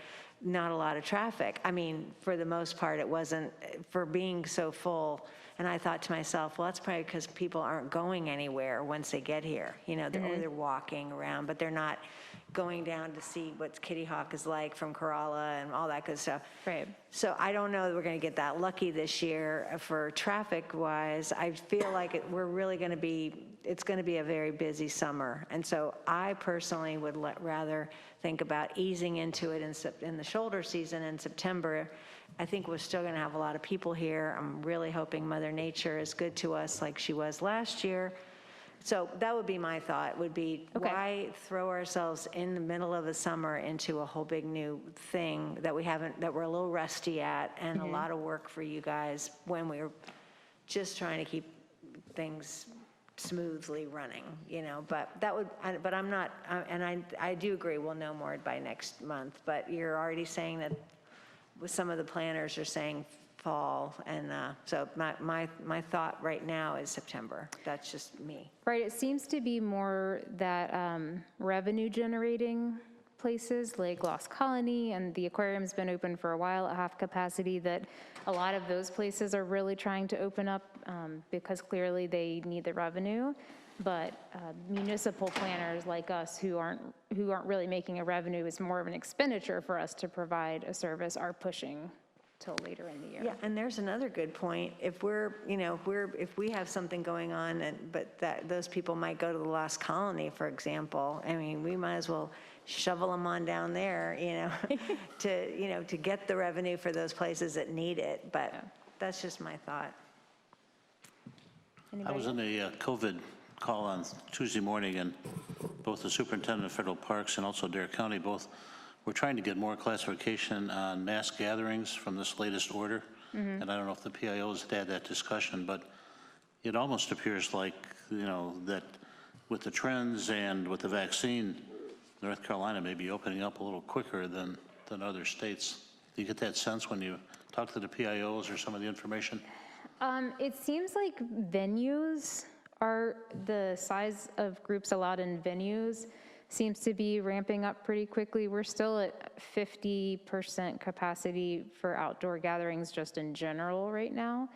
not a lot of traffic. I mean, for the most part, it wasn't, for being so full. And I thought to myself, well, that's probably because people aren't going anywhere once they get here. Or they're walking around, but they're not going down to see what Kitty Hawk is like from Corolla and all that good stuff.
Right.
So I don't know that we're going to get that lucky this year for traffic-wise. I feel like we're really going to be, it's going to be a very busy summer. And so I personally would rather think about easing into it in the shoulder season in September. I think we're still going to have a lot of people here. I'm really hoping Mother Nature is good to us like she was last year. So that would be my thought, would be why throw ourselves in the middle of the summer into a whole big new thing that that we're a little rusty at, and a lot of work for you guys when we're just trying to keep things smoothly running, you know, but that would, but I'm not, and I do agree we'll know more by next month, but you're already saying that with some of the planners are saying fall, and so my thought right now is September. That's just me.
Right, it seems to be more that revenue generating places like Lost Colony, and the aquarium's been open for a while at half capacity, that a lot of those places are really trying to open up because clearly they need the revenue. But municipal planners like us who aren't really making a revenue, it's more of an expenditure for us to provide a service, are pushing till later in the year.
Yeah, and there's another good point. If we're, you know, if we have something going on, but that those people might go to the Lost Colony, for example, I mean, we might as well shovel them on down there, you know, to get the revenue for those places that need it. But that's just my thought.
I was in a COVID call on Tuesday morning, and both the superintendent of federal parks and also Dare County both were trying to get more classification on mass gatherings from this latest order. And I don't know if the PIOs had that discussion, but it almost appears like, you know, that with the trends and with the vaccine, North Carolina may be opening up a little quicker than other states. Do you get that sense when you talk to the PIOs or some of the information?
It seems like venues are, the size of groups allowed in venues seems to be ramping up pretty quickly. We're still at 50% capacity for outdoor gatherings just in general right now,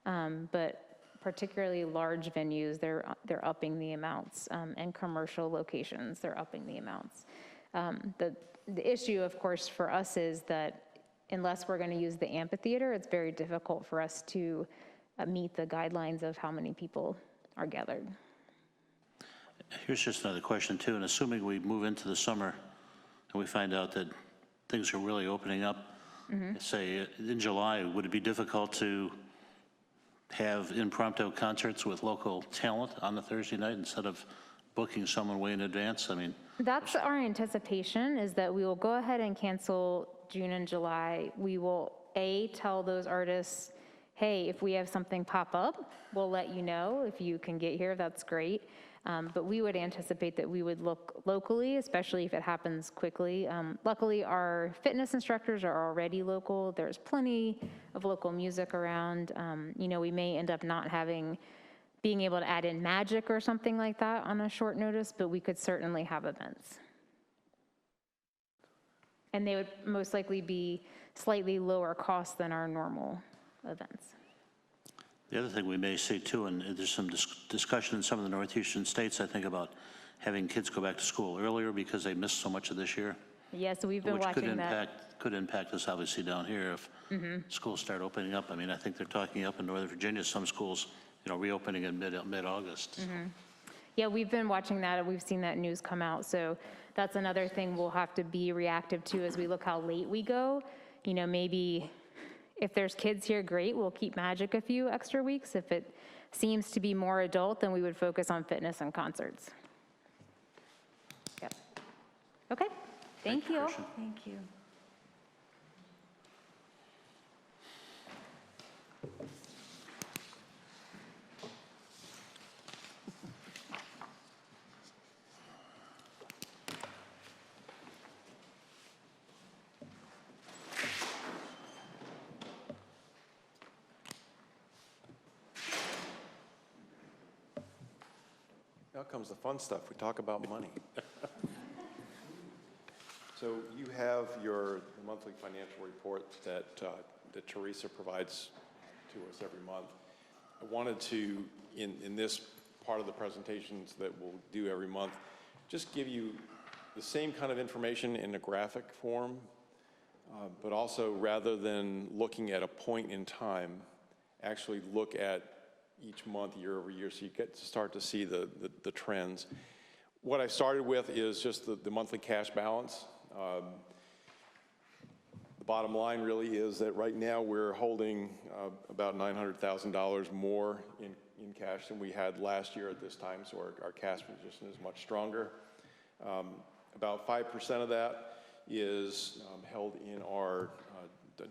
but particularly large venues, they're upping the amounts, and commercial locations, they're upping the amounts. The issue, of course, for us is that unless we're going to use the amphitheater, it's very difficult for us to meet the guidelines of how many people are gathered.
Here's just another question too, and assuming we move into the summer and we find out that things are really opening up, say in July, would it be difficult to have impromptu concerts with local talent on a Thursday night instead of booking someone way in advance? I mean,
that's our anticipation, is that we will go ahead and cancel June and July. We will tell those artists, hey, if we have something pop up, we'll let you know. If you can get here, that's great. But we would anticipate that we would look locally, especially if it happens quickly. Luckily, our fitness instructors are already local. There's plenty of local music around. You know, we may end up not being able to add in magic or something like that on a short notice, but we could certainly have events. And they would most likely be slightly lower cost than our normal events.
the other thing we may see too, and there's some discussion in some of the northeastern states, I think, about having kids go back to school earlier because they missed so much of this year.
Yes, we've been watching that.
Could impact us obviously down here if schools start opening up. I mean, I think they're talking up in Northern Virginia, some schools, you know, reopening in mid-August.
Yeah, we've been watching that, and we've seen that news come out. So that's another thing we'll have to be reactive to as we look how late we go. You know, maybe if there's kids here, great, we'll keep magic a few extra weeks. If it seems to be more adult, then we would focus on fitness and concerts. Yep. Okay, thank you.
Thank you.
Now comes the fun stuff. We talk about money. So you have your monthly financial report that Teresa provides to us every month. I wanted to, in this part of the presentations that we'll do every month, just give you the same kind of information in a graphic form, but also rather than looking at a point in time, actually look at each month, year over year, so you get to start to see the trends. What I started with is just the monthly cash balance. The bottom line really is that right now we're holding about $900,000 more in cash than we had last year at this time, so our cash position is much stronger. About 5% of that is held in our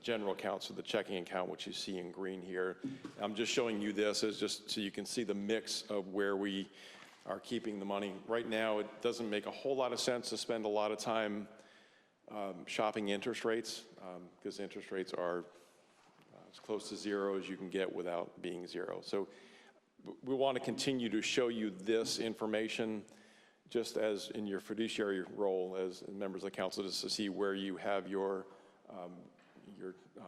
general account, so the checking account, which you see in green here. I'm just showing you this as just so you can see the mix of where we are keeping the money. Right now, it doesn't make a whole lot of sense to spend a lot of time shopping interest rates, because interest rates are as close to zero as you can get without being zero. So we want to continue to show you this information just as in your fiduciary role as members of the council, just to see where you have your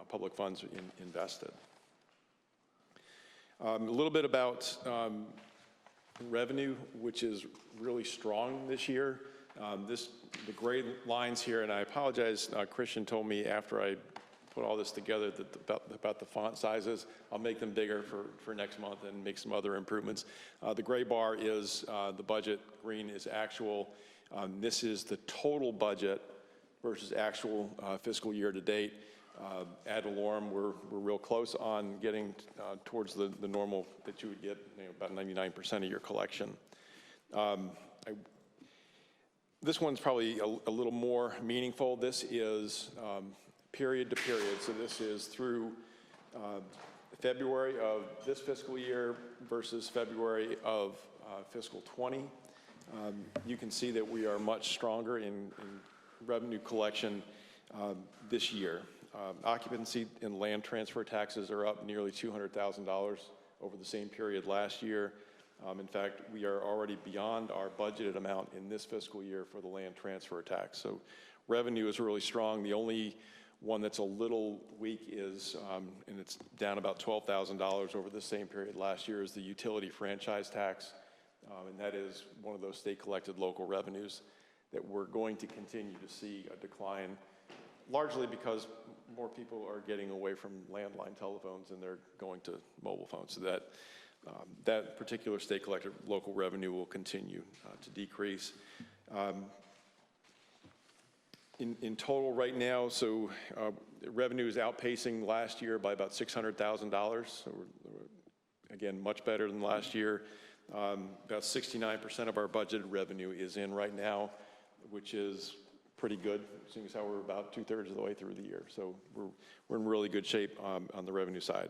public funds invested. A little bit about revenue, which is really strong this year. The gray lines here, and I apologize, Christian told me after I put all this together that about the font sizes. I'll make them bigger for next month and make some other improvements. The gray bar is the budget, green is actual. This is the total budget versus actual fiscal year to date. Ad valorem, we're real close on getting towards the normal that you would get, about 99% of your collection. This one's probably a little more meaningful. This is period to period. So this is through February of this fiscal year versus February of fiscal 20. You can see that we are much stronger in revenue collection this year. Occupancy and land transfer taxes are up nearly $200,000 over the same period last year. In fact, we are already beyond our budgeted amount in this fiscal year for the land transfer tax. So revenue is really strong. The only one that's a little weak is, and it's down about $12,000 over the same period last year, is the utility franchise tax. And that is one of those state collected local revenues that we're going to continue to see a decline, largely because more people are getting away from landline telephones and they're going to mobile phones. So that particular state collected local revenue will continue to decrease. In total right now, so revenue is outpacing last year by about $600,000. So we're, again, much better than last year. About 69% of our budgeted revenue is in right now, which is pretty good, seeing as how we're about 2/3 of the way through the year. So we're in really good shape on the revenue side.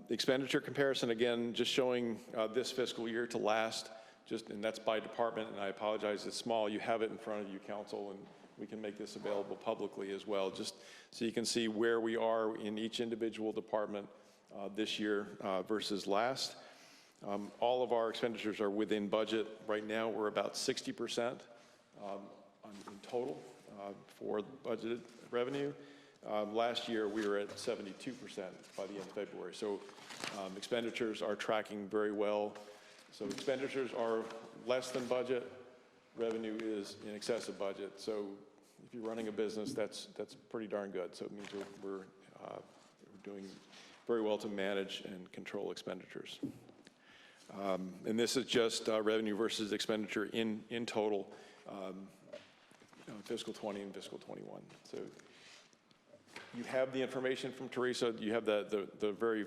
Expenditure comparison, again, just showing this fiscal year to last, and that's by department, and I apologize, it's small. You have it in front of you, council, and we can make this available publicly as well, just so you can see where we are in each individual department this year versus last. All of our expenditures are within budget. Right now, we're about 60% in total for budgeted revenue. Last year, we were at 72% by the end of February. So expenditures are tracking very well. So expenditures are less than budget. Revenue is in excess of budget. So if you're running a business, that's pretty darn good. So it means we're doing very well to manage and control expenditures. And this is just revenue versus expenditure in total, fiscal 20 and fiscal 21. So you have the information from Teresa. You have the very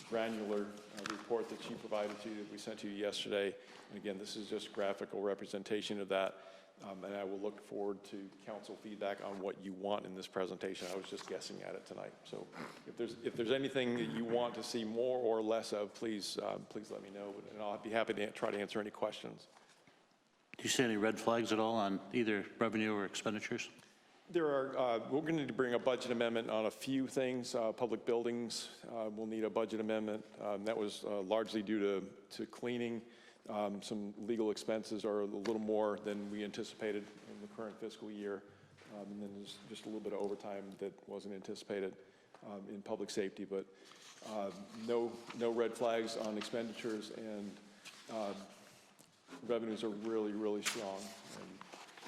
granular report that she provided to you that we sent to you yesterday. And again, this is just graphical representation of that. And I will look forward to council feedback on what you want in this presentation. I was just guessing at it tonight. So if there's anything that you want to see more or less of, please let me know. And I'll be happy to try to answer any questions.
Do you see any red flags at all on either revenue or expenditures?
There are, we're going to need to bring a budget amendment on a few things. Public buildings will need a budget amendment. That was largely due to cleaning. Some legal expenses are a little more than we anticipated in the current fiscal year. And then there's just a little bit of overtime that wasn't anticipated in public safety, but no red flags on expenditures. And revenues are really, really strong. And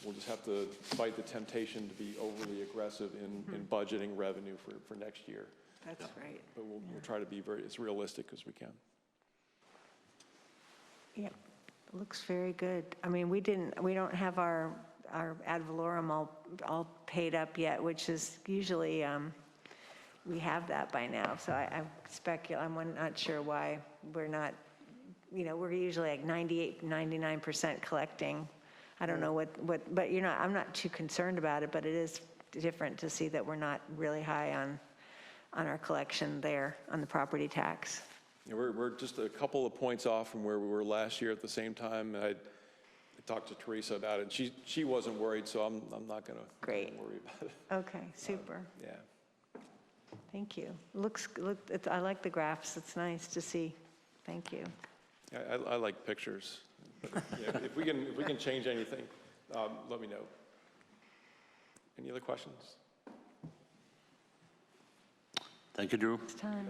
we'll just have to fight the temptation to be overly aggressive in budgeting revenue for next year.
That's right.
But we'll try to be as realistic as we can.
Yep, looks very good. I mean, we don't have our ad valorem all paid up yet, which is usually, we have that by now. So I'm not sure why we're not, we're usually like 98, 99% collecting. I don't know what, but I'm not too concerned about it, but it is different to see that we're not really high on our collection there on the property tax.
Yeah, we're just a couple of points off from where we were last year at the same time. I talked to Teresa about it. She wasn't worried, so I'm not going to worry about it.
Okay, super.
Yeah.
Thank you. I like the graphs. It's nice to see. Thank you.
Yeah, I like pictures. But, yeah, if we can change anything, let me know. Any other questions?
Thank you, Drew.
It's time.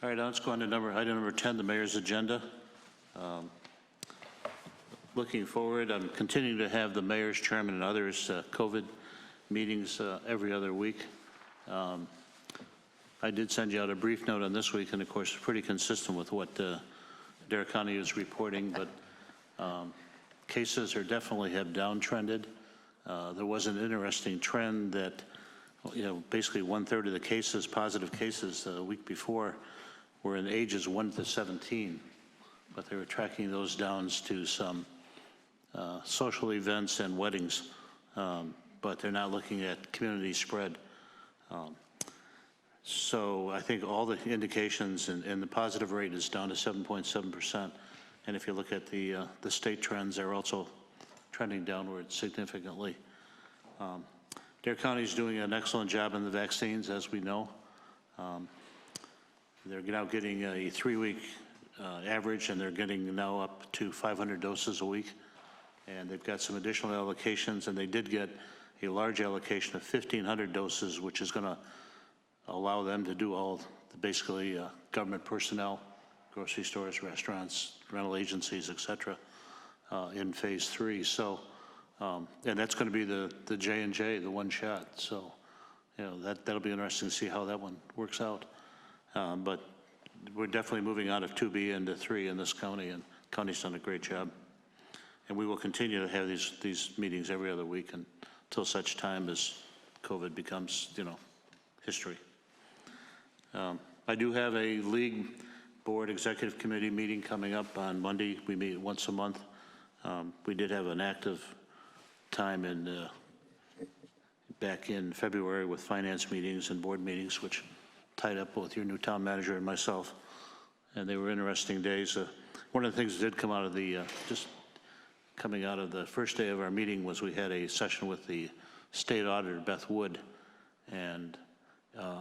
All right, now let's go on to item number 10, the mayor's agenda. Looking forward, I'm continuing to have the mayor's chairman and others COVID meetings every other week. I did send you out a brief note on this week, and of course, it's pretty consistent with what Dare County is reporting, but cases definitely have downtrended. There was an interesting trend that, basically 1/3 of the cases, positive cases the week before, were in ages 1 to 17, but they were tracking those down to some social events and weddings, but they're not looking at community spread. So I think all the indications and the positive rate is down to 7.7%. And if you look at the state trends, they're also trending downward significantly. Dare County is doing an excellent job in the vaccines, as we know. They're now getting a 3-week average, and they're getting now up to 500 doses a week. And they've got some additional allocations, and they did get a large allocation of 1,500 doses, which is going to allow them to do all basically government personnel, grocery stores, restaurants, rental agencies, et cetera, in phase 3. So, and that's going to be the J&J, the one shot. So, that'll be interesting to see how that one works out. But we're definitely moving out of 2B into 3 in this county, and county's done a great job. And we will continue to have these meetings every other week until such time as COVID becomes, history. I do have a league board executive committee meeting coming up on Monday. We meet once a month. We did have an active time back in February with finance meetings and board meetings, which tied up both your new town manager and myself, and they were interesting days. One of the things that did come out of just coming out of the first day of our meeting was we had a session with the state auditor, Beth Wood, and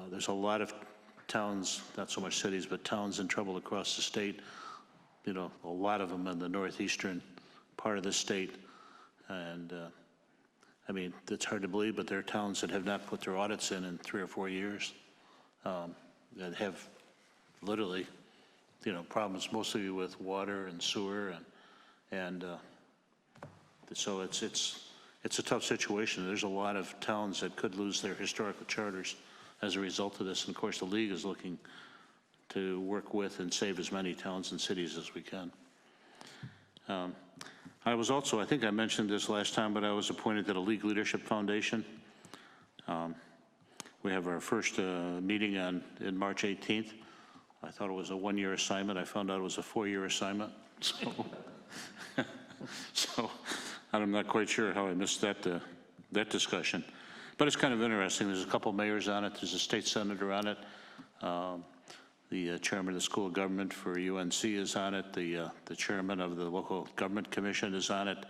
there's a lot of towns, not so much cities, but towns in trouble across the state, a lot of them in the northeastern part of the state, and I mean, it's hard to believe, but there are towns that have not put their audits in 3 or 4 years, that have literally, problems mostly with water and sewer, and so it's a tough situation. There's a lot of towns that could lose their historical charters as a result of this, and of course the league is looking to work with and save as many towns and cities as we can. I was also, I think I mentioned this last time, but I was appointed to the League Leadership Foundation. We have our first meeting in March 18th. I thought it was a 1-year assignment. I found out it was a 4-year assignment. So I'm not quite sure how I missed that discussion. But it's kind of interesting. There's a couple mayors on it. There's a state senator on it. The chairman of the school of government for UNC is on it. The chairman of the local government commission is on it.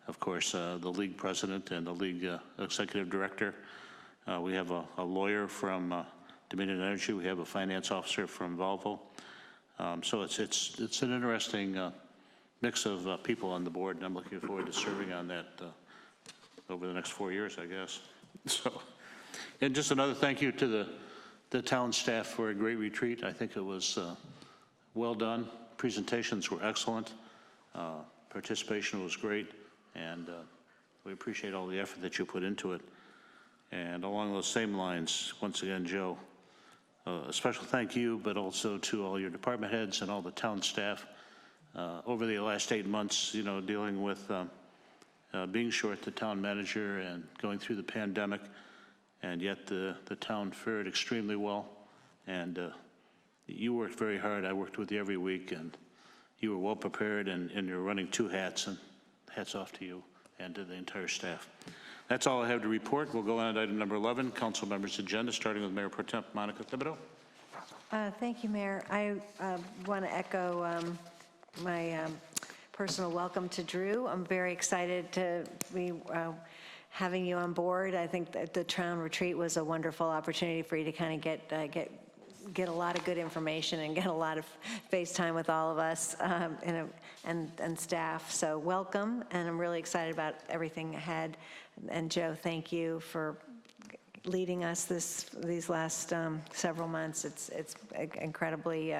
Of course, the league president and the league executive director. We have a lawyer from Dominion Energy. We have a finance officer from Volvo. So it's an interesting mix of people on the board, and I'm looking forward to serving on that over the next 4 years, I guess. So, and just another thank you to the town staff for a great retreat. I think it was well done. Presentations were excellent. Participation was great, and we appreciate all the effort that you put into it. And along those same lines, once again, Joe, a special thank you, but also to all your department heads and all the town staff. Over the last 8 months, you know, dealing with being short the town manager and going through the pandemic, and yet the town fared extremely well. And you worked very hard. I worked with you every week, and you were well prepared, and you're running 2 hats, and hats off to you and to the entire staff. That's all I have to report. We'll go on to item number 11, council members' agenda, starting with Mayor Pro Tem Monica Thibodeau.
Thank you, Mayor. I want to echo my personal welcome to Drew. I'm very excited to be having you on board. I think that the town retreat was a wonderful opportunity for you to kind of get a lot of good information and get a lot of face time with all of us and staff. So welcome, and I'm really excited about everything ahead. And Joe, thank you for leading us these last several months. It's incredibly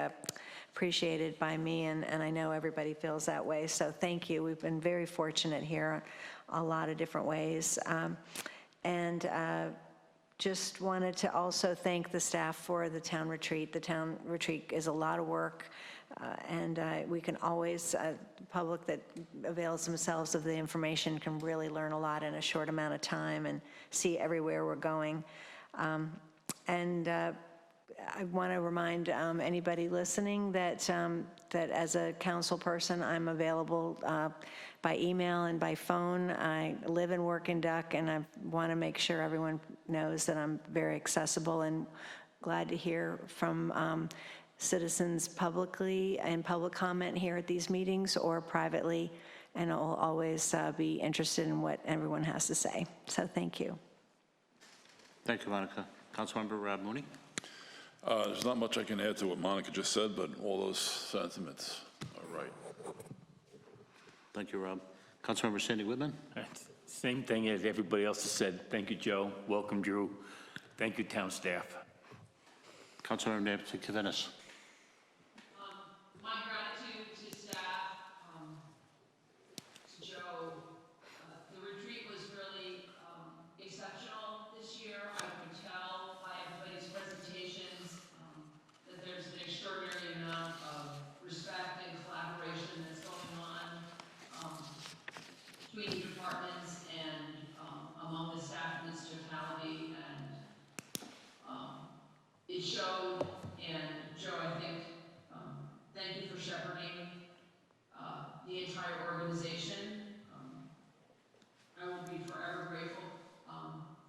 appreciated by me, and I know everybody feels that way. So thank you. We've been very fortunate here a lot of different ways. Just wanted to also thank the staff for the town retreat. The town retreat is a lot of work, and we can always, public that avails themselves of the information can really learn a lot in a short amount of time and see everywhere we're going. I want to remind anybody listening that that as a council person, I'm available by email and by phone. I live and work in Duck, and I want to make sure everyone knows that I'm very accessible and glad to hear from citizens publicly and public comment here at these meetings or privately, and I'll always be interested in what everyone has to say. So thank you.
Thank you, Monica. Councilmember Rob Mooney.
There's not much I can add to what Monica just said, but all those sentiments are right.
Thank you, Rob. Councilmember Sandy Whitman.
Same thing as everybody else has said. Thank you, Joe. Welcome, Drew. Thank you, town staff.
Councilmember Nancy Kavenis.
My gratitude to staff, to Joe. The retreat was really exceptional this year. I could tell by everybody's presentations that there's an extraordinary amount of respect and collaboration that's going on between departments and among the staff in its totality, and it showed. And Joe, I think, thank you for shepherding the entire organization. I will be forever grateful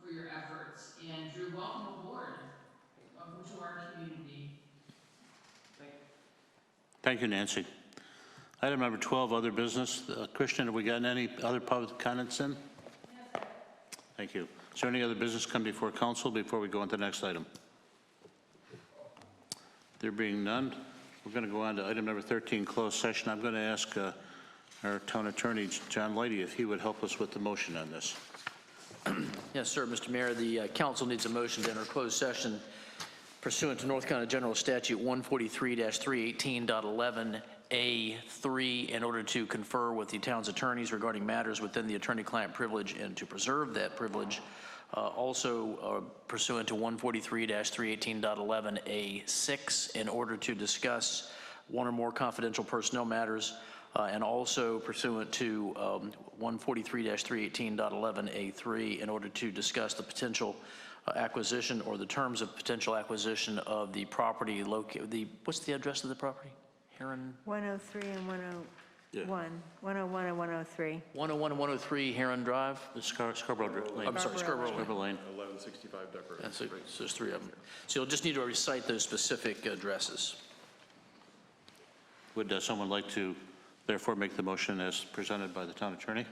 for your efforts. And Drew, welcome aboard. Welcome to our community.
Thank you, Nancy. Item number 12, other business. Christian, have we gotten any other public comments in? Yes. Thank you. Is there any other business come before council before we go on to the next item? There being none, we're going to go on to item number 13, closed session. I'm going to ask our town attorney, John Leidy, if he would help us with the motion on this.
Yes, sir, Mr. Mayor. The council needs a motion to enter closed session pursuant to North Carolina General Statute 143-318.11A3 in order to confer with the town's attorneys regarding matters within the attorney-client privilege and to preserve that privilege. Also pursuant to 143-318.11A6 in order to discuss one or more confidential personnel matters, and also pursuant to 143-318.11A3 in order to discuss the potential acquisition or the terms of potential acquisition of the property located, what's the address of the property? Heron?
103 and 101, 101 and 103.
101 and 103 Heron Drive?
The Scarborough Lane.
I'm sorry, Scarborough Lane.
1165 Duck Road.
So there's 3 of them. So you'll just need to recite those specific addresses.
Would someone like to therefore make the motion as presented by the town attorney?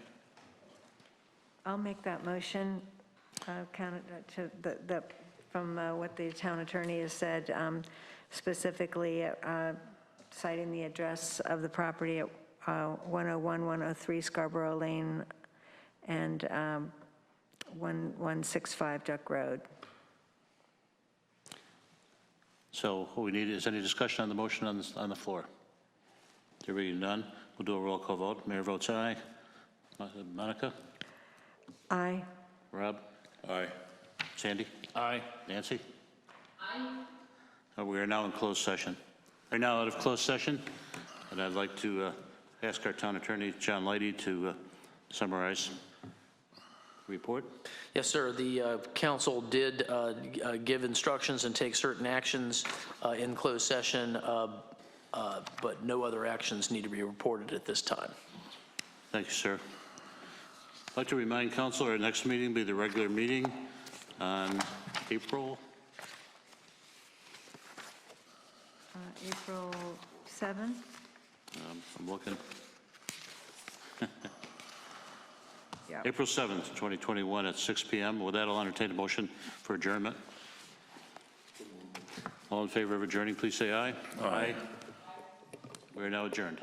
I'll make that motion from what the town attorney has said, specifically citing the address of the property at 101, 103 Scarborough Lane and 1165 Duck Road.
So what we need is any discussion on the motion on the floor. There being none, we'll do a roll call vote. Mayor votes aye. Monica?
Aye.
Rob?
Aye.
Sandy?
Aye.
Nancy?
Aye.
We are now in closed session. We're now out of closed session, and I'd like to ask our town attorney, John Leidy, to summarize the report.
Yes, sir. The council did give instructions and take certain actions in closed session, but no other actions need to be reported at this time.
Thank you, sir. I'd like to remind council our next meeting will be the regular meeting on April
April 7th?
I'm looking.
Yeah.
April 7th, 2021 at 6 p.m. With that, I'll entertain a motion for adjournment. All in favor of adjourning, please say aye. Aye. We are now adjourned.